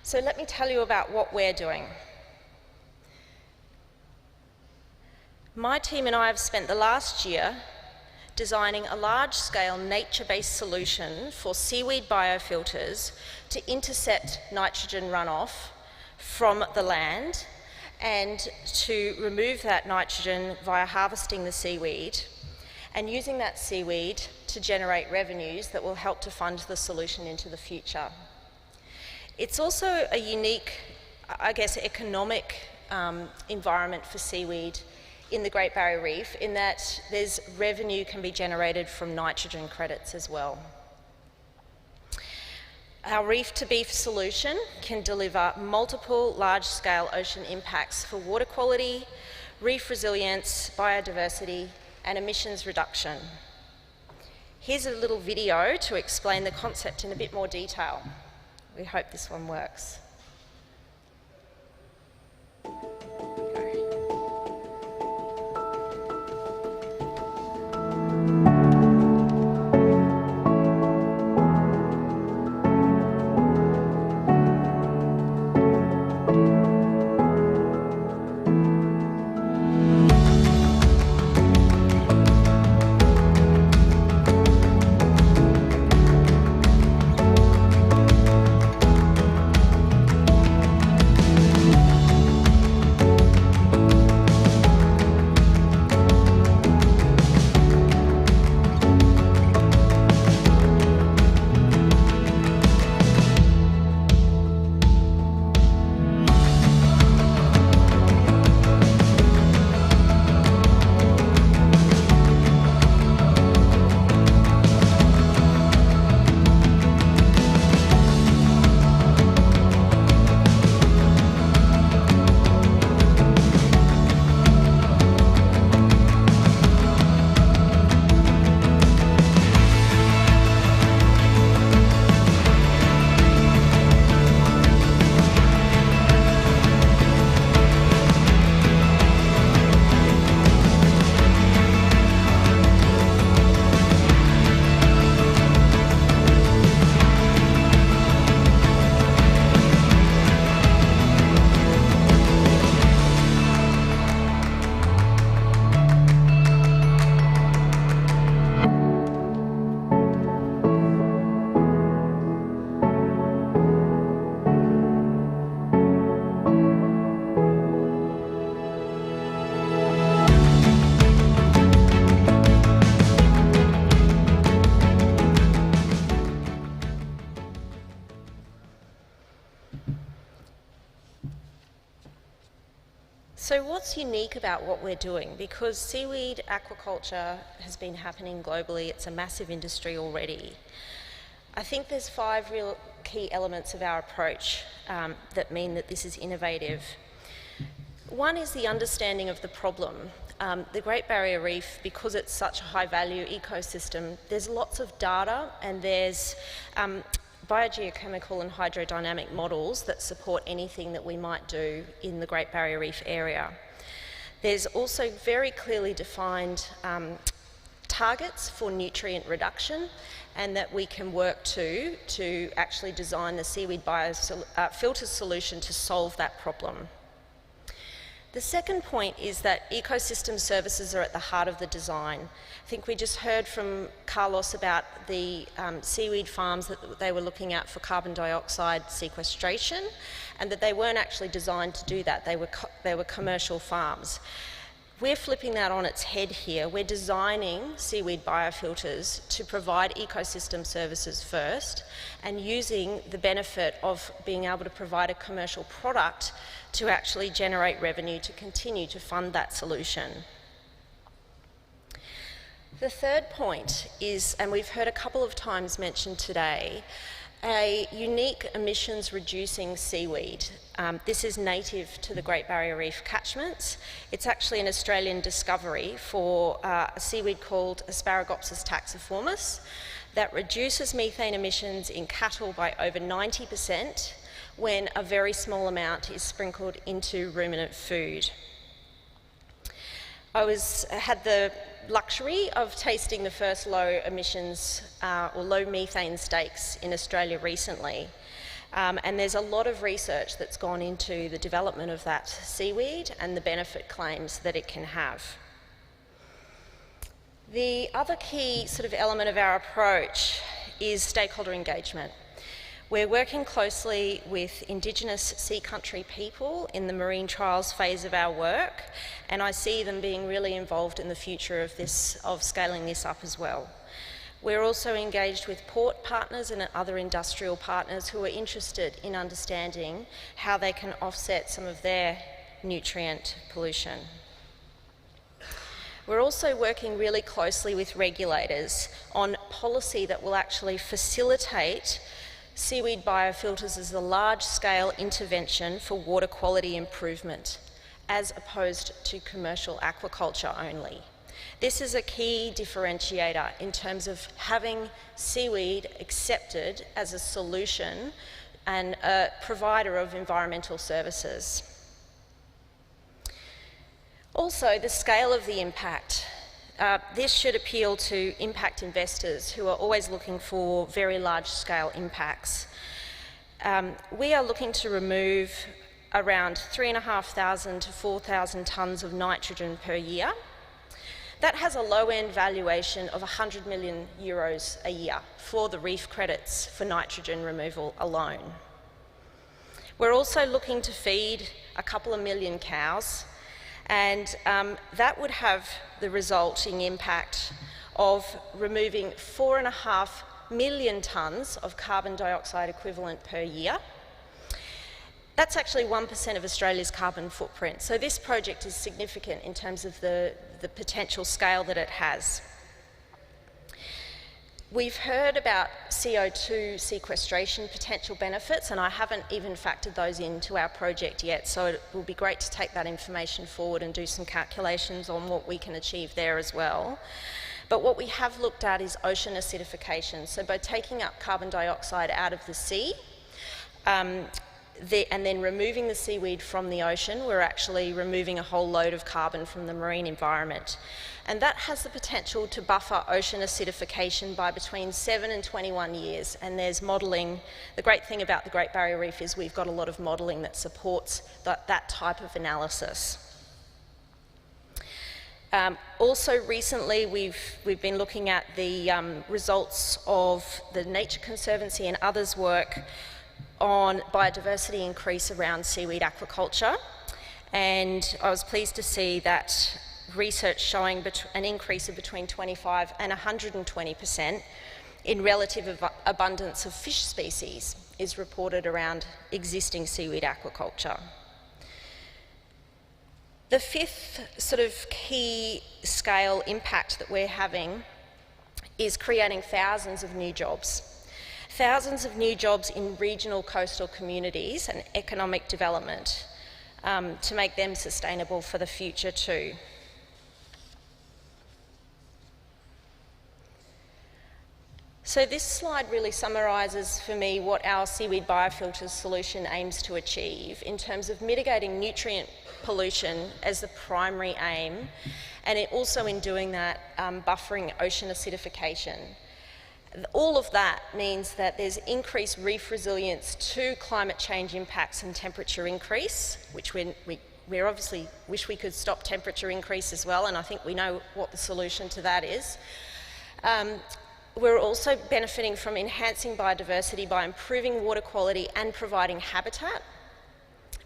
So let me tell you about what we're doing. My team and I have spent the last year designing a large-scale nature-based solution for seaweed biofilters to intercept nitrogen runoff from the land and to remove that nitrogen via harvesting the seaweed and using that seaweed to generate revenues that will help to fund the solution into the future. It's also a unique, I guess, economic environment for seaweed in the Great Barrier Reef, in that there's revenue can be generated from nitrogen credits as well. Our reef-to-beef solution can deliver multiple large-scale ocean impacts for water quality, reef resilience, biodiversity, and emissions reduction. Here's a little video to explain the concept in a bit more detail. We hope this one works. So what's unique about what we're doing? Because seaweed aquaculture has been happening globally, it's a massive industry already. I think there's 5 real key elements of our approach that mean that this is innovative. One is the understanding of the problem. The Great Barrier Reef, because it's such a high-value ecosystem, there's lots of data and there's biogeochemical and hydrodynamic models that support anything that we might do in the Great Barrier Reef area. There's also very clearly defined targets for nutrient reduction and that we can work to actually design the seaweed biofilter solution to solve that problem. The second point is that ecosystem services are at the heart of the design. I think we just heard from Carlos about the seaweed farms that they were looking at for carbon dioxide sequestration, and that they weren't actually designed to do that. They were commercial farms. We're flipping that on its head here. We're designing seaweed biofilters to provide ecosystem services first, and using the benefit of being able to provide a commercial product to actually generate revenue to continue to fund that solution. The third point is, and we've heard a couple of times mentioned today, a unique emissions reducing seaweed. This is native to the Great Barrier Reef catchments. It's actually an Australian discovery for a seaweed called Asparagopsis taxiformis that reduces methane emissions in cattle by over 90% when a very small amount is sprinkled into ruminant food. I had the luxury of tasting the first low emissions or low methane steaks in Australia recently. And there's a lot of research that's gone into the development of that seaweed and the benefit claims that it can have. The other key sort of element of our approach is stakeholder engagement. We're working closely with Indigenous sea country people in the marine trials phase of our work, and I see them being really involved in the future of scaling this up as well. We're also engaged with port partners and other industrial partners who are interested in understanding how they can offset some of their nutrient pollution. We're also working really closely with regulators on policy that will actually facilitate seaweed biofilters as a large-scale intervention for water quality improvement, as opposed to commercial aquaculture only. This is a key differentiator in terms of having seaweed accepted as a solution and a provider of environmental services. Also, the scale of the impact. This should appeal to impact investors who are always looking for very large-scale impacts. We are looking to remove around 3,500 to 4,000 tonnes of nitrogen per year. That has a low-end valuation of €100 million a year for the reef credits for nitrogen removal alone. We're also looking to feed a couple of million cows, and that would have the resulting impact of removing 4.5 million tonnes of carbon dioxide equivalent per year. That's actually 1% of Australia's carbon footprint, so this project is significant in terms of the potential scale that it has. We've heard about CO2 sequestration potential benefits, and I haven't even factored those into our project yet, so it will be great to take that information forward and do some calculations on what we can achieve there as well. But what we have looked at is ocean acidification. So by taking up carbon dioxide out of the sea, and then removing the seaweed from the ocean, we're actually removing a whole load of carbon from the marine environment. And that has the potential to buffer ocean acidification by between 7 and 21 years. And there's modelling. The great thing about the Great Barrier Reef is we've got a lot of modelling that supports that type of analysis. Also recently we've been looking at the results of the Nature Conservancy and others' work on biodiversity increase around seaweed aquaculture, and I was pleased to see that research showing an increase of between 25 and 120% in relative abundance of fish species is reported around existing seaweed aquaculture. The fifth sort of key scale impact that we're having is creating thousands of new jobs. Thousands of new jobs in regional coastal communities and economic development. to make them sustainable for the future too. So this slide really summarises for me what our seaweed biofilters solution aims to achieve in terms of mitigating nutrient pollution as the primary aim, and it also in doing that buffering ocean acidification. All of that means that there's increased reef resilience to climate change impacts and temperature increase, which we obviously wish we could stop temperature increase as well, and I think we know what the solution to that is. We're also benefiting from enhancing biodiversity by improving water quality and providing habitat,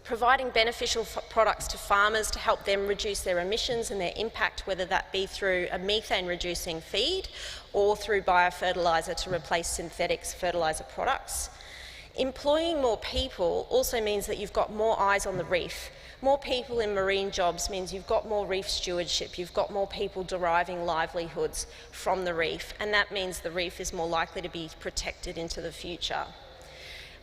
providing beneficial products to farmers to help them reduce their emissions and their impact, whether that be through a methane-reducing feed or through biofertiliser to replace synthetic fertiliser products. Employing more people also means that you've got more eyes on the reef. More people in marine jobs means you've got more reef stewardship, you've got more people deriving livelihoods from the reef, and that means the reef is more likely to be protected into the future.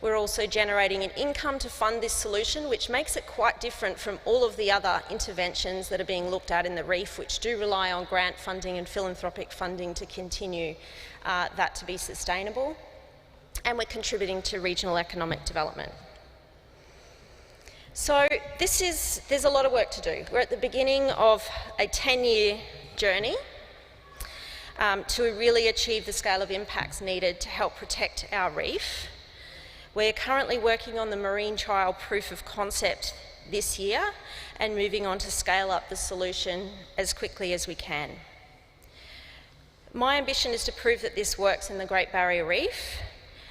We're also generating an income to fund this solution, which makes it quite different from all of the other interventions that are being looked at in the reef, which do rely on grant funding and philanthropic funding to continue that to be sustainable. And we're contributing to regional economic development. So there's a lot of work to do. We're at the beginning of a 10-year journey to really achieve the scale of impacts needed to help protect our reef. We're currently working on the marine trial proof of concept this year and moving on to scale up the solution as quickly as we can. My ambition is to prove that this works in the Great Barrier Reef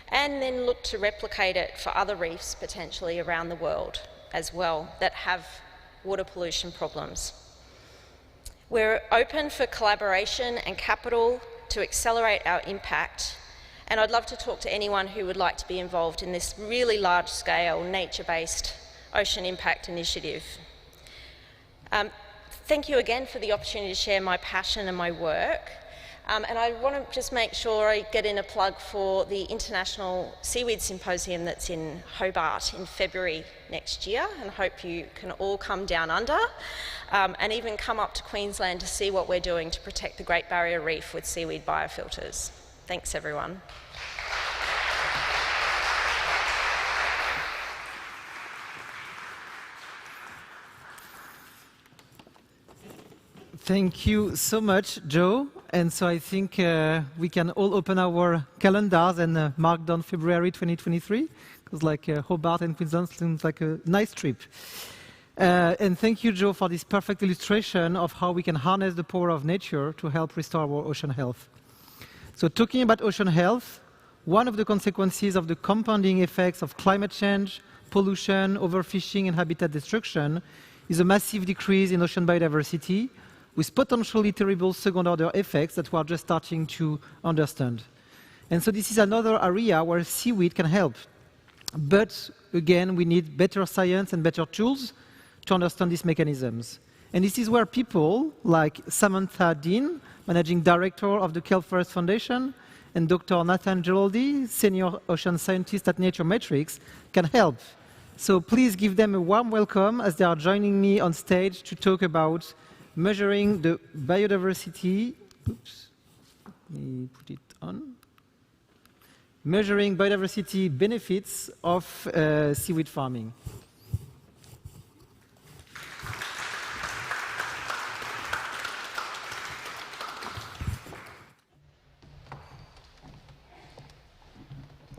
and then look to replicate it for other reefs potentially around the world as well that have water pollution problems. We're open for collaboration and capital to accelerate our impact, and I'd love to talk to anyone who would like to be involved in this really large-scale, nature-based ocean impact initiative. Thank you again for the opportunity to share my passion and my work. And I want to just make sure I get in a plug for the International Seaweed Symposium that's in Hobart in February next year, and hope you can all come down under and even come up to Queensland to see what we're doing to protect the Great Barrier Reef with seaweed biofilters. Thanks, everyone. Thank you so much, Joe. And so I think we can all open our calendars and mark down February 2023, because Hobart and Queensland seems like a nice trip. And thank you, Joe, for this perfect illustration of how we can harness the power of nature to help restore our ocean health. So talking about ocean health, one of the consequences of the compounding effects of climate change, pollution, overfishing, and habitat destruction is a massive decrease in ocean biodiversity, with potentially terrible second-order effects that we are just starting to understand. And so this is another area where seaweed can help. But again, we need better science and better tools to understand these mechanisms. And this is where people like Samantha Dean, Managing Director of the Kelp Forest Foundation, and Dr. Nathan Geraldi, Senior Ocean Scientist at Nature Metrics, can help. So please give them a warm welcome as they are joining me on stage to talk about measuring the biodiversity, oops, let me put it on. Measuring biodiversity benefits of seaweed farming.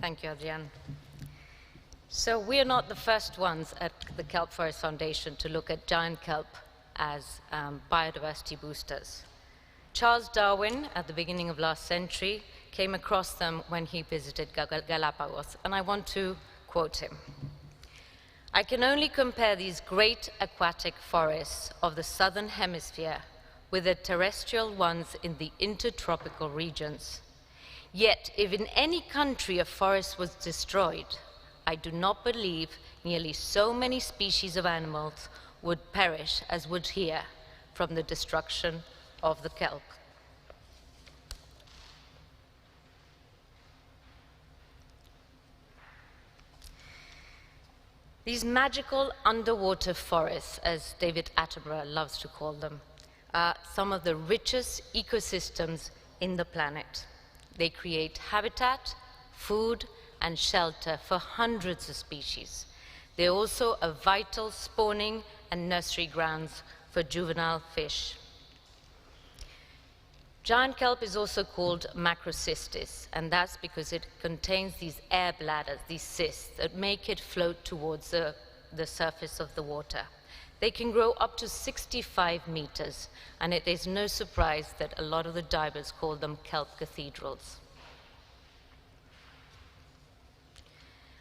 Thank you, Adrian. So we are not the first ones at the Kelp Forest Foundation to look at giant kelp as biodiversity boosters. Charles Darwin, at the beginning of last century, came across them when he visited Galapagos, and I want to quote him. "I can only compare these great aquatic forests of the southern hemisphere with the terrestrial ones in the intertropical regions. Yet, if in any country a forest was destroyed, I do not believe nearly so many species of animals would perish as would here from the destruction of the kelp." These magical underwater forests, as David Attenborough loves to call them, are some of the richest ecosystems in the planet. They create habitat, food, and shelter for hundreds of species. They're also a vital spawning and nursery grounds for juvenile fish. Giant kelp is also called macrocystis, and that's because it contains these air bladders, these cysts, that make it float towards the surface of the water. They can grow up to 65 meters, and it is no surprise that a lot of the divers call them kelp cathedrals.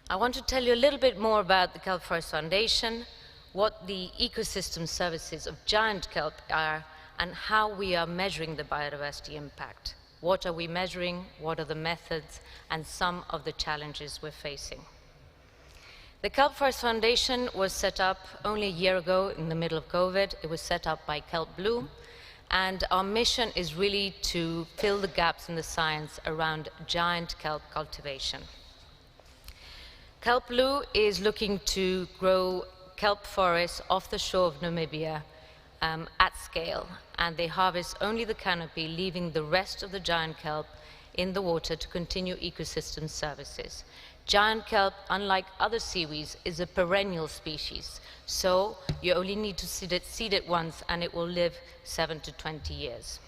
I want to tell you a little bit more about the Kelp Forest Foundation, what the ecosystem services of giant kelp are, and how we are measuring the biodiversity impact. What are we measuring, what are the methods, and some of the challenges we're facing. The Kelp Forest Foundation was set up only a year ago in the middle of COVID. It was set up by Kelp Blue, and our mission is really to fill the gaps in the science around giant kelp cultivation. Kelp Blue is looking to grow kelp forests off the shore of Namibia at scale, and they harvest only the canopy, leaving the rest of the giant kelp in the water to continue ecosystem services. Giant kelp, unlike other seaweeds, is a perennial species, so you only need to seed it once and it will live 7 to 20 years.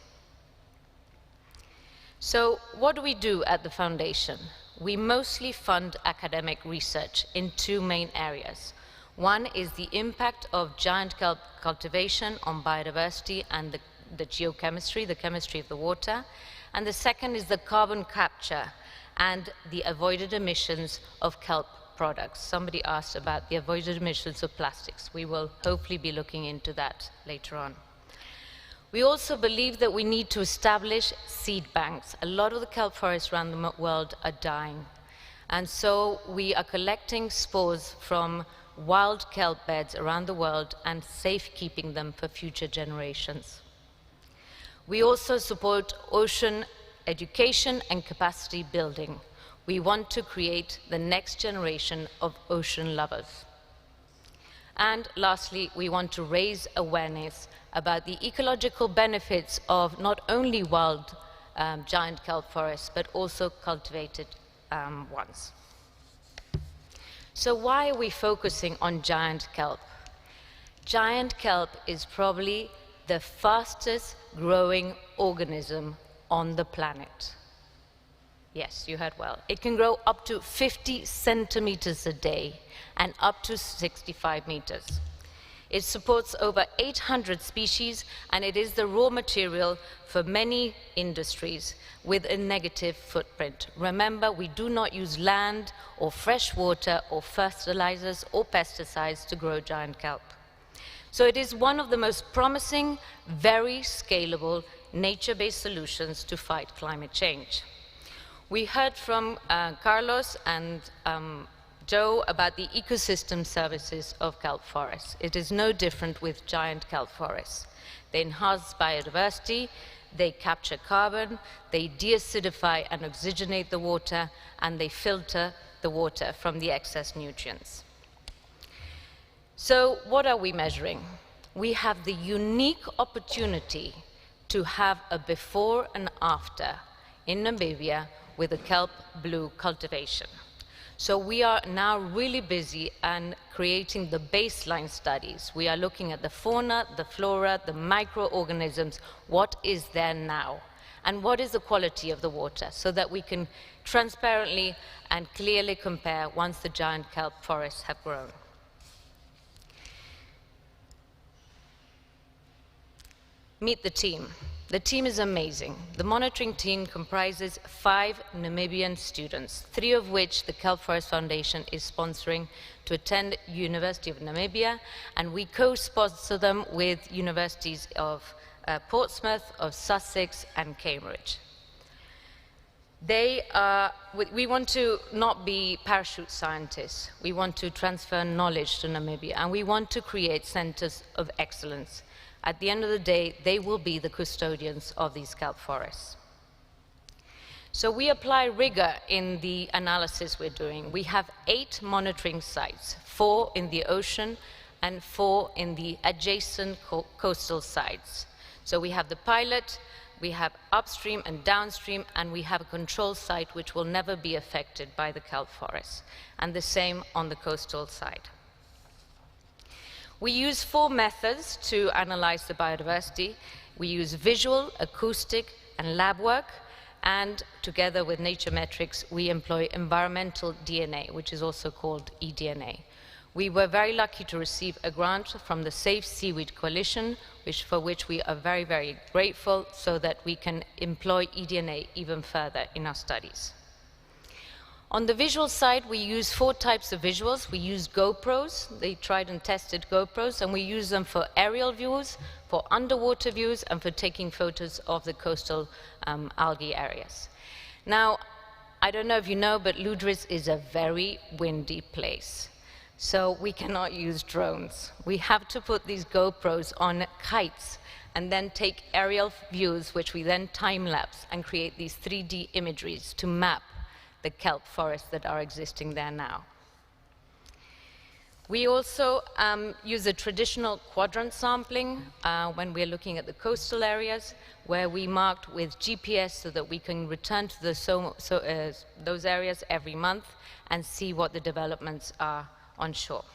So what do we do at the foundation? We mostly fund academic research in two main areas. One is the impact of giant kelp cultivation on biodiversity and the geochemistry, the chemistry of the water. And the second is the carbon capture and the avoided emissions of kelp products. Somebody asked about the avoided emissions of plastics. We will hopefully be looking into that later on. We also believe that we need to establish seed banks. A lot of the kelp forests around the world are dying. And so we are collecting spores from wild kelp beds around the world and safekeeping them for future generations. We also support ocean education and capacity building. We want to create the next generation of ocean lovers. And lastly, we want to raise awareness about the ecological benefits of not only wild giant kelp forests, but also cultivated ones. So why are we focusing on giant kelp? Giant kelp is probably the fastest growing organism on the planet. Yes, you heard well. It can grow up to 50 centimeters a day and up to 65 meters. It supports over 800 species, and it is the raw material for many industries with a negative footprint. Remember, we do not use land or fresh water or fertilizers or pesticides to grow giant kelp. So it is one of the most promising, very scalable, nature-based solutions to fight climate change. We heard from Carlos and Joe about the ecosystem services of kelp forests. It is no different with giant kelp forests. They enhance biodiversity, they capture carbon, they deacidify and oxygenate the water, and they filter the water from the excess nutrients. So what are we measuring? We have the unique opportunity to have a before and after in Namibia with the kelp blue cultivation. So we are now really busy and creating the baseline studies. We are looking at the fauna, the flora, the microorganisms, what is there now, and what is the quality of the water, so that we can transparently and clearly compare once the giant kelp forests have grown. Meet the team. The team is amazing. The monitoring team comprises 5 Namibian students, 3 of which the Kelp Forest Foundation is sponsoring to attend University of Namibia, and we co-sponsor them with universities of Portsmouth, of Sussex, and Cambridge. We want to not be parachute scientists. We want to transfer knowledge to Namibia, and we want to create centers of excellence. At the end of the day, they will be the custodians of these kelp forests. So we apply rigor in the analysis we're doing. We have 8 monitoring sites, 4 in the ocean and 4 in the adjacent coastal sites. So we have the pilot, we have upstream and downstream, and we have a control site which will never be affected by the kelp forest, and the same on the coastal side. We use 4 methods to analyze the biodiversity. We use visual, acoustic, and lab work, and together with nature metrics, we employ environmental DNA, which is also called eDNA. We were very lucky to receive a grant from the Safe Seaweed Coalition, for which we are very, very grateful, so that we can employ eDNA even further in our studies. On the visual side, we use 4 types of visuals. We use GoPros, they tried and tested GoPros, and we use them for aerial views, for underwater views, and for taking photos of the coastal algae areas. Now, I don't know if you know, but Ludris is a very windy place. So we cannot use drones. We have to put these GoPros on kites and then take aerial views, which we then time-lapse and create these 3D imageries to map the kelp forests that are existing there now. We also use a traditional quadrant sampling when we're looking at the coastal areas, where we marked with GPS so that we can return to those areas every month and see what the developments are on shore.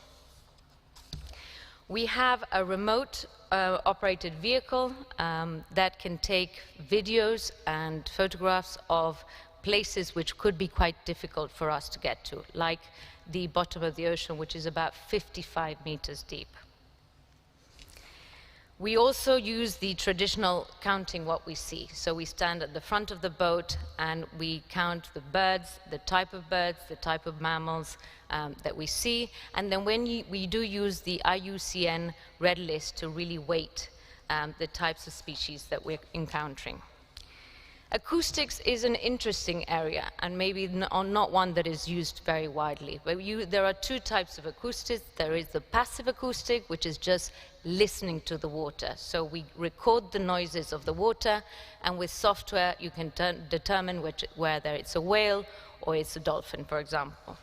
We have a remote operated vehicle that can take videos and photographs of places which could be quite difficult for us to get to, like the bottom of the ocean, which is about 55 meters deep. We also use the traditional counting what we see. So we stand at the front of the boat and we count the birds, the type of mammals that we see. And then when we do use the IUCN red list to really weight the types of species that we're encountering. Acoustics is an interesting area, and maybe not one that is used very widely. But there are 2 types of acoustics. There is the passive acoustic, which is just listening to the water. So we record the noises of the water, and with software you can determine whether it's a whale or it's a dolphin, for example.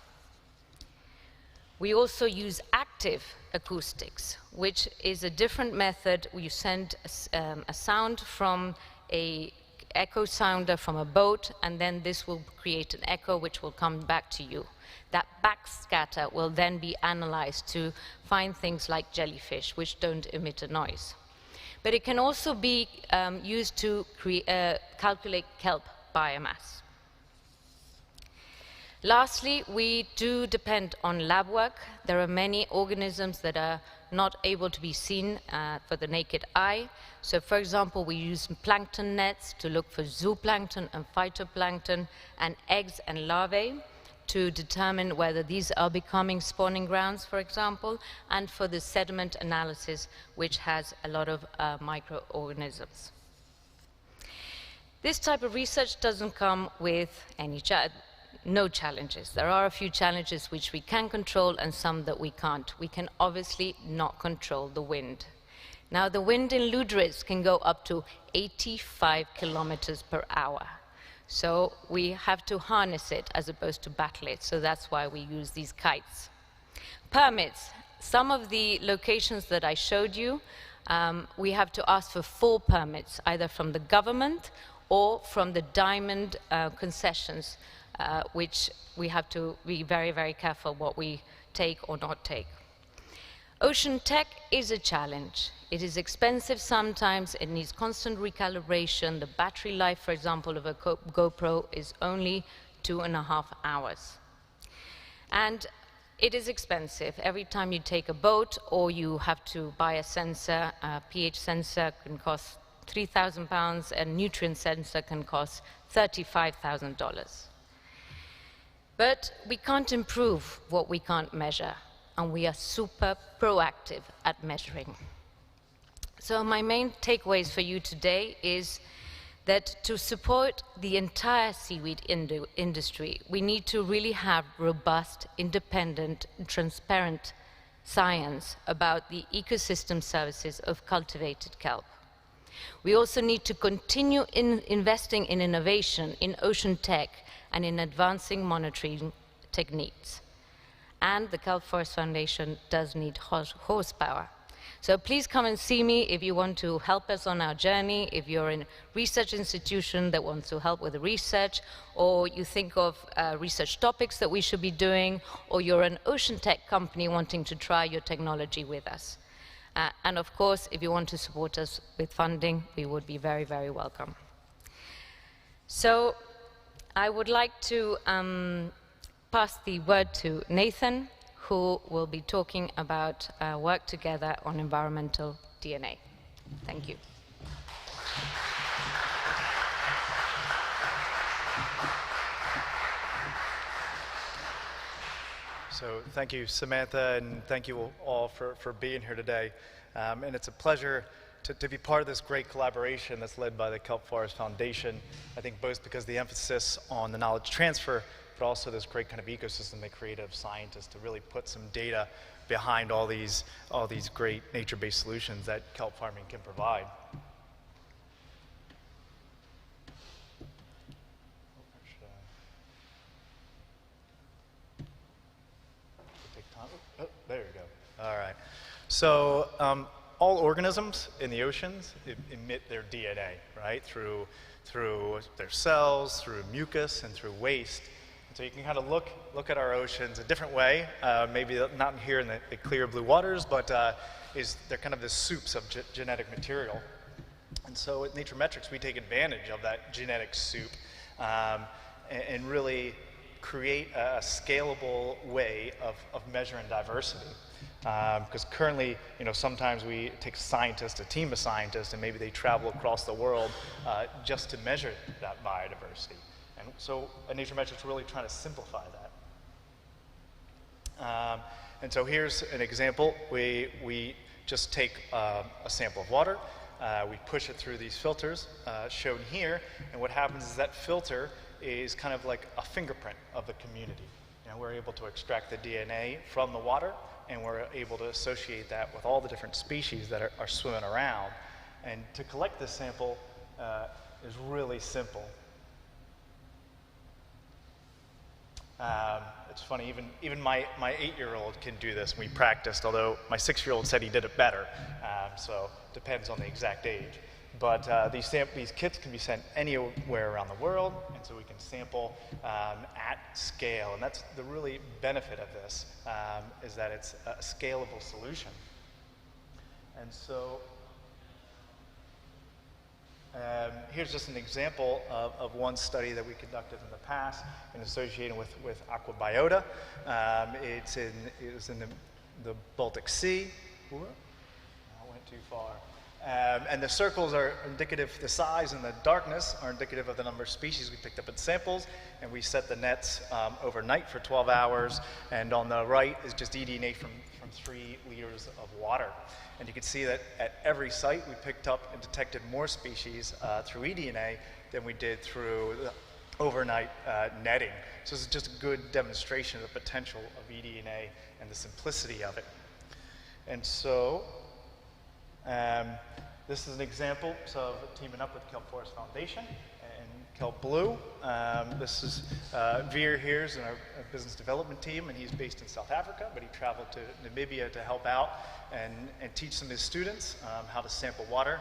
We also use active acoustics, which is a different method. You send a sound from a echo sounder from a boat, and then this will create an echo which will come back to you. That backscatter will then be analyzed to find things like jellyfish, which don't emit a noise. But it can also be used to calculate kelp biomass. Lastly, we do depend on lab work. There are many organisms that are not able to be seen for the naked eye. So, for example, we use plankton nets to look for zooplankton and phytoplankton and eggs and larvae to determine whether these are becoming spawning grounds, for example, and for the sediment analysis, which has a lot of microorganisms. This type of research doesn't come with no challenges. There are a few challenges which we can control and some that we can't. We can obviously not control the wind. Now, the wind in Ludris can go up to 85 kilometers per hour. So we have to harness it as opposed to battle it. So that's why we use these kites. Permits. Some of the locations that I showed you, we have to ask for 4 permits, either from the government or from the diamond concessions, which we have to be very, very careful what we take or not take. Ocean tech is a challenge. It is expensive sometimes, it needs constant recalibration. The battery life, for example, of a GoPro is only 2.5 hours. And it is expensive. Every time you take a boat or you have to buy a sensor, a pH sensor can cost £3,000, a nutrient sensor can cost $35,000. But we can't improve what we can't measure, and we are super proactive at measuring. So my main takeaways for you today is that to support the entire seaweed industry, we need to really have robust, independent, transparent science about the ecosystem services of cultivated kelp. We also need to continue investing in innovation, in ocean tech, and in advancing monitoring techniques. And the Kelp Forest Foundation does need horsepower. So please come and see me if you want to help us on our journey, if you're in a research institution that wants to help with the research, or you think of research topics that we should be doing, or you're an ocean tech company wanting to try your technology with us. And of course, if you want to support us with funding, we would be very, very welcome. So I would like to pass the word to Nathan, who will be talking about work together on environmental DNA. Thank you. So thank you, Samantha, and thank you all for being here today. And it's a pleasure to be part of this great collaboration that's led by the Kelp Forest Foundation. I think both because the emphasis on the knowledge transfer, but also this great kind of ecosystem they create of scientists to really put some data behind all these great nature-based solutions that kelp farming can provide. Oh, there we go. All right. So all organisms in the oceans emit their DNA, right? Through their cells, through mucus, and through waste. And so you can kind of look at our oceans a different way. Maybe not here in the clear blue waters, but they're kind of the soups of genetic material. And so at Nature-Metrics, we take advantage of that genetic soup and really create a scalable way of measuring diversity. Because currently, sometimes we take scientists, a team of scientists, and maybe they travel across the world just to measure that biodiversity. And so at Nature-Metrics, we're really trying to simplify that. And so here's an example. We just take a sample of water, we push it through these filters shown here, and what happens is that filter is kind of like a fingerprint of the community. We're able to extract the DNA from the water, and we're able to associate that with all the different species that are swimming around. And to collect this sample is really simple. It's funny, even my 8-year-old can do this. We practiced, although my 6-year-old said he did it better. So it depends on the exact age. But these kits can be sent anywhere around the world, and so we can sample at scale. And that's the really benefit of this, is that it's a scalable solution. And so here's just an example of one study that we conducted in the past in associating with aquabiota. It was in the Baltic Sea. Ooh, I went too far. And the circles are indicative, the size and the darkness are indicative of the number of species we picked up in samples, and we set the nets overnight for 12 hours, and on the right is just eDNA from 3 liters of water. And you can see that at every site we picked up and detected more species through eDNA than we did through the overnight netting. So this is just a good demonstration of the potential of eDNA and the simplicity of it. And so this is an example of teaming up with Kelp Forest Foundation and Kelp Blue. This is Veer here is in our business development team, and he's based in South Africa, but he traveled to Namibia to help out and teach some of his students how to sample water.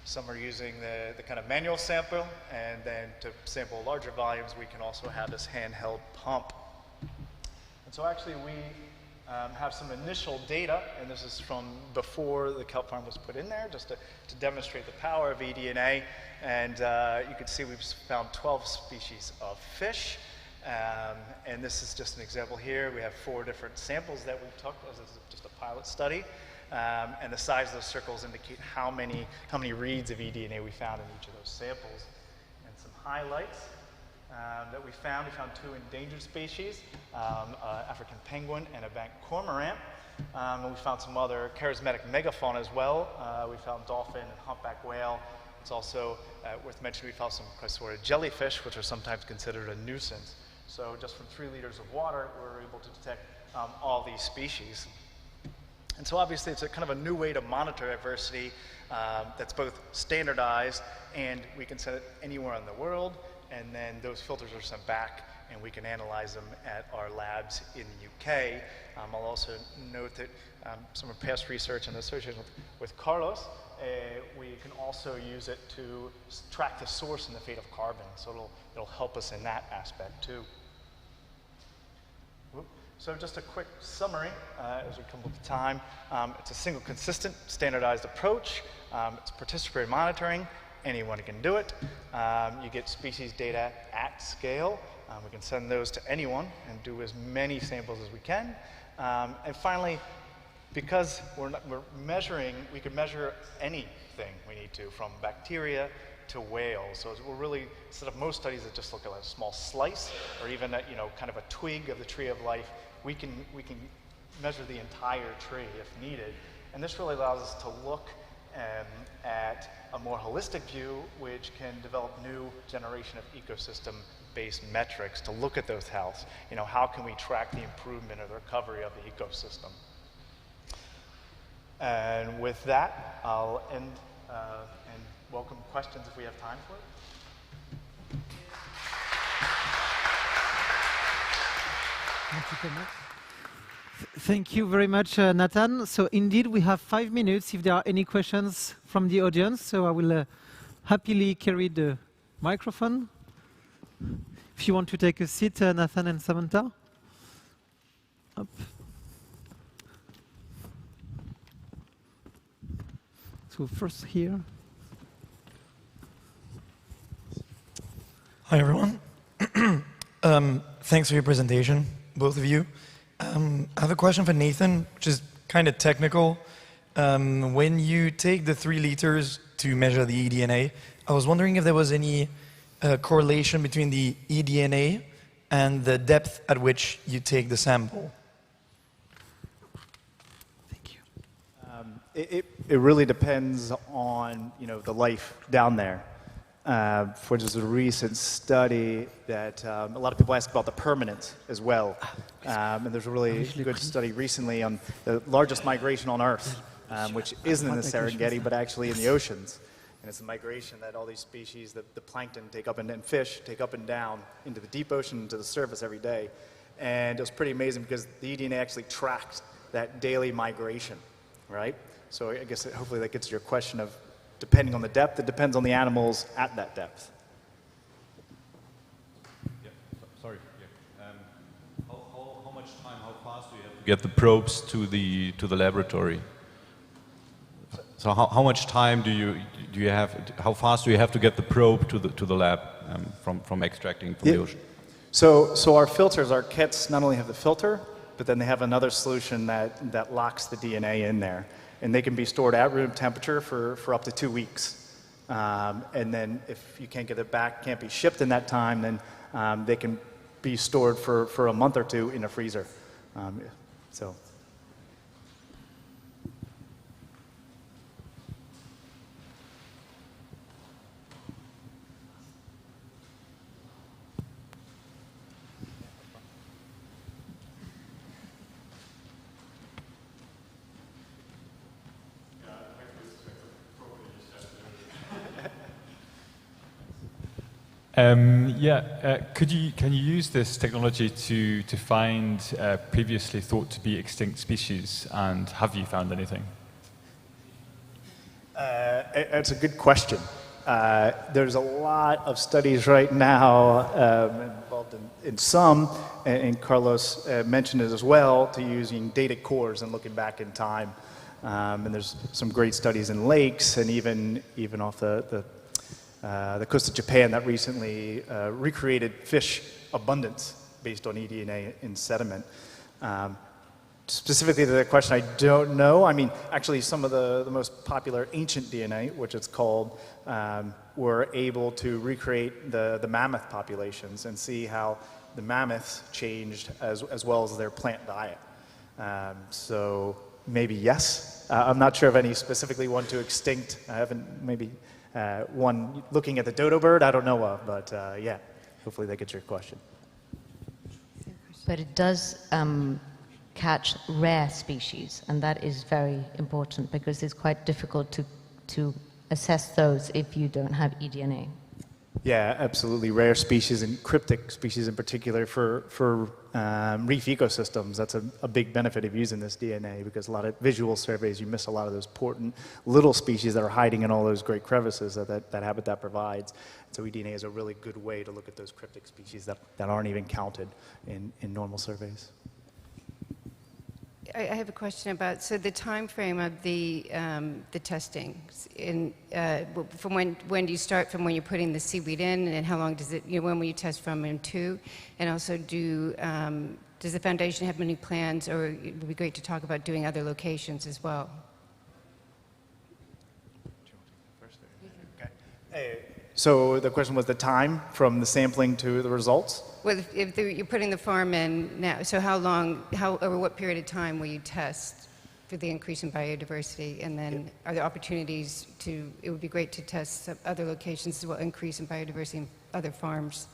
Some are using the kind of manual sample, and then to sample larger volumes, we can also have this handheld pump. And so actually we have some initial data, and this is from before the kelp farm was put in there, just to demonstrate the power of eDNA. And you can see we've found 12 species of fish. And this is just an example here. We have 4 different samples that we took as just a pilot study. And the size of those circles indicate how many reads of eDNA we found in each of those samples. And some highlights that we found 2 endangered species, African penguin and a bank cormorant. And we found some other charismatic megafauna as well. We found dolphin and humpback whale. It's also worth mentioning we found some quantified jellyfish, which are sometimes considered a nuisance. So just from 3 liters of water, we were able to detect all these species. And so obviously it's a kind of a new way to monitor diversity that's both standardized, and we can send it anywhere in the world, and then those filters are sent back and we can analyze them at our labs in the UK. I'll also note that some of past research and association with Carlos, we can also use it to track the source and the fate of carbon, so it'll help us in that aspect too. So just a quick summary as we come up with time. It's a single, consistent, standardized approach. It's participatory monitoring. Anyone can do it. You get species data at scale. We can send those to anyone and do as many samples as we can. And finally, because we're measuring, we can measure anything we need to, from bacteria to whales. So we're really, instead of most studies that just look at a small slice or even a, kind of a twig of the tree of life, we can measure the entire tree if needed. And this really allows us to look at a more holistic view, which can develop new generation of ecosystem-based metrics to look at those healths. How can we track the improvement or the recovery of the ecosystem? And with that, I'll end and welcome questions if we have time for it. Thank you very much, Nathan. So indeed, we have 5 minutes if there are any questions from the audience. So I will happily carry the microphone. If you want to take a seat, Nathan and Samantha. Up. So first here. Hi, everyone. Thanks for your presentation, both of you. I have a question for Nathan, which is kind of technical. When you take the 3 liters to measure the eDNA, I was wondering if there was any correlation between the eDNA and the depth at which you take the sample. Thank you. It really depends on the life down there. For just a recent study that a lot of people ask about the Permanence as well. And there's a really good study recently on the largest migration on Earth, which isn't in the Serengeti, but actually in the oceans. And it's a migration that all these species, the plankton take up and fish take up and down into the deep ocean, to the surface every day. And it was pretty amazing because the eDNA actually tracked that daily migration, right? So I guess hopefully that gets to your question of, depending on the depth, it depends on the animals at that depth. Yeah, sorry. Yeah. How much time, how fast do you have to get the probes to the laboratory? So how much time do you have? How fast do you have to get the probe to the lab from extracting from the ocean? So our filters, our kits, not only have the filter, but then they have another solution that locks the DNA in there. And they can be stored at room temperature for up to 2 weeks. And then if you can't get it back, can't be shipped in that time, then they can be stored for a month or 2 in a freezer. So. Can you use this technology to find previously thought to be extinct species, and have you found anything? It's a good question. There's a lot of studies right now involved in some, and Carlos mentioned it as well, to using data cores and looking back in time. And there's some great studies in lakes and even off the coast of Japan that recently recreated fish abundance based on eDNA in sediment. Specifically to that question, I don't know. I mean, actually, some of the most popular ancient DNA, which it's called, were able to recreate the mammoth populations and see how the mammoths changed as well as their plant diet. So maybe yes. I'm not sure of any specifically one to extinct. I haven't maybe one looking at the dodo bird I don't know of, but yeah, hopefully that gets your question. But it does, catch rare species, and that is very important because it's quite difficult to assess those if you don't have eDNA. Yeah, absolutely. Rare species and cryptic species in particular for reef ecosystems. That's a big benefit of using this DNA, because a lot of visual surveys, you miss a lot of those important little species that are hiding in all those great crevices that habitat provides. So eDNA is a really good way to look at those cryptic species that aren't even counted in normal surveys. I have a question about, so the time frame of the testing, from when do you start from when you're putting the seaweed in, and how long does it, when will you test from and to? And also, does the foundation have many plans, or it would be great to talk about doing other locations as well? So the question was the time from the sampling to the results? Well, if you're putting the farm in now, so how long, over what period of time will you test for the increase in biodiversity? And then are there opportunities it would be great to test other locations as well, increase in biodiversity in other farms?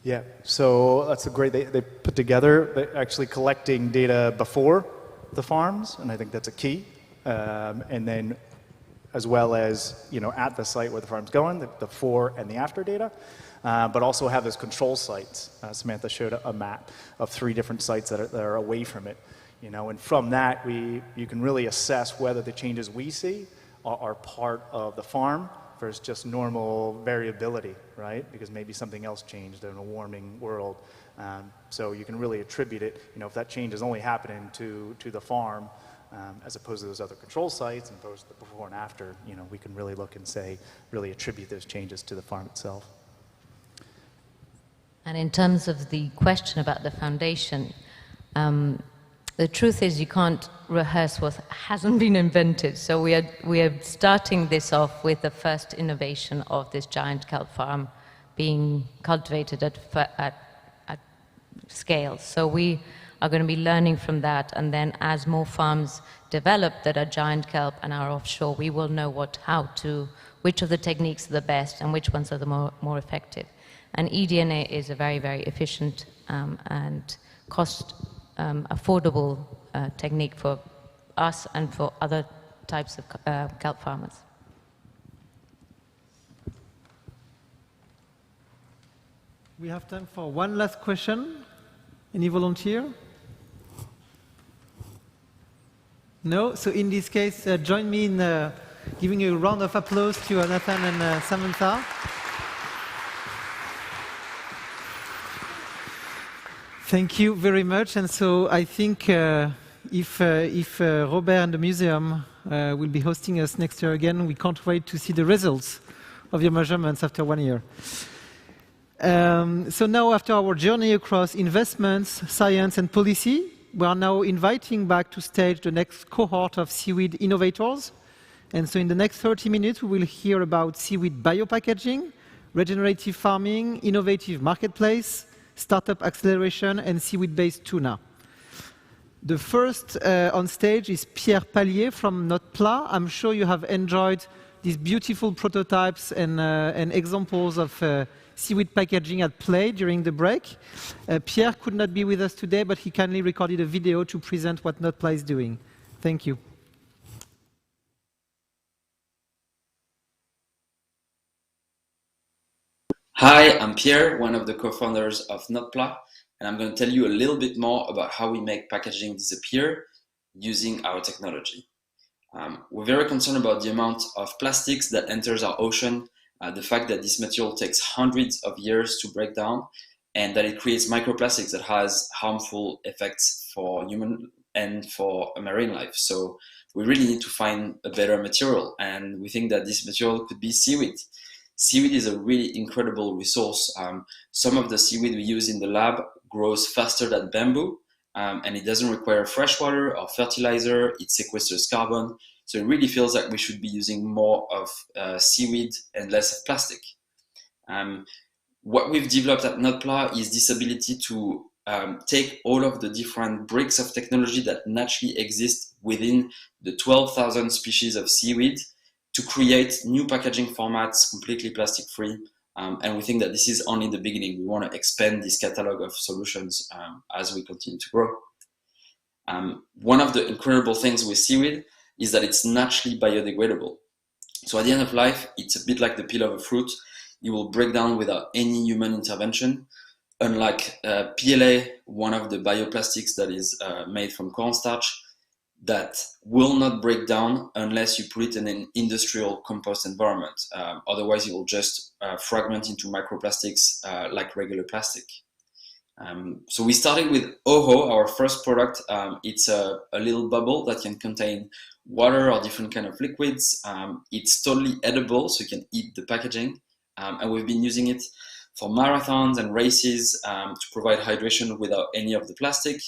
Yeah, so that's a great, they put together, they're actually collecting data before the farms, and I think that's a key. And then as well as, at the site where the farm's going, the before and the after data. But also have those control sites. Samantha showed a map of 3 different sites that are away from it. And from that, you can really assess whether the changes we see are part of the farm versus just normal variability, right? Because maybe something else changed in a warming world. So you can really attribute it, if that change is only happening to the farm, as opposed to those other control sites, and opposed to the before and after, we can really look and say, really attribute those changes to the farm itself. And in terms of the question about the foundation, the truth is you can't rehearse what hasn't been invented. So we are starting this off with the first innovation of this giant kelp farm being cultivated at scale. So we are going to be learning from that, and then as more farms develop that are giant kelp and are offshore, we will know which of the techniques are the best and which ones are the more effective. And eDNA is a very, very efficient and cost affordable technique for us and for other types of kelp farmers. We have time for one last question. Any volunteer? No? So in this case, join me in giving a round of applause to Nathan and Samantha. Thank you very much. And so I think if Robert and the museum will be hosting us next year again, we can't wait to see the results of your measurements after 1 year. So now, after our journey across investments, science, and policy, we are now inviting back to stage the next cohort of seaweed innovators. And so in the next 30 minutes, we will hear about seaweed biopackaging, regenerative farming, innovative marketplace, startup acceleration, and seaweed-based tuna. The first on stage is Pierre Pallier from Notpla. I'm sure you have enjoyed these beautiful prototypes and examples of seaweed packaging at play during the break. Pierre could not be with us today, but he kindly recorded a video to present what Notpla is doing. Thank you. Hi, I'm Pierre, one of the co-founders of Notpla, and I'm going to tell you a little bit more about how we make packaging disappear using our technology. We're very concerned about the amount of plastics that enters our ocean, the fact that this material takes hundreds of years to break down, and that it creates microplastics that has harmful effects for human and for marine life. So we really need to find a better material, and we think that this material could be seaweed. Seaweed is a really incredible resource. Some of the seaweed we use in the lab grows faster than bamboo, and it doesn't require fresh water or fertilizer. It sequesters carbon. So it really feels like we should be using more of seaweed and less of plastic. What we've developed at Notpla is this ability to take all of the different bricks of technology that naturally exist within the 12,000 species of seaweed to create new packaging formats completely plastic-free. And we think that this is only the beginning. We want to expand this catalog of solutions as we continue to grow. One of the incredible things with seaweed is that it's naturally biodegradable. So at the end of life, it's a bit like the peel of a fruit. It will break down without any human intervention. Unlike PLA, one of the bioplastics that is made from cornstarch, that will not break down unless you put it in an industrial compost environment. Otherwise, it will just fragment into microplastics like regular plastic. So we started with Oho, our first product. It's a little bubble that can contain water or different kind of liquids. It's totally edible, so you can eat the packaging. And we've been using it for marathons and races to provide hydration without any of the plastic.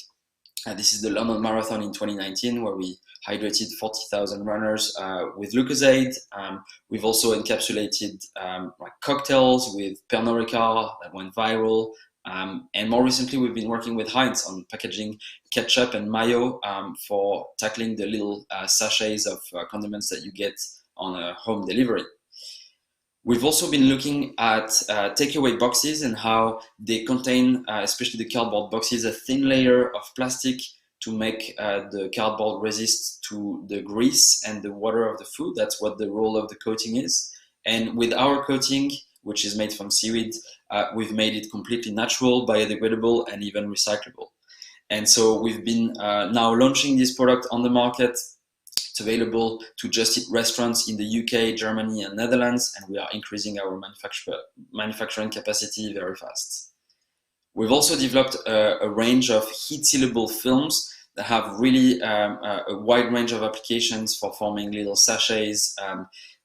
This is the London Marathon in 2019, where we hydrated 40,000 runners with Lucozade. We've also encapsulated like cocktails with Pernod Ricard that went viral. And more recently, we've been working with Heinz on packaging ketchup and mayo for tackling the little sachets of condiments that you get on a home delivery. We've also been looking at takeaway boxes and how they contain, especially the cardboard boxes, a thin layer of plastic to make the cardboard resist to the grease and the water of the food. That's what the role of the coating is. And with our coating, which is made from seaweed, we've made it completely natural, biodegradable, and even recyclable. And so we've been now launching this product on the market. It's available to Just Eat restaurants in the UK, Germany, and Netherlands, and we are increasing our manufacturing capacity very fast. We've also developed a range of heat-sealable films that have really a wide range of applications for forming little sachets.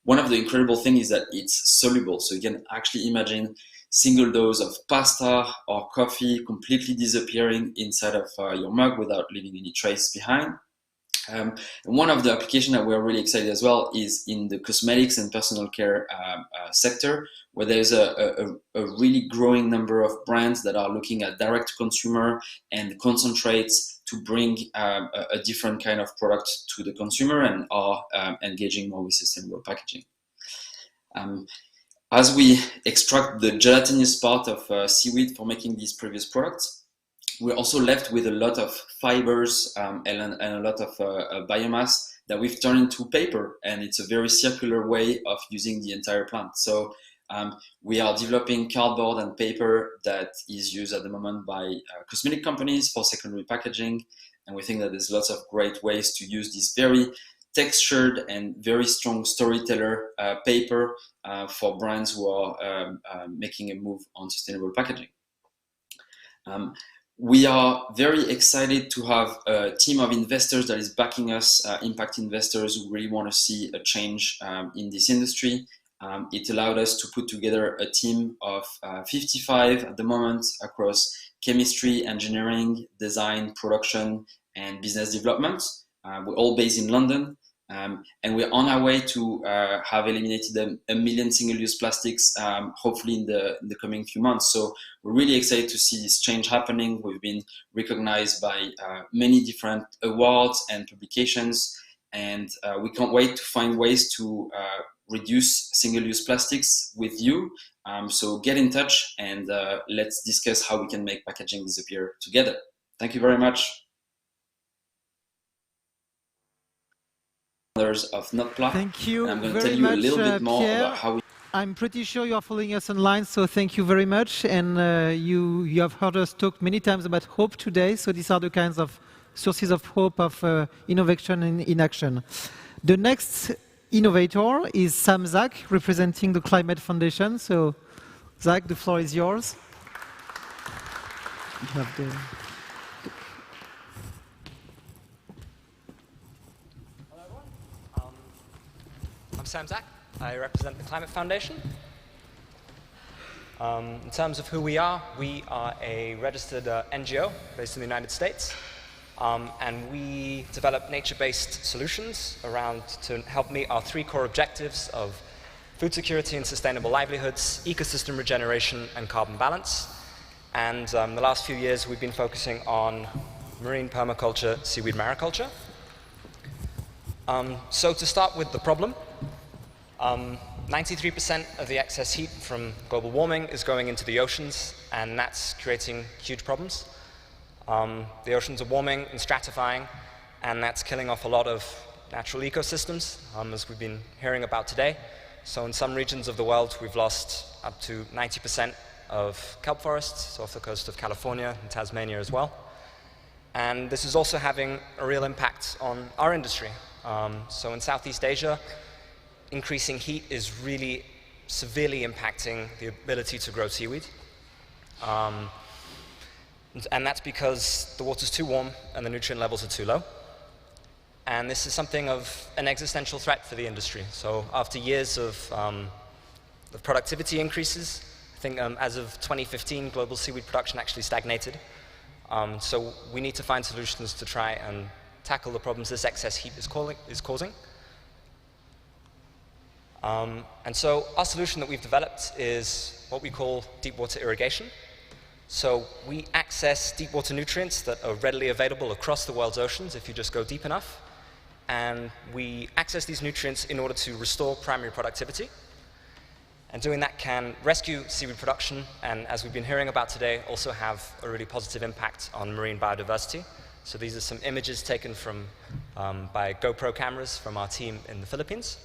One of the incredible things is that it's soluble, so you can actually imagine single dose of pasta or coffee completely disappearing inside of your mug without leaving any trace behind. And one of the applications that we're really excited as well is in the cosmetics and personal care sector, where there's a really growing number of brands that are looking at direct to consumer and concentrates to bring a different kind of product to the consumer and are engaging more with sustainable packaging. As we extract the gelatinous part of seaweed for making these previous products, we're also left with a lot of fibers and a lot of biomass that we've turned into paper, and it's a very circular way of using the entire plant. So we are developing cardboard and paper that is used at the moment by cosmetic companies for secondary packaging, and we think that there's lots of great ways to use this very textured and very strong storyteller paper for brands who are making a move on sustainable packaging. We are very excited to have a team of investors that is backing us, impact investors who really want to see a change in this industry. It allowed us to put together a team of 55 at the moment across chemistry, engineering, design, production, and business development. We're all based in London. And we're on our way to have eliminated 1 million single-use plastics, hopefully in the coming few months. So we're really excited to see this change happening. We've been recognized by many different awards and publications, and we can't wait to find ways to reduce single-use plastics with you. So get in touch and let's discuss how we can make packaging disappear together. Thank you very much. Of NotPla. Thank you I'm going to very tell you much, a little bit more Pierre. about how we... I'm pretty sure you are following us online, so thank you very much. And you have heard us talk many times about hope today, so these are the kinds of sources of hope, of innovation in action. The next innovator is Sam Zak, representing the Climate Foundation. So, Zak, the floor is yours. You have the... I'm Sam Zak. I represent the Climate Foundation. In terms of who we are a registered NGO based in the United States, and we develop nature-based solutions around to help meet our 3 core objectives of food security and sustainable livelihoods, ecosystem regeneration, and carbon balance. And the last few years we've been focusing on marine permaculture, seaweed mariculture. So to start with the problem, 93% of the excess heat from global warming is going into the oceans, and that's creating huge problems. The oceans are warming and stratifying, and that's killing off a lot of natural ecosystems, as we've been hearing about today. So in some regions of the world, we've lost up to 90% of kelp forests, so off the coast of California and Tasmania as well. And this is also having a real impact on our industry. So in Southeast Asia, increasing heat is really severely impacting the ability to grow seaweed. And that's because the water's too warm and the nutrient levels are too low. And this is something of an existential threat for the industry. So after years of productivity increases, I think as of 2015, global seaweed production actually stagnated. So we need to find solutions to try and tackle the problems this excess heat is causing. And so our solution that we've developed is what we call deep water irrigation. So we access deep water nutrients that are readily available across the world's oceans if you just go deep enough. And we access these nutrients in order to restore primary productivity. And doing that can rescue seaweed production, and as we've been hearing about today, also have a really positive impact on marine biodiversity. So these are some images taken from, by GoPro cameras from our team in the Philippines.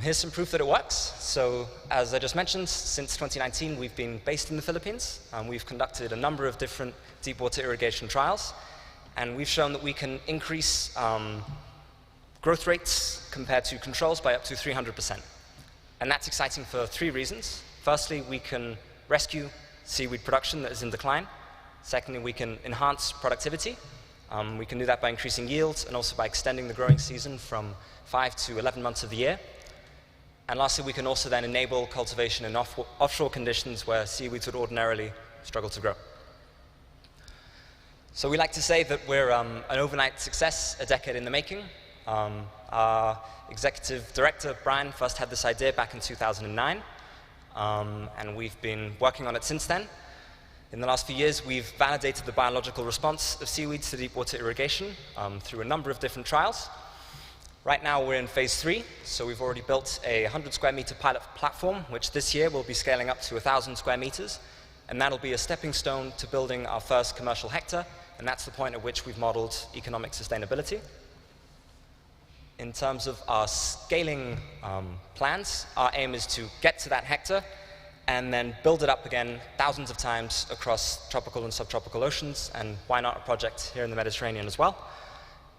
Here's some proof that it works. So as I just mentioned, since 2019, we've been based in the Philippines. We've conducted a number of different deep water irrigation trials, and we've shown that we can increase growth rates compared to controls by up to 300%. And that's exciting for three reasons. Firstly, we can rescue seaweed production that is in decline. Secondly, we can enhance productivity. We can do that by increasing yields and also by extending the growing season from 5 to 11 months of the year. And lastly, we can also then enable cultivation in offshore conditions where seaweeds would ordinarily struggle to grow. So we like to say that we're an overnight success, a decade in the making. Our executive director, Brian, first had this idea back in 2009, and we've been working on it since then. In the last few years, we've validated the biological response of seaweeds to deep water irrigation through a number of different trials. Right now, we're in phase 3, so we've already built a 100 square meter pilot platform, which this year will be scaling up to 1,000 square meters, and that'll be a stepping stone to building our first commercial hectare, and that's the point at which we've modeled economic sustainability. In terms of our scaling plans, our aim is to get to that hectare and then build it up again thousands of times across tropical and subtropical oceans, and why not a project here in the Mediterranean as well.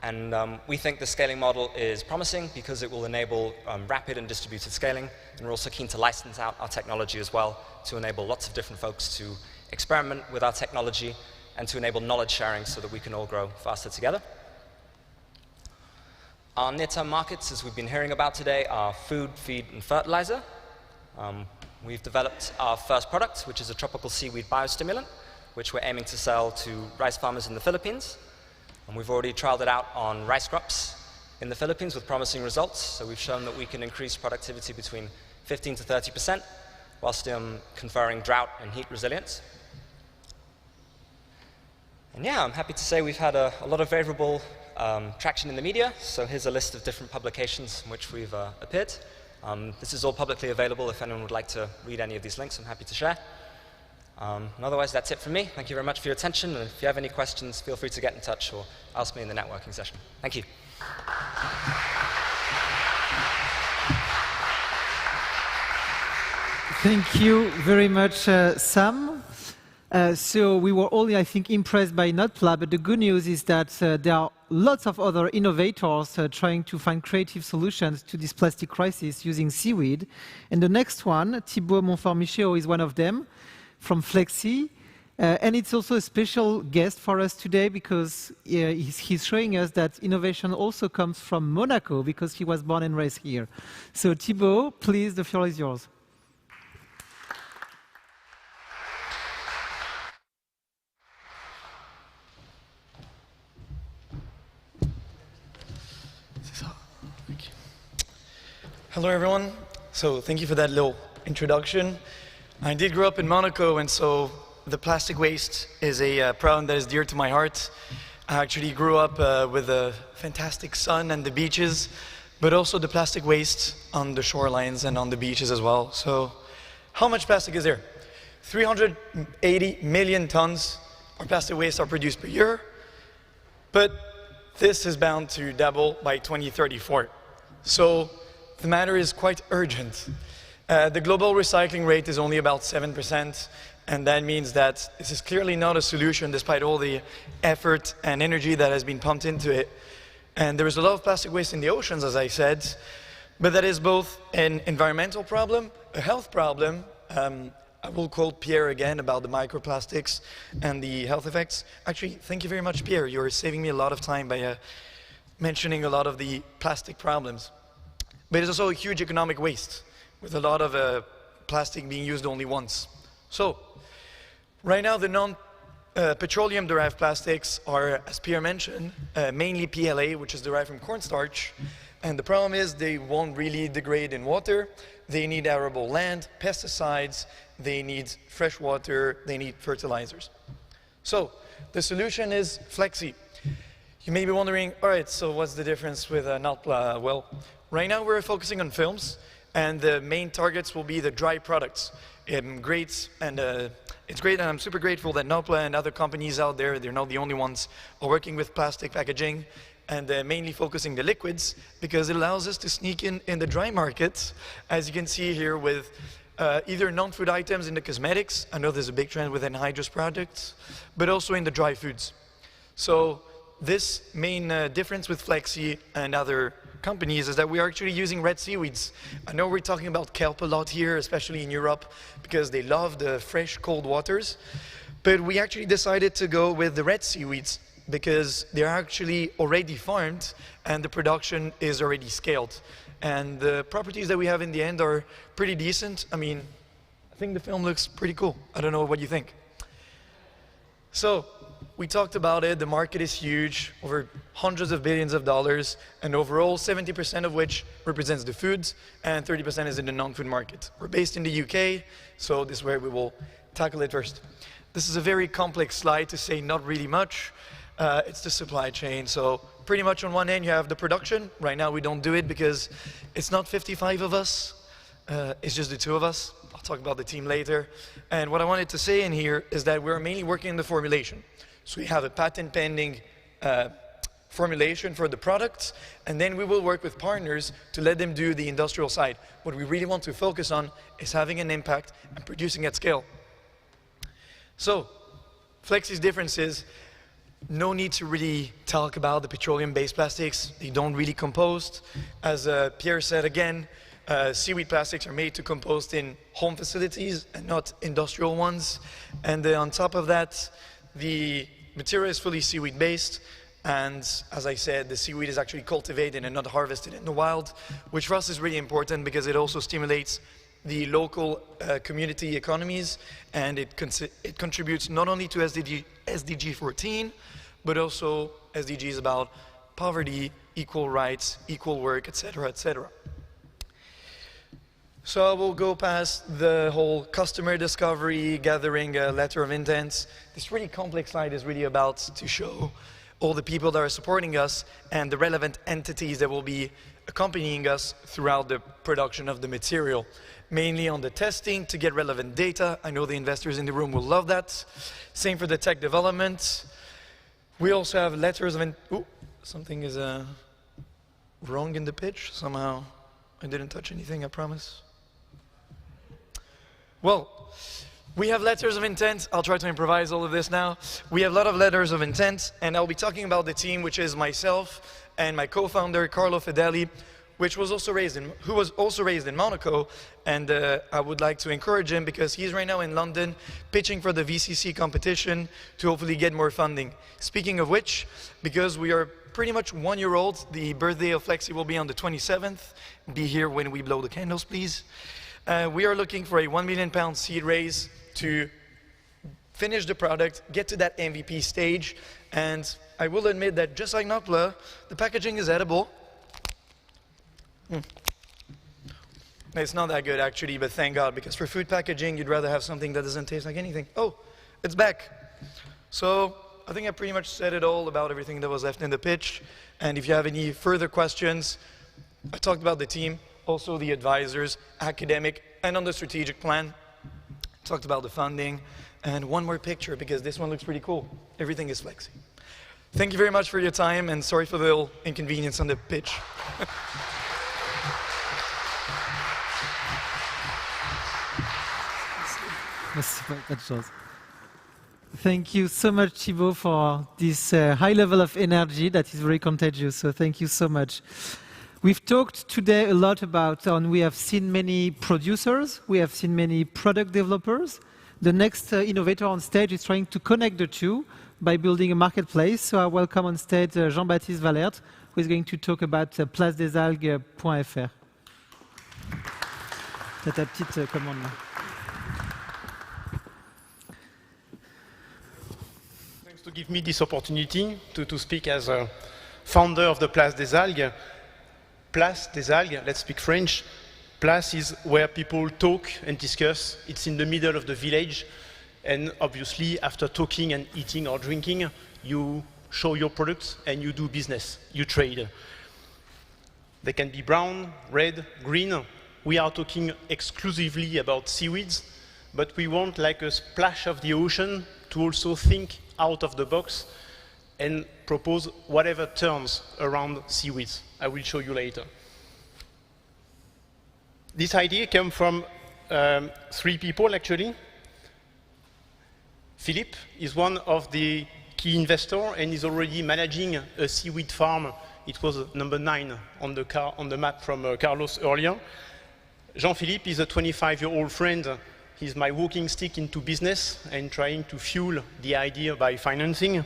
And we think the scaling model is promising because it will enable rapid and distributed scaling, and we're also keen to license out our technology as well to enable lots of different folks to experiment with our technology and to enable knowledge sharing so that we can all grow faster together. Our near-term markets, as we've been hearing about today, are food, feed, and fertilizer. We've developed our first product, which is a tropical seaweed biostimulant, which we're aiming to sell to rice farmers in the Philippines. And we've already trialed it out on rice crops in the Philippines with promising results. So we've shown that we can increase productivity between 15 to 30%, whilst conferring drought and heat resilience. And yeah, I'm happy to say we've had a lot of favorable traction in the media. So here's a list of different publications in which we've appeared. This is all publicly available. If anyone would like to read any of these links, I'm happy to share. And otherwise, that's it from me. Thank you very much for your attention. And if you have any questions, feel free to get in touch or ask me in the networking session. Thank you. Thank you very much, Sam. So we were all, I think, impressed by NotPla, but the good news is that there are lots of other innovators trying to find creative solutions to this plastic crisis using seaweed. And the next one, Thibaut Montfort-Michaud, is one of them from Flexi. And it's also a special guest for us today because he's showing us that innovation also comes from Monaco because he was born and raised here. So Thibaut, please, the floor is yours. Hello, everyone. So thank you for that little introduction. I did grow up in Monaco, and so the plastic waste is a problem that is dear to my heart. I actually grew up with a fantastic sun and the beaches, but also the plastic waste on the shorelines and on the beaches as well. So how much plastic is there? 380 million tons of plastic waste are produced per year, but this is bound to double by 2034. So the matter is quite urgent. The global recycling rate is only about 7%, and that means that this is clearly not a solution despite all the effort and energy that has been pumped into it. And there is a lot of plastic waste in the oceans, as I said, but that is both an environmental problem, a health problem. I will quote Pierre again about the microplastics and the health effects. Actually, thank you very much, Pierre. You're saving me a lot of time by mentioning a lot of the plastic problems. But it's also a huge economic waste, with a lot of plastic being used only once. So, right now the non-petroleum-derived plastics are, as Pierre mentioned, mainly PLA, which is derived from cornstarch. And the problem is they won't really degrade in water. They need arable land, pesticides, they need fresh water, they need fertilizers. So, the solution is Flexi. You may be wondering, all right, so what's the difference with NOTPLA? Well, right now we're focusing on films, and the main targets will be the dry products. It's great, and I'm super grateful that NOTPLA and other companies out there, they're not the only ones, are working with plastic packaging, and mainly focusing the liquids, because it allows us to sneak in the dry market, as you can see here with either non-food items in the cosmetics. I know there's a big trend with anhydrous products, but also in the dry foods. So this main difference with Flexi and other companies is that we are actually using red seaweeds. I know we're talking about kelp a lot here, especially in Europe, because they love the fresh, cold waters. But we actually decided to go with the red seaweeds because they're actually already farmed and the production is already scaled. And the properties that we have in the end are pretty decent. I mean, I think the film looks pretty cool. I don't know what you think. So, we talked about it, the market is huge, over hundreds of billions of dollars, and overall 70% of which represents the foods, and 30% is in the non-food market. We're based in the UK, so this is where we will tackle it first. This is a very complex slide to say not really much. It's the supply chain, so pretty much on one end you have the production. Right now we don't do it because it's not 55 of us, it's just the 2 of us. I'll talk about the team later. And what I wanted to say in here is that we're mainly working in the formulation. So we have a patent pending formulation for the products, and then we will work with partners to let them do the industrial side. What we really want to focus on is having an impact and producing at scale. So, Flexi's differences, no need to really talk about the petroleum-based plastics. They don't really compost. As Pierre said again, seaweed plastics are made to compost in home facilities and not industrial ones. And on top of that, the material is fully seaweed-based, and as I said, the seaweed is actually cultivated and not harvested in the wild, which for us is really important because it also stimulates the local community economies, and it contributes not only to SDG 14, but also SDGs about poverty, equal rights, equal work, etc., etc. So I will go past the whole customer discovery, gathering a letter of intent. This really complex slide is really about to show all the people that are supporting us and the relevant entities that will be accompanying us throughout the production of the material. Mainly on the testing to get relevant data. I know the investors in the room will love that. Same for the tech development. We also have letters of intent. Something is wrong in the pitch. Somehow I didn't touch anything, I promise. Well, we have letters of intent. I'll try to improvise all of this now. We have a lot of letters of intent, and I'll be talking about the team, which is myself and my co-founder, Carlo Fedeli, who was also raised in Monaco, and I would like to encourage him because he's right now in London pitching for the VCC competition to hopefully get more funding. Speaking of which, because we are pretty much 1 year old, the birthday of Flexi will be on the 27th. Be here when we blow the candles, please. We are looking for a £1 million seed raise to finish the product, get to that MVP stage, and I will admit that just like NOTPLA, the packaging is edible. It's not that good actually, but thank God, because for food packaging you'd rather have something that doesn't taste like anything. Oh, it's back. So I think I pretty much said it all about everything that was left in the pitch, and if you have any further questions, I talked about the team, also the advisors, academic, and on the strategic plan. talked about the funding, and one more picture because this one looks pretty cool. Everything is flexi. Thank you very much for your time, and sorry for the little inconvenience on the pitch. Thank you so much, Thibaut, for this high level of energy that is very contagious. So thank you so much. We've talked today a lot about, and we have seen many producers, we have seen many product developers. The next innovator on stage is trying to connect the two by building a marketplace. So I welcome on stage Jean-Baptiste Valert, who is going to talk about placedesalgues.fr. C'est ta petite commande là. Thanks to give me this opportunity to speak as a founder of the Place des Algues. Place des Algues, let's speak French. Place is where people talk and discuss. It's in the middle of the village. And obviously, after talking and eating or drinking, you show your products and you do business, you trade. They can be brown, red, green. We are talking exclusively about seaweeds, but we want like a splash of the ocean to also think out of the box and propose whatever turns around seaweeds. I will show you later. This idea came from 3 people, actually. Philippe is one of the key investors and is already managing a seaweed farm. It was number 9 on the map from Carlos earlier. Jean-Philippe is a 25-year-old friend. He's my walking stick into business and trying to fuel the idea by financing.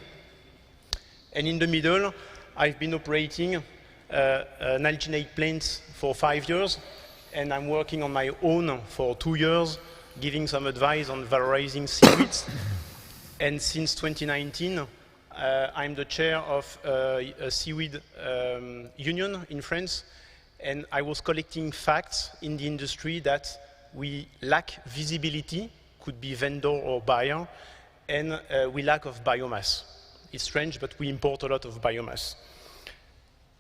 And in the middle, I've been operating an alginate plant for 5 years, and I'm working on my own for 2 years, giving some advice on valorizing seaweeds. And since 2019, I'm the chair of a seaweed union in France, and I was collecting facts in the industry that we lack visibility, could be vendor or buyer, and we lack of biomass. It's strange, but we import a lot of biomass.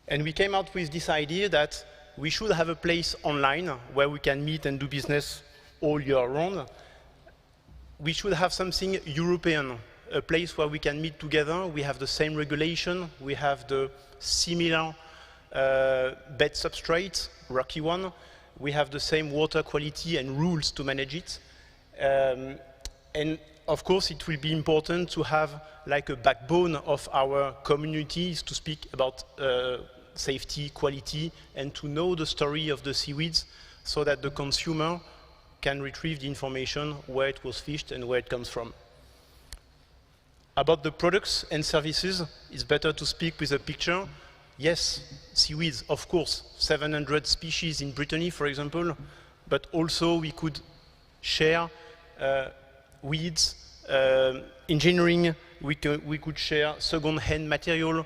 And we came out with this idea that we should have a place online where we can meet and do business all year round. We should have something European, a place where we can meet together. We have the same regulation. We have the similar bed substrate, rocky one. We have the same water quality and rules to manage it. And of course, it will be important to have like a backbone of our communities to speak about safety, quality, and to know the story of the seaweeds so that the consumer can retrieve the information where it was fished and where it comes from. About the products and services, it's better to speak with a picture. Yes, seaweeds, of course, 700 species in Brittany, for example, but also we could share weeds, engineering, we could share second-hand material,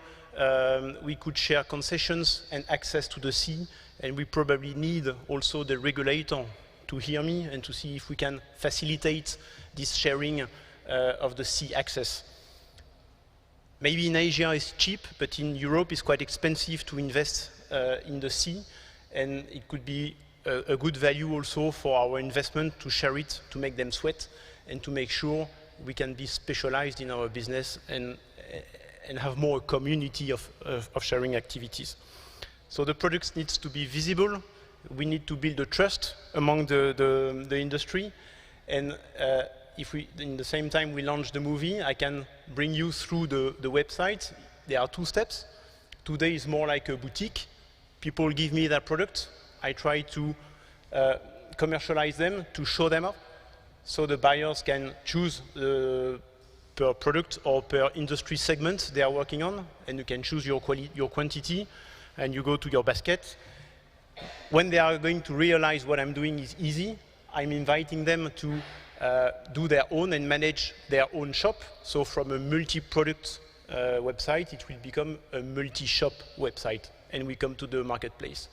we could share concessions and access to the sea, and we probably need also the regulator to hear me and to see if we can facilitate this sharing of the sea access. Maybe in Asia it's cheap, but in Europe it's quite expensive to invest in the sea, and it could be a good value also for our investment to share it, to make them sweat, and to make sure we can be specialized in our business and have more community of sharing activities. So the products needs to be visible. We need to build a trust among the industry, and if we, in the same time we launch the movie, I can bring you through the website. There are 2 steps. Today is more like a boutique. People give me their product. I try to commercialize them, to show them up, so the buyers can choose per product or per industry segment they are working on, and you can choose your quantity, and you go to your basket. When they are going to realize what I'm doing is easy, I'm inviting them to do their own and manage their own shop. So from a multi-product website, it will become a multi-shop website, and we come to the marketplace.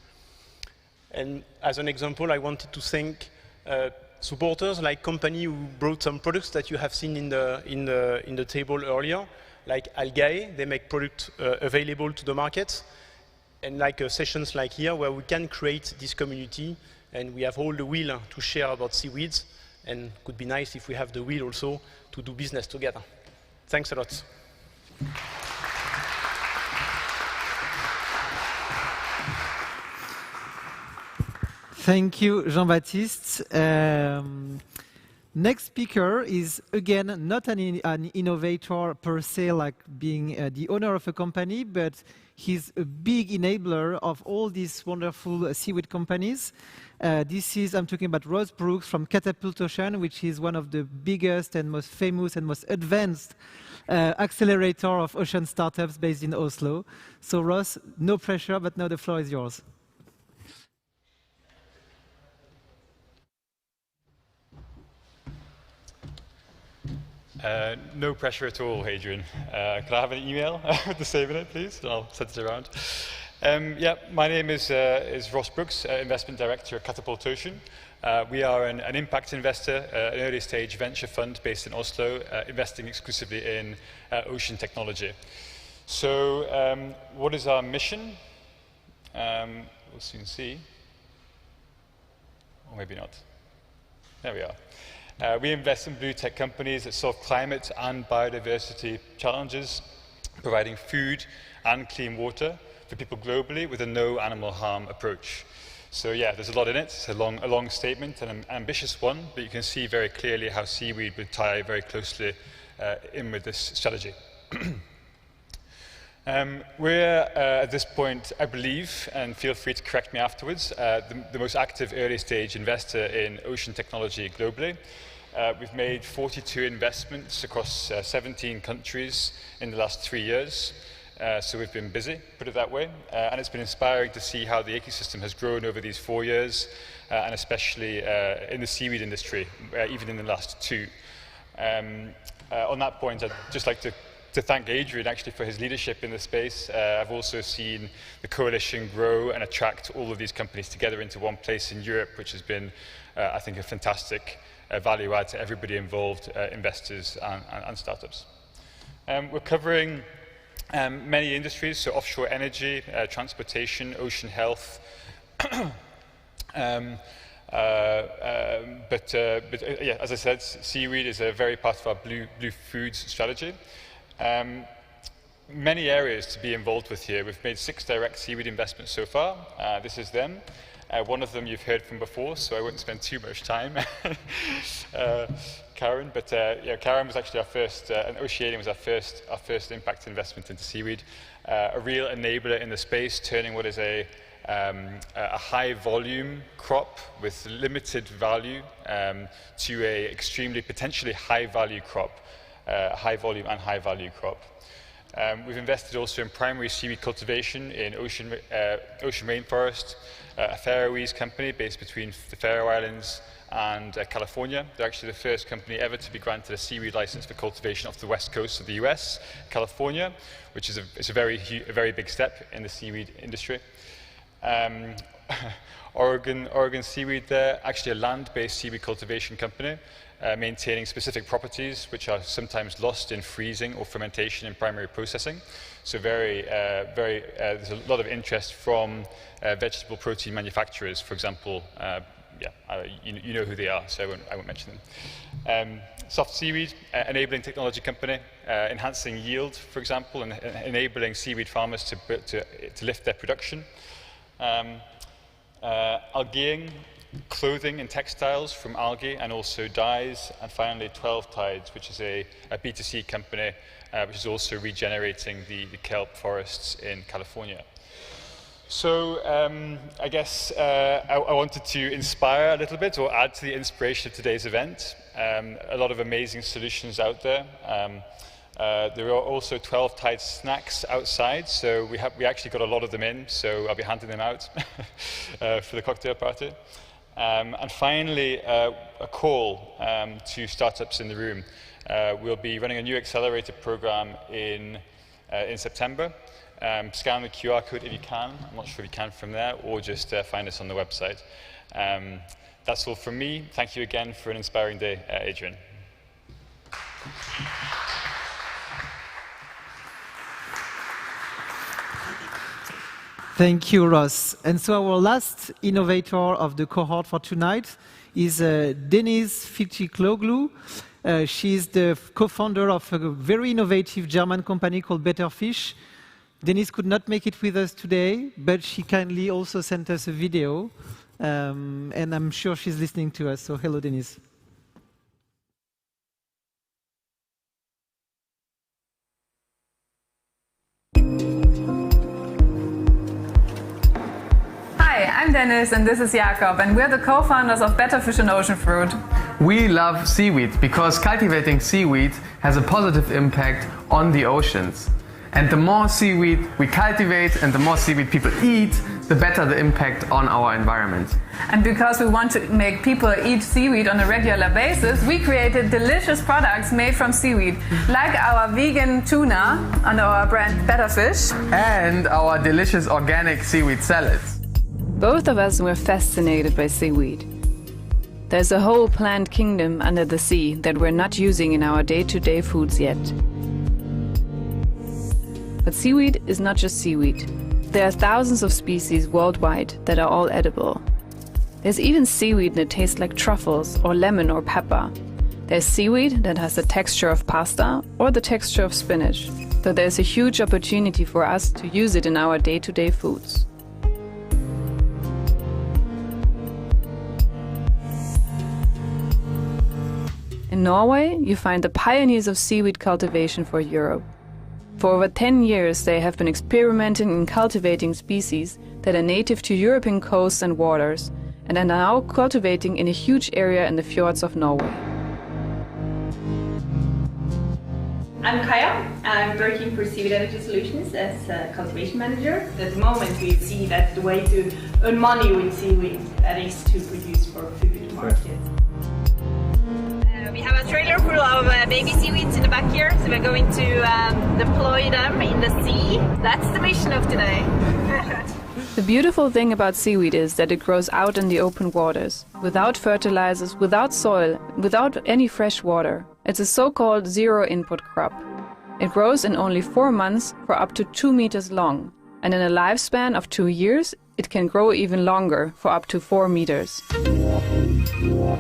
And as an example, I wanted to thank supporters like company who brought some products that you have seen in the table earlier, like Algae. They make product available to the market, and like sessions like here where we can create this community, and we have all the will to share about seaweeds, and could be nice if we have the will also to do business together. Thanks a lot. Thank you, Jean-Baptiste. Next speaker is, again, not an innovator per se, like being the owner of a company, but he's a big enabler of all these wonderful seaweed companies. I'm talking about Ross Brooks from Catapult Ocean, which is one of the biggest and most famous and most advanced accelerator of ocean startups based in Oslo. So Ross, no pressure, but now the floor is yours. No pressure at all, Adrian. Could I have an email with the save in it, please? I'll send it around. Yeah, my name is Ross Brooks, Investment Director at Catapult Ocean. We are an impact investor, an early stage venture fund based in Oslo, investing exclusively in ocean technology. So what is our mission? We'll soon see. Or maybe not. There we are. We invest in blue tech companies that solve climate and biodiversity challenges, providing food and clean water for people globally with a no animal harm approach. So yeah, there's a lot in it. It's a long statement and an ambitious one, but you can see very clearly how seaweed would tie very closely in with this strategy. We're, at this point, I believe, and feel free to correct me afterwards, the most active early stage investor in ocean technology globally. We've made 42 investments across 17 countries in the last 3 years. So we've been busy, put it that way. And it's been inspiring to see how the ecosystem has grown over these 4 years, and especially in the seaweed industry, even in the last 2. On that point, I'd just like to thank Adrian actually for his leadership in the space. I've also seen the coalition grow and attract all of these companies together into one place in Europe, which has been, I think, a fantastic value add to everybody involved, investors and startups. We're covering many industries, so offshore energy, transportation, ocean health, yeah, as I said, seaweed is a very part of our blue foods strategy. Many areas to be involved with here. We've made 6 direct seaweed investments so far. This is them. One of them you've heard from before, so I won't spend too much time. Karen, but yeah, Karen was actually our first, and Oceanium was our first impact investment into seaweed. A real enabler in the space, turning what is a high volume crop with limited value to a extremely potentially high value crop, high volume and high value crop. We've invested also in primary seaweed cultivation in ocean rainforest, a Faroese company based between the Faroe Islands and California. They're actually the first company ever to be granted a seaweed license for cultivation off the west coast of the US, California, which is a very big step in the seaweed industry. Oregon Seaweed there, actually a land-based seaweed cultivation company, maintaining specific properties which are sometimes lost in freezing or fermentation in primary processing. So there's a lot of interest from vegetable protein manufacturers, for example. You know who they are, so I won't mention them. Soft Seaweed, enabling technology company, enhancing yield, for example, and enabling seaweed farmers to lift their production. Algaeing, clothing and textiles from algae, and also dyes. And finally, 12 Tides, which is a B2C company, which is also regenerating the kelp forests in California. So I guess I wanted to inspire a little bit, or add to the inspiration of today's event. A lot of amazing solutions out there. There are also 12 Tides snacks outside, so we actually got a lot of them in, so I'll be handing them out for the cocktail party. And finally, a call to startups in the room. We'll be running a new accelerator program in September. Scan the QR code if you can. I'm not sure if you can from there, or just find us on the website. That's all from me. Thank you again for an inspiring day, Adrian. Thank you, Ross. And so our last innovator of the cohort for tonight is Denise Filci-Kloglu. She's the co-founder of a very innovative German company called Better Fish. Denise could not make it with us today, but she kindly also sent us a video, and I'm sure she's listening to us. So hello, Denise. Hi, I'm Dennis and this is Jakob, and we're the co-founders of Better Fish and Ocean Fruit. We love seaweed because cultivating seaweed has a positive impact on the oceans. And the more seaweed we cultivate and the more seaweed people eat, the better the impact on our environment. And because we want to make people eat seaweed on a regular basis, we created delicious products made from seaweed, like our vegan tuna under our brand Better Fish. And our delicious organic seaweed salads. Both of us were fascinated by seaweed. There's a whole plant kingdom under the sea that we're not using in our day-to-day foods yet. But seaweed is not just seaweed. There are thousands of species worldwide that are all edible. There's even seaweed that tastes like truffles or lemon or pepper. There's seaweed that has the texture of pasta or the texture of spinach. So there's a huge opportunity for us to use it in our day-to-day foods. In Norway, you find the pioneers of seaweed cultivation for Europe. For over 10 years, they have been experimenting in cultivating species that are native to European coasts and waters, and are now cultivating in a huge area in the fjords of Norway. I'm Kaya. I'm working for Seaweed Energy Solutions as a cultivation manager. At the moment, we see that the way to earn money with seaweed that is to produce for food markets. We have a trailer full of baby seaweeds in the back here, so we're going to deploy them in the sea. That's the mission of today. The beautiful thing about seaweed is that it grows out in the open waters, without fertilizers, without soil, without any fresh water. It's a so-called zero-input crop. It grows in only 4 months for up to 2 meters long, and in a lifespan of 2 years, it can grow even longer for up to 4 meters.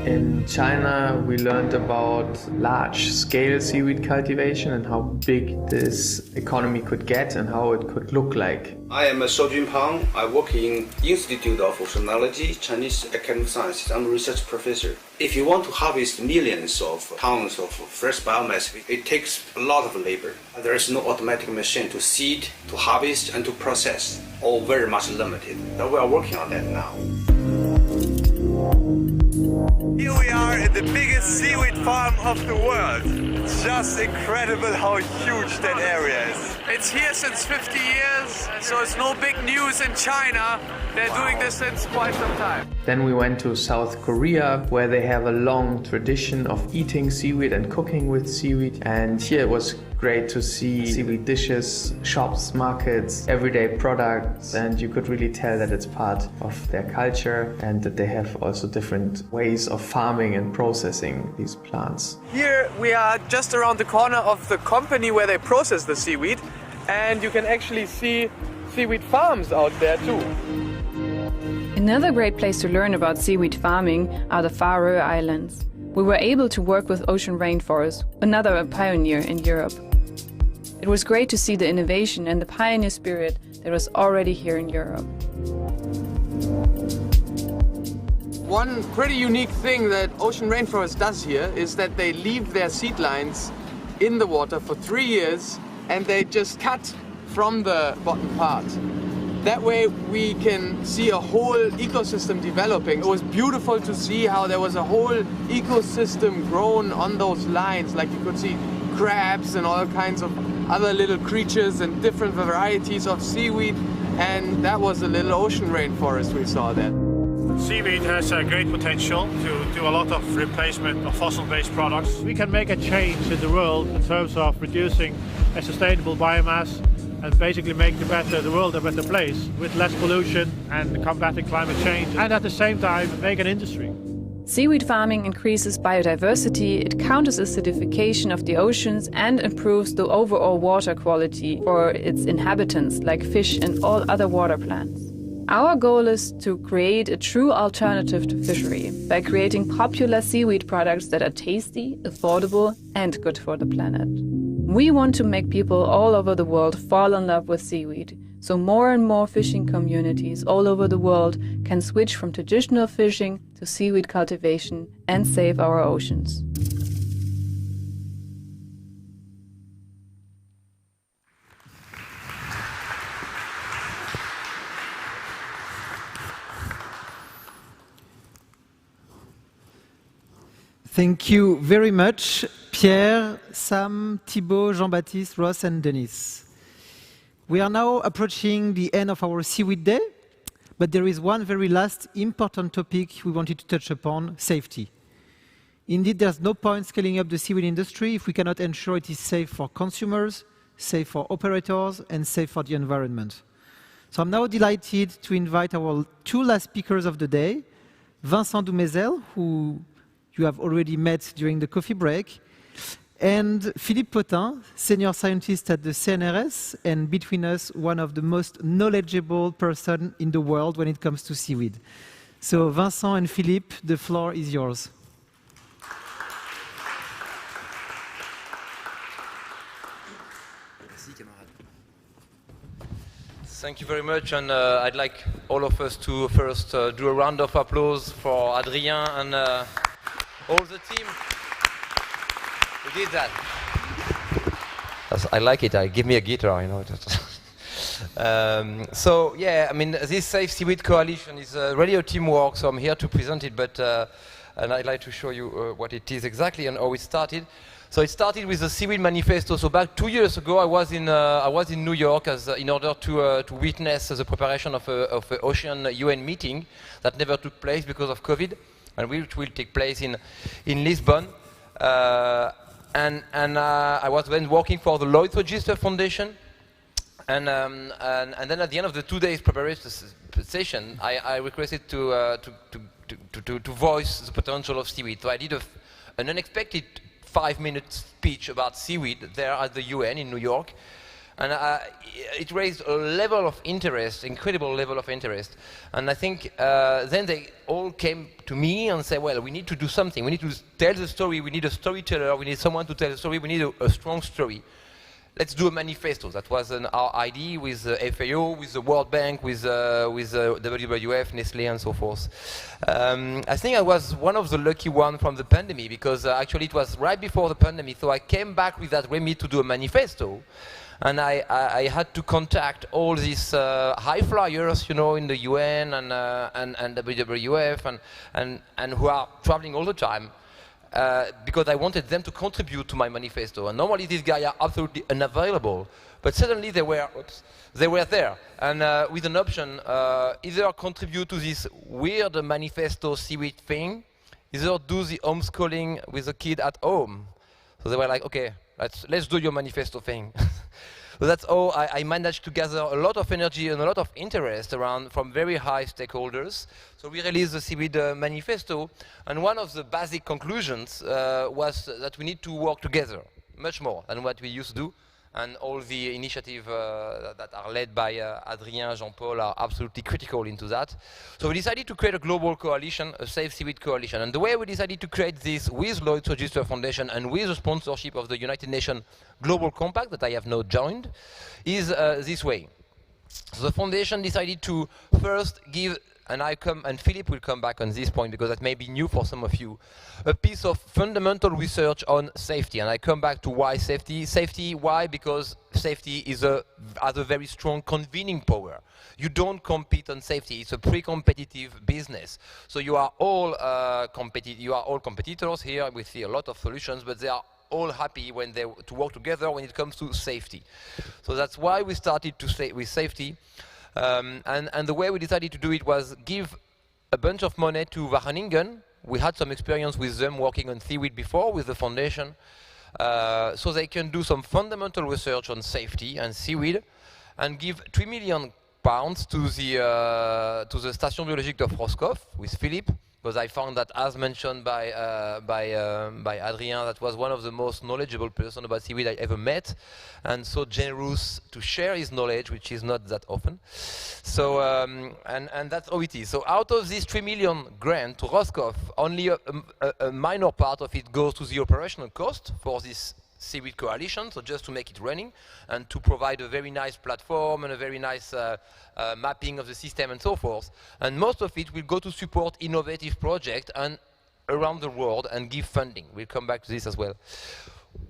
In China, we learned about large-scale seaweed cultivation and how big this economy could get and how it could look like. I am Shou Junpeng. I work in Institute of Oceanology, Chinese Academic Sciences. I'm a research professor. If you want to harvest millions of tons of fresh biomass, it takes a lot of labor. There is no automatic machine to seed, to harvest, and to process, all very much limited. But we are working on that now. Here we are at the biggest seaweed farm of the world. It's just incredible how huge that area is. It's here since 50 years, so it's no big news in China. They're doing this since quite some time. Then we went to South Korea, where they have a long tradition of eating seaweed and cooking with seaweed. And here it was great to see seaweed dishes, shops, markets, everyday products, and you could really tell that it's part of their culture and that they have also different ways of farming and processing these plants. Here we are just around the corner of the company where they process the seaweed, and you can actually see seaweed farms out there too. Another great place to learn about seaweed farming are the Faroe Islands. We were able to work with Ocean Rainforest, another pioneer in Europe. It was great to see the innovation and the pioneer spirit that was already here in Europe. One pretty unique thing that Ocean Rainforest does here is that they leave their seed lines in the water for 3 years and they just cut from the bottom part. That way we can see a whole ecosystem developing. It was beautiful to see how there was a whole ecosystem grown on those lines. Like you could see crabs and all kinds of other little creatures and different varieties of seaweed. And that was a little ocean rainforest we saw there. Seaweed has a great potential to do a lot of replacement of fossil-based products. We can make a change in the world in terms of reducing a sustainable biomass and basically make the world a better place with less pollution and combating climate change, and at the same time make an industry. Seaweed farming increases biodiversity, it counters acidification of the oceans and improves the overall water quality for its inhabitants like fish and all other water plants. Our goal is to create a true alternative to fishery by creating popular seaweed products that are tasty, affordable and good for the planet. We want to make people all over the world fall in love with seaweed, so more and more fishing communities all over the world can switch from traditional fishing to seaweed cultivation and save our oceans. Thank you very much, Pierre, Sam, Thibaut, Jean-Baptiste, Ross, and Denis. We are now approaching the end of our Seaweed Day, but there is one very last important topic we wanted to touch upon: safety. Indeed, there's no point scaling up the seaweed industry if we cannot ensure it is safe for consumers, safe for operators, and safe for the environment. So I'm now delighted to invite our two last speakers of the day, Vincent Doumézel, who you have already met during the coffee break, and Philippe Potin, senior scientist at the CNRS, and between us, one of the most knowledgeable person in the world when it comes to seaweed. So Vincent and Philippe, the floor is yours. Thank you very much, and I'd like all of us to first do a round of applause for Adrien and all the team who did that. I like it. Give me a guitar, you know. So yeah, I mean, this Safe Seaweed Coalition is really a teamwork. So I'm here to present it, but and I'd like to show you what it is exactly and how it started. So it started with the Seaweed Manifesto. So back 2 years ago, I was in New York in order to witness the preparation of an ocean UN meeting that never took place because of COVID, and which will take place in Lisbon. And I was then working for the Lloyd's Register Foundation, and then at the end of the 2 days preparation session, I requested to voice the potential of seaweed. So I did an unexpected 5-minute speech about seaweed there at the UN in New York, and it raised a level of interest, incredible level of interest. And I think then they all came to me and said, well, we need to do something. We need to tell the story. We need a storyteller. We need someone to tell the story. We need a strong story. Let's do a manifesto. That was our idea with the FAO, with the World Bank, with WWF, Nestle, and so forth. I think I was one of the lucky ones from the pandemic, because actually it was right before the pandemic. So I came back with that remit to do a manifesto. And I had to contact all these high flyers, you know, in the UN and WWF and who are traveling all the time, because I wanted them to contribute to my manifesto. And normally these guys are absolutely unavailable, but suddenly they were there, and with an option, either contribute to this weird manifesto seaweed thing, either do the homeschooling with the kid at home. So they were like, okay, let's do your manifesto thing. So that's how I managed to gather a lot of energy and a lot of interest from very high stakeholders. So we released the Seaweed Manifesto, and one of the basic conclusions was that we need to work together much more than what we used to do. And all the initiatives that are led by Adrien, Jean-Paul are absolutely critical into that. So we decided to create a global coalition, a Safe Seaweed Coalition. And the way we decided to create this with Lloyd's Register Foundation and with the sponsorship of the United Nations Global Compact that I have now joined is this way. So the foundation decided to first give, and Philippe will come back on this point because that may be new for some of you, a piece of fundamental research on safety. And I come back to why safety. Safety, why? Because safety has a very strong convening power. You don't compete on safety. It's a pre-competitive business. So you are all competitors here. We see a lot of solutions, but they are all happy to work together when it comes to safety. So that's why we started with safety. And the way we decided to do it was give a bunch of money to Wageningen. We had some experience with them working on seaweed before with the foundation, so they can do some fundamental research on safety and seaweed, and give £3 million to the Station Biologique de Roscoff with Philippe. because I found that, as mentioned by Adrien, that was one of the most knowledgeable person about seaweed I ever met, and so generous to share his knowledge, which is not that often. So, and that's how it is. So out of this 3 million grant to Roscoff, only a minor part of it goes to the operational cost for this Seaweed Coalition, so just to make it running and to provide a very nice platform and a very nice mapping of the system and so forth. And most of it will go to support innovative projects and around the world and give funding. We'll come back to this as well.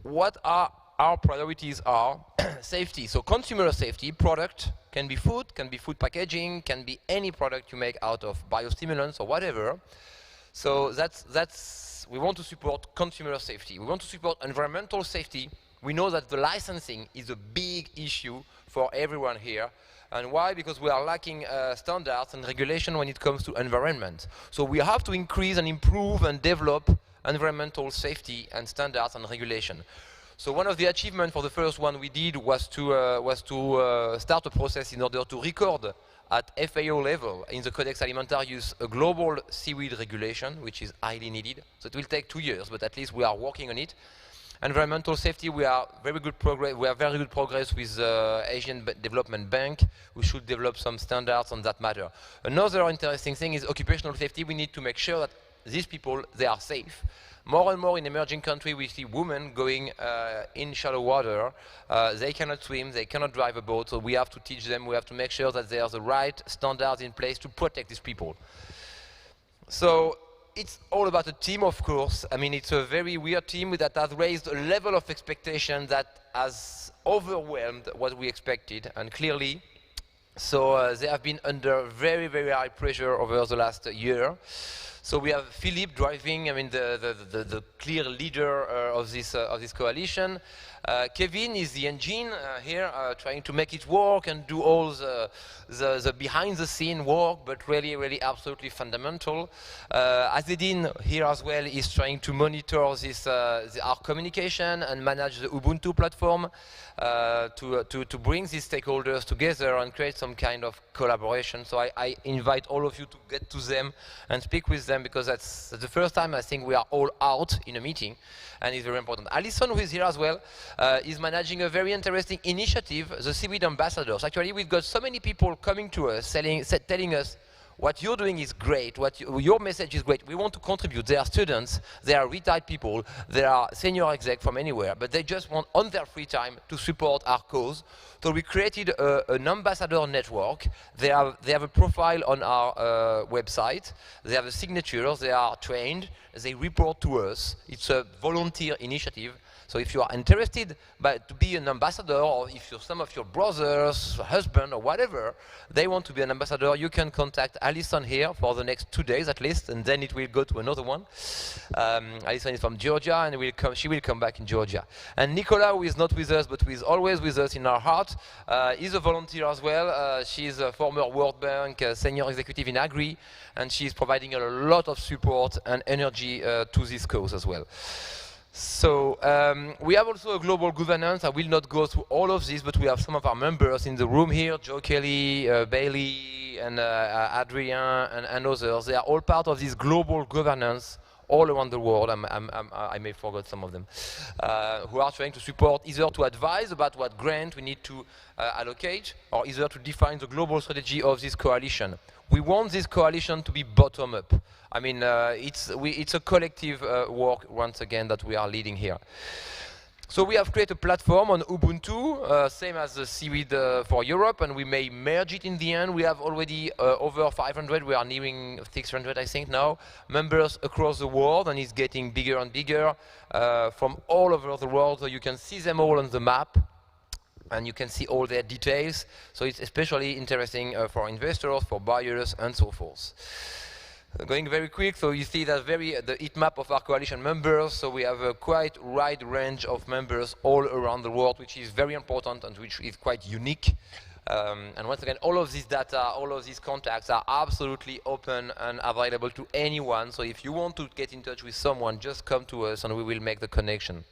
What are our priorities are safety, so consumer safety, product, can be food packaging, can be any product you make out of biostimulants or whatever. So we want to support consumer safety. We want to support environmental safety. We know that the licensing is a big issue for everyone here. And why? Because we are lacking standards and regulation when it comes to environment. So we have to increase and improve and develop environmental safety and standards and regulation. So one of the achievements for the first one we did was to start a process in order to record at FAO level in the Codex Alimentarius a global seaweed regulation, which is highly needed. So it will take 2 years, but at least we are working on it. Environmental safety, we are very good progress. We have very good progress with Asian Development Bank. We should develop some standards on that matter. Another interesting thing is occupational safety. We need to make sure that these people, they are safe. More and more in emerging countries, we see women going in shallow water. They cannot swim, they cannot drive a boat, so we have to teach them, we have to make sure that there are the right standards in place to protect these people. So it's all about a team, of course. I mean, it's a very weird team that has raised a level of expectation that has overwhelmed what we expected, and clearly, so they have been under very, very high pressure over the last year. So we have Philippe driving, I mean, the clear leader of this coalition. Kevin is the engine here, trying to make it work and do all the behind-the-scene work, but really, really absolutely fundamental. Azedine here as well is trying to monitor this, our communication and manage the Ubuntu platform to bring these stakeholders together and create some kind of collaboration. So I invite all of you to get to them and speak with them, because that's the first time I think we are all out in a meeting, and it's very important. Alison, who is here as well, is managing a very interesting initiative, the Seaweed Ambassadors. Actually, we've got so many people coming to us, telling us, what you're doing is great, your message is great, we want to contribute. They are students, they are retired people, they are senior exec from anywhere, but they just want, on their free time, to support our cause. So we created an ambassador network. They have a profile on our website, they have a signature, they are trained, they report to us. It's a volunteer initiative. So if you are interested to be an ambassador, or if some of your brothers, husband, or whatever, they want to be an ambassador, you can contact Alison here for the next 2 days at least, and then it will go to another one. Alison is from Georgia, and she will come back in Georgia. And Nicola, who is not with us, but who is always with us in our heart, is a volunteer as well. She is a former World Bank senior executive in Agri, and she is providing a lot of support and energy to this cause as well. So we have also a global governance. I will not go through all of this, but we have some of our members in the room here, Joe Kelly, Bailey, and Adrien, and others. They are all part of this global governance all around the world. I may forget some of them, who are trying to support, either to advise about what grant we need to allocate, or either to define the global strategy of this coalition. We want this coalition to be bottom-up. I mean, it's a collective work, once again, that we are leading here. So we have created a platform on Ubuntu, same as the Seaweed for Europe, and we may merge it in the end. We have already over 500, we are nearing 600, I think now, members across the world, and it's getting bigger and bigger from all over the world, so you can see them all on the map, and you can see all their details. So it's especially interesting for investors, for buyers, and so forth. Going very quick, so you see that the heat map of our coalition members. So we have a quite wide range of members all around the world, which is very important and which is quite unique. And once again, all of this data, all of these contacts are absolutely open and available to anyone. So if you want to get in touch with someone, just come to us and we will make the connection.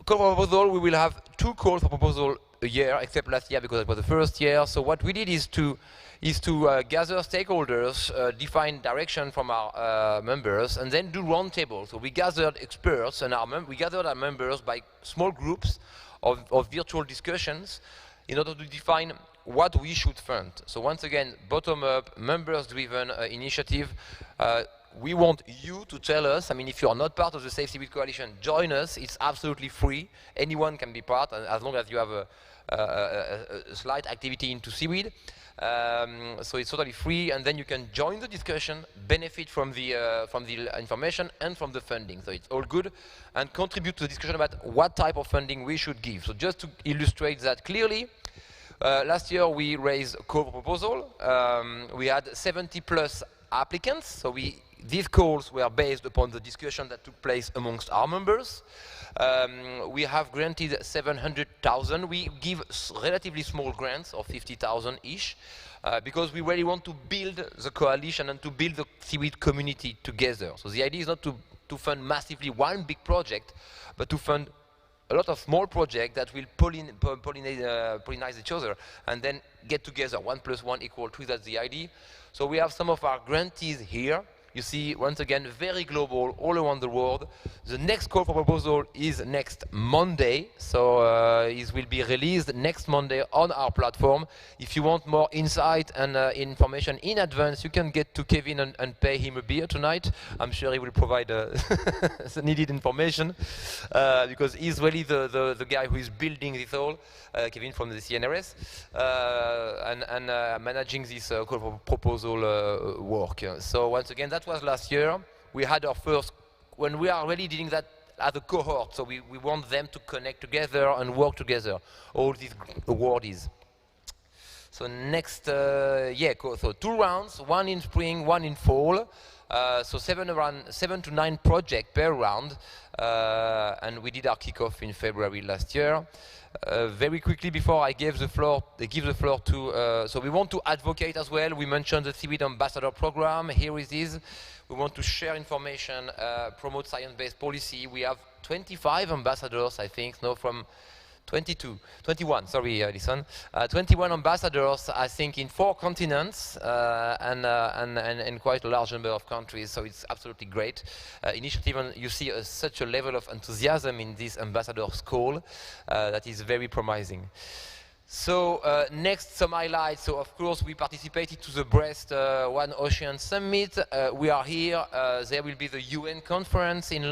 Call for proposal, we will have 2 calls for proposal a year, except last year because it was the first year. So what we did is to gather stakeholders, define direction from our members, and then do roundtables. So we gathered experts, and we gathered our members by small groups of virtual discussions in order to define what we should fund. So once again, bottom-up, members-driven initiative. We want you to tell us, I mean, if you are not part of the Safe Seaweed Coalition, join us. It's absolutely free. Anyone can be part, as long as you have a slight activity into seaweed. So it's totally free, and then you can join the discussion, benefit from the information and from the funding. So it's all good, and contribute to the discussion about what type of funding we should give. So just to illustrate that clearly, last year we raised a call for proposal. We had 70 plus applicants, so these calls were based upon the discussion that took place amongst our members. We have granted 700,000. We give relatively small grants of 50,000-ish because we really want to build the coalition and to build the seaweed community together. So the idea is not to fund massively one big project, but to fund a lot of small projects that will pollinize each other and then get together. 1 + 1 = 2, that's the idea. So we have some of our grantees here. You see, once again, very global, all around the world. The next call for proposal is next Monday, so it will be released next Monday on our platform. If you want more insight and information in advance, you can get to Kevin and pay him a beer tonight. I'm sure he will provide the needed information, because he's really the guy who is building this all, Kevin from the CNRS, and managing this call for proposal work. So once again, that was last year. We had our first, when we are really doing that as a cohort, so we want them to connect together and work together, all these awardees. So next, so 2 rounds, 1 in spring, 1 in fall. So 7 to 9 projects per round, and we did our kickoff in February last year. Very quickly before I give the floor to, so we want to advocate as well. We mentioned the Seaweed Ambassador Program. Here it is. We want to share information, promote science-based policy. We have 25 ambassadors, I think, no, from 21, sorry, listen. 21 ambassadors, I think, in 4 continents and quite a large number of countries, so it's absolutely great initiative, and you see such a level of enthusiasm in this ambassador's call that is very promising. So next, some highlights. So of course we participated to the Brest One Ocean Summit. We are here. There will be the UN conference in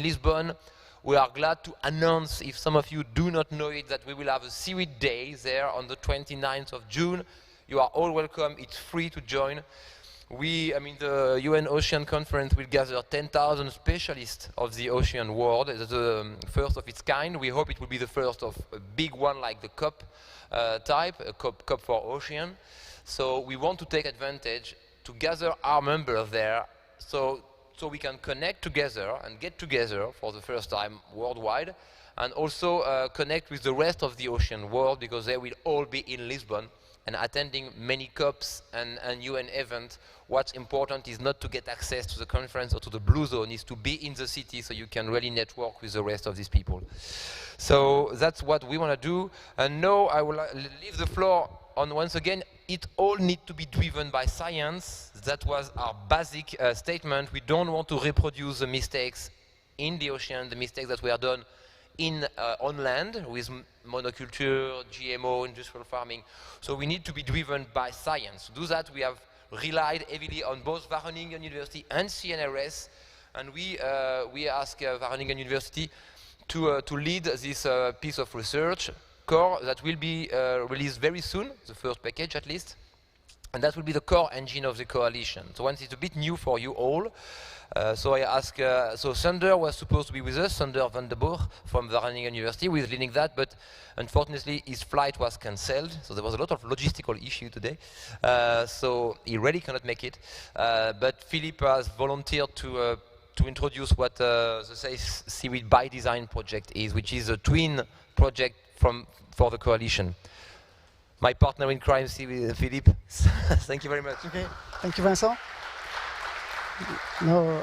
Lisbon. We are glad to announce, if some of you do not know it, that we will have a Seaweed Day there on the 29th of June. You are all welcome. It's free to join. The UN Ocean Conference will gather 10,000 specialists of the ocean world. It's the first of its kind. We hope it will be the first of a big one like the COP type, a COP for ocean. So we want to take advantage to gather our members there, so we can connect together and get together for the first time worldwide, and also connect with the rest of the ocean world, because they will all be in Lisbon and attending many COPs and UN events. What's important is not to get access to the conference or to the blue zone, is to be in the city so you can really network with the rest of these people. So that's what we want to do. And now I will leave the floor on, once again, it all needs to be driven by science. That was our basic statement. We don't want to reproduce the mistakes in the ocean, the mistakes that were done on land with monoculture, GMO, industrial farming. So we need to be driven by science. To do that, we have relied heavily on both Wageningen University and CNRS, and we ask Wageningen University to lead this piece of research core that will be released very soon, the first package at least, and that will be the core engine of the coalition. So once it's a bit new for you all, so I ask, so Sander was supposed to be with us, Sander van der Boer from Wageningen University, who is leading that, but unfortunately his flight was cancelled, so there was a lot of logistical issue today, so he really cannot make it, but Philippe has volunteered to introduce what the Safe Seaweed by Design project is, which is a twin project for the coalition. My partner in crime, Philippe. Thank you very much. Okay, thank you, Vincent. No,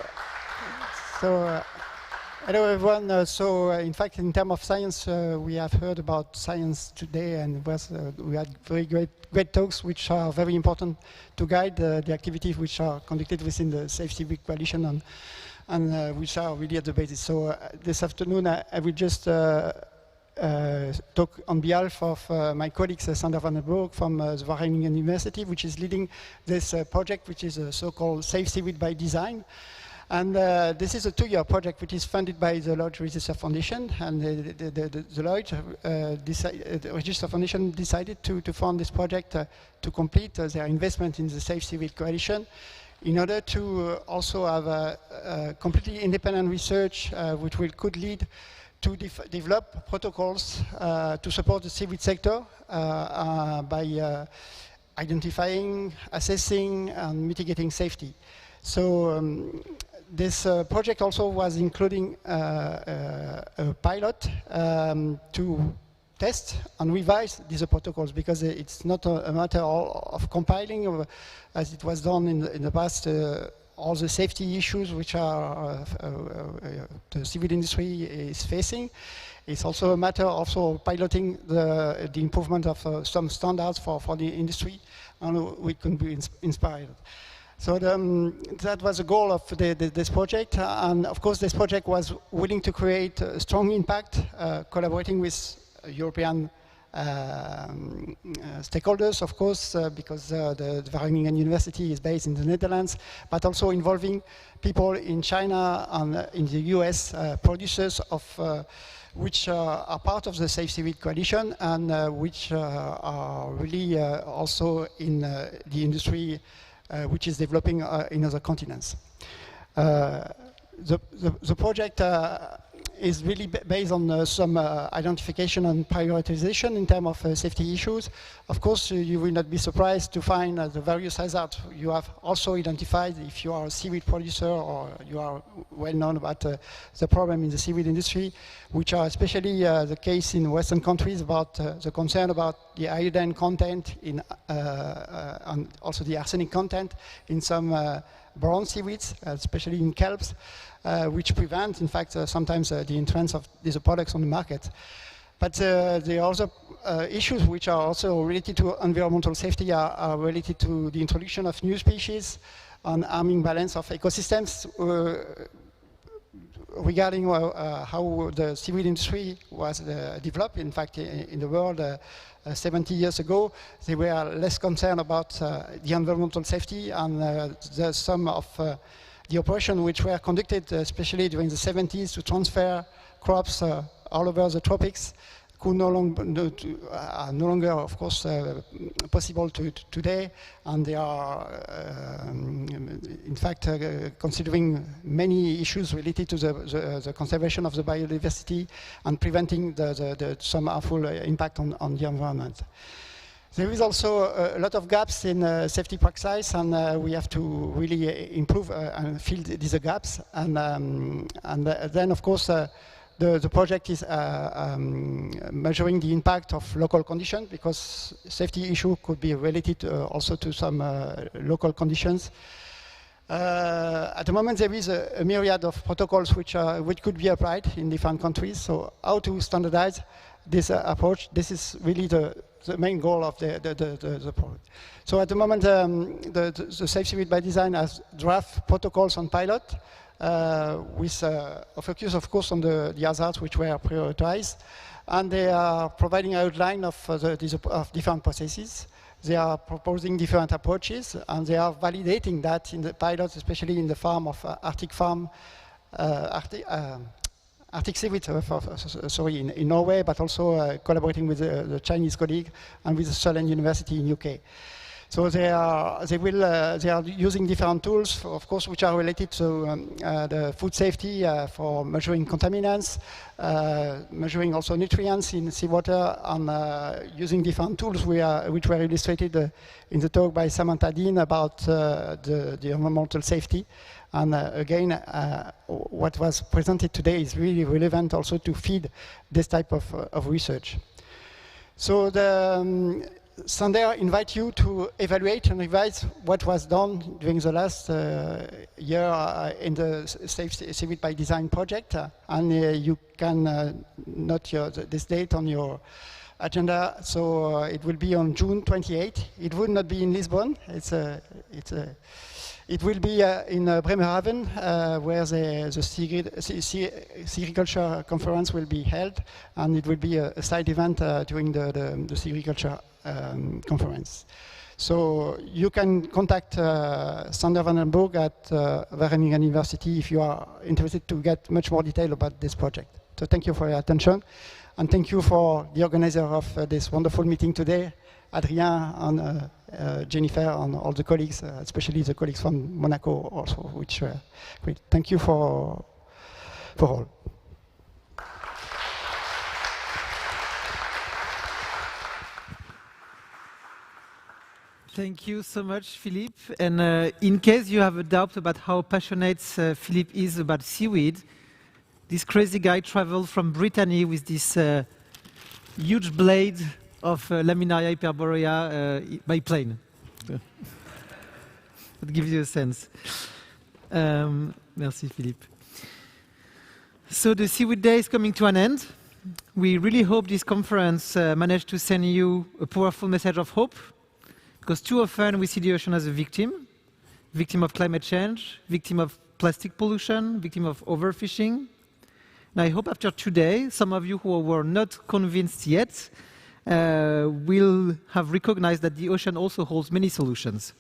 so Hello everyone. In fact, in terms of science, we have heard about science today, and we had very great talks, which are very important to guide the activities which are conducted within the Safe Seaweed Coalition, and which are really at the basis. So this afternoon, I will just talk on behalf of my colleagues, Sander van den Broek from the Wageningen University, which is leading this project, which is a so-called Safe Seaweed by Design. And this is a 2-year project which is funded by the Lloyd Register Foundation, and the Lloyd Register Foundation decided to fund this project to complete their investment in the Safe Seaweed Coalition in order to also have a completely independent research which could lead to develop protocols to support the seaweed sector by identifying, assessing, and mitigating safety. So this project also was including a pilot to test and revise these protocols, because it's not a matter of compiling, as it was done in the past, all the safety issues which are the seaweed industry is facing. It's also a matter of piloting the improvement of some standards for the industry, and we can be inspired. So that was the goal of this project, and of course this project was willing to create a strong impact, collaborating with European stakeholders, of course, because the Wageningen University is based in the Netherlands, but also involving people in China and in the US, producers of which are part of the Safe Seaweed Coalition, and which are really also in the industry which is developing in other continents. The project is really based on some identification and prioritization in terms of safety issues. Of course, you will not be surprised to find the various hazards you have also identified if you are a seaweed producer or you are well known about the problem in the seaweed industry, which are especially the case in Western countries about the concern about the iodine content in, and also the arsenic content in some brown seaweeds, especially in kelps, which prevent, in fact, sometimes the entrance of these products on the market. But the other issues which are also related to environmental safety are related to the introduction of new species and harming balance of ecosystems. Regarding how the seaweed industry was developed, in fact, in the world 70 years ago, they were less concerned about the environmental safety, and some of the operations which were conducted, especially during the 70s, to transfer crops all over the tropics, could no longer, of course, possible today, and they are, in fact, considering many issues related to the conservation of the biodiversity and preventing some harmful impact on the environment. There is also a lot of gaps in safety practices, and we have to really improve and fill these gaps. And then, of course, the project is measuring the impact of local conditions, because safety issue could be related also to some local conditions. At the moment, there is a myriad of protocols which could be applied in different countries. So how to standardize this approach? This is really the main goal of the project. So at the moment, the Safe Seaweed by Design has draft protocols on pilot, with a focus, of course, on the hazards which were prioritized, and they are providing an outline of different processes. They are proposing different approaches, and they are validating that in the pilots, especially in the farm of Arctic seaweed, in Norway, but also collaborating with the Chinese colleague and with the Solent University in UK. So they are using different tools, of course, which are related to the food safety for measuring contaminants, measuring also nutrients in seawater, and using different tools which were illustrated in the talk by Samantha Dean about the environmental safety. And again, what was presented today is really relevant also to feed this type of research. So Sander invite you to evaluate and revise what was done during the last year in the Safe Seaweed by Design project, and you can note this date on your agenda. So it will be on June 28. It will not be in Lisbon. It will be in Bremerhaven, where the Seaweed Conference will be held, and it will be a side event during the Seaweed Conference. So you can contact Sander van den Burg at Wageningen University if you are interested to get much more detail about this project. So thank you for your attention, and thank you for the organizer of this wonderful meeting today, Adrien and Jennifer, and all the colleagues, especially the colleagues from Monaco also, which great. Thank you for all. Thank you so much, Philippe. And in case you have a doubt about how passionate Philippe is about seaweed, this crazy guy traveled from Brittany with this huge blade of Laminaria hyperborea by plane. That gives you a sense. Merci, Philippe. So the Seaweed Day is coming to an end. We really hope this conference managed to send you a powerful message of hope, because too often we see the ocean as a victim of climate change, victim of plastic pollution, victim of overfishing. And I hope after today, some of you who were not convinced yet will have recognized that the ocean also holds many solutions.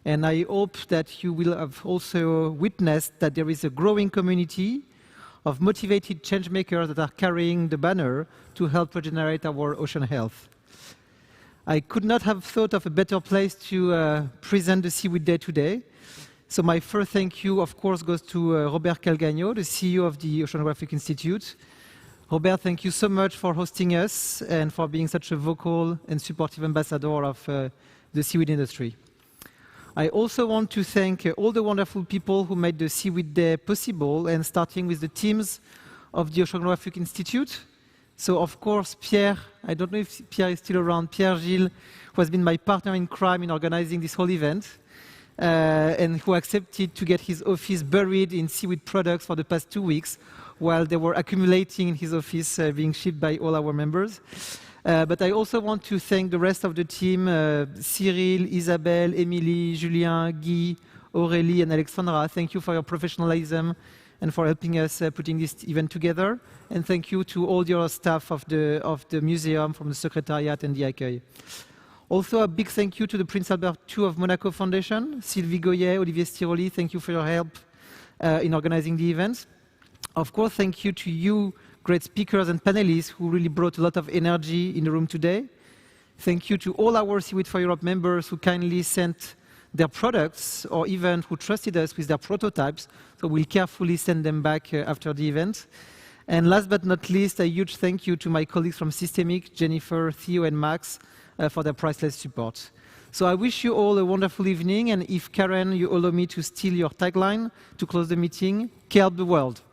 And I hope that you will have also witnessed that there is a growing community of motivated change makers that are carrying the banner to help regenerate our ocean health. I could not have thought of a better place to present the Seaweed Day today. So my first thank you, of course, goes to Robert Calgagno, the CEO of the Oceanographic Institute. Robert, thank you so much for hosting us and for being such a vocal and supportive ambassador of the seaweed industry. I also want to thank all the wonderful people who made the Seaweed Day possible, and starting with the teams of the Oceanographic Institute. So, of course, Pierre, I don't know if Pierre is still around, Pierre Gilles, who has been my partner in crime in organizing this whole event, and who accepted to get his office buried in seaweed products for the past 2 weeks, while they were accumulating in his office, being shipped by all our members. But I also want to thank the rest of the team, Cyril, Isabelle, Émilie, Julien, Guy, Aurélie, and Alexandra. Thank you for your professionalism and for helping us putting this event together. And thank you to all your staff of the museum, from the Secretariat and the Accueil. Also, a big thank you to the Prince Albert II of Monaco Foundation, Sylvie Goyet, Olivier Stiroli. Thank you for your help in organizing the event. Of course, thank you to you, great speakers and panelists, who really brought a lot of energy in the room today. Thank you to all our Seaweed for Europe members who kindly sent their products, or even who trusted us with their prototypes, so we'll carefully send them back after the event. And last but not least, a huge thank you to my colleagues from Systemic, Jennifer, Theo, and Max, for their priceless support. So I wish you all a wonderful evening, and if Karen, you allow me to steal your tagline to close the meeting, care the world.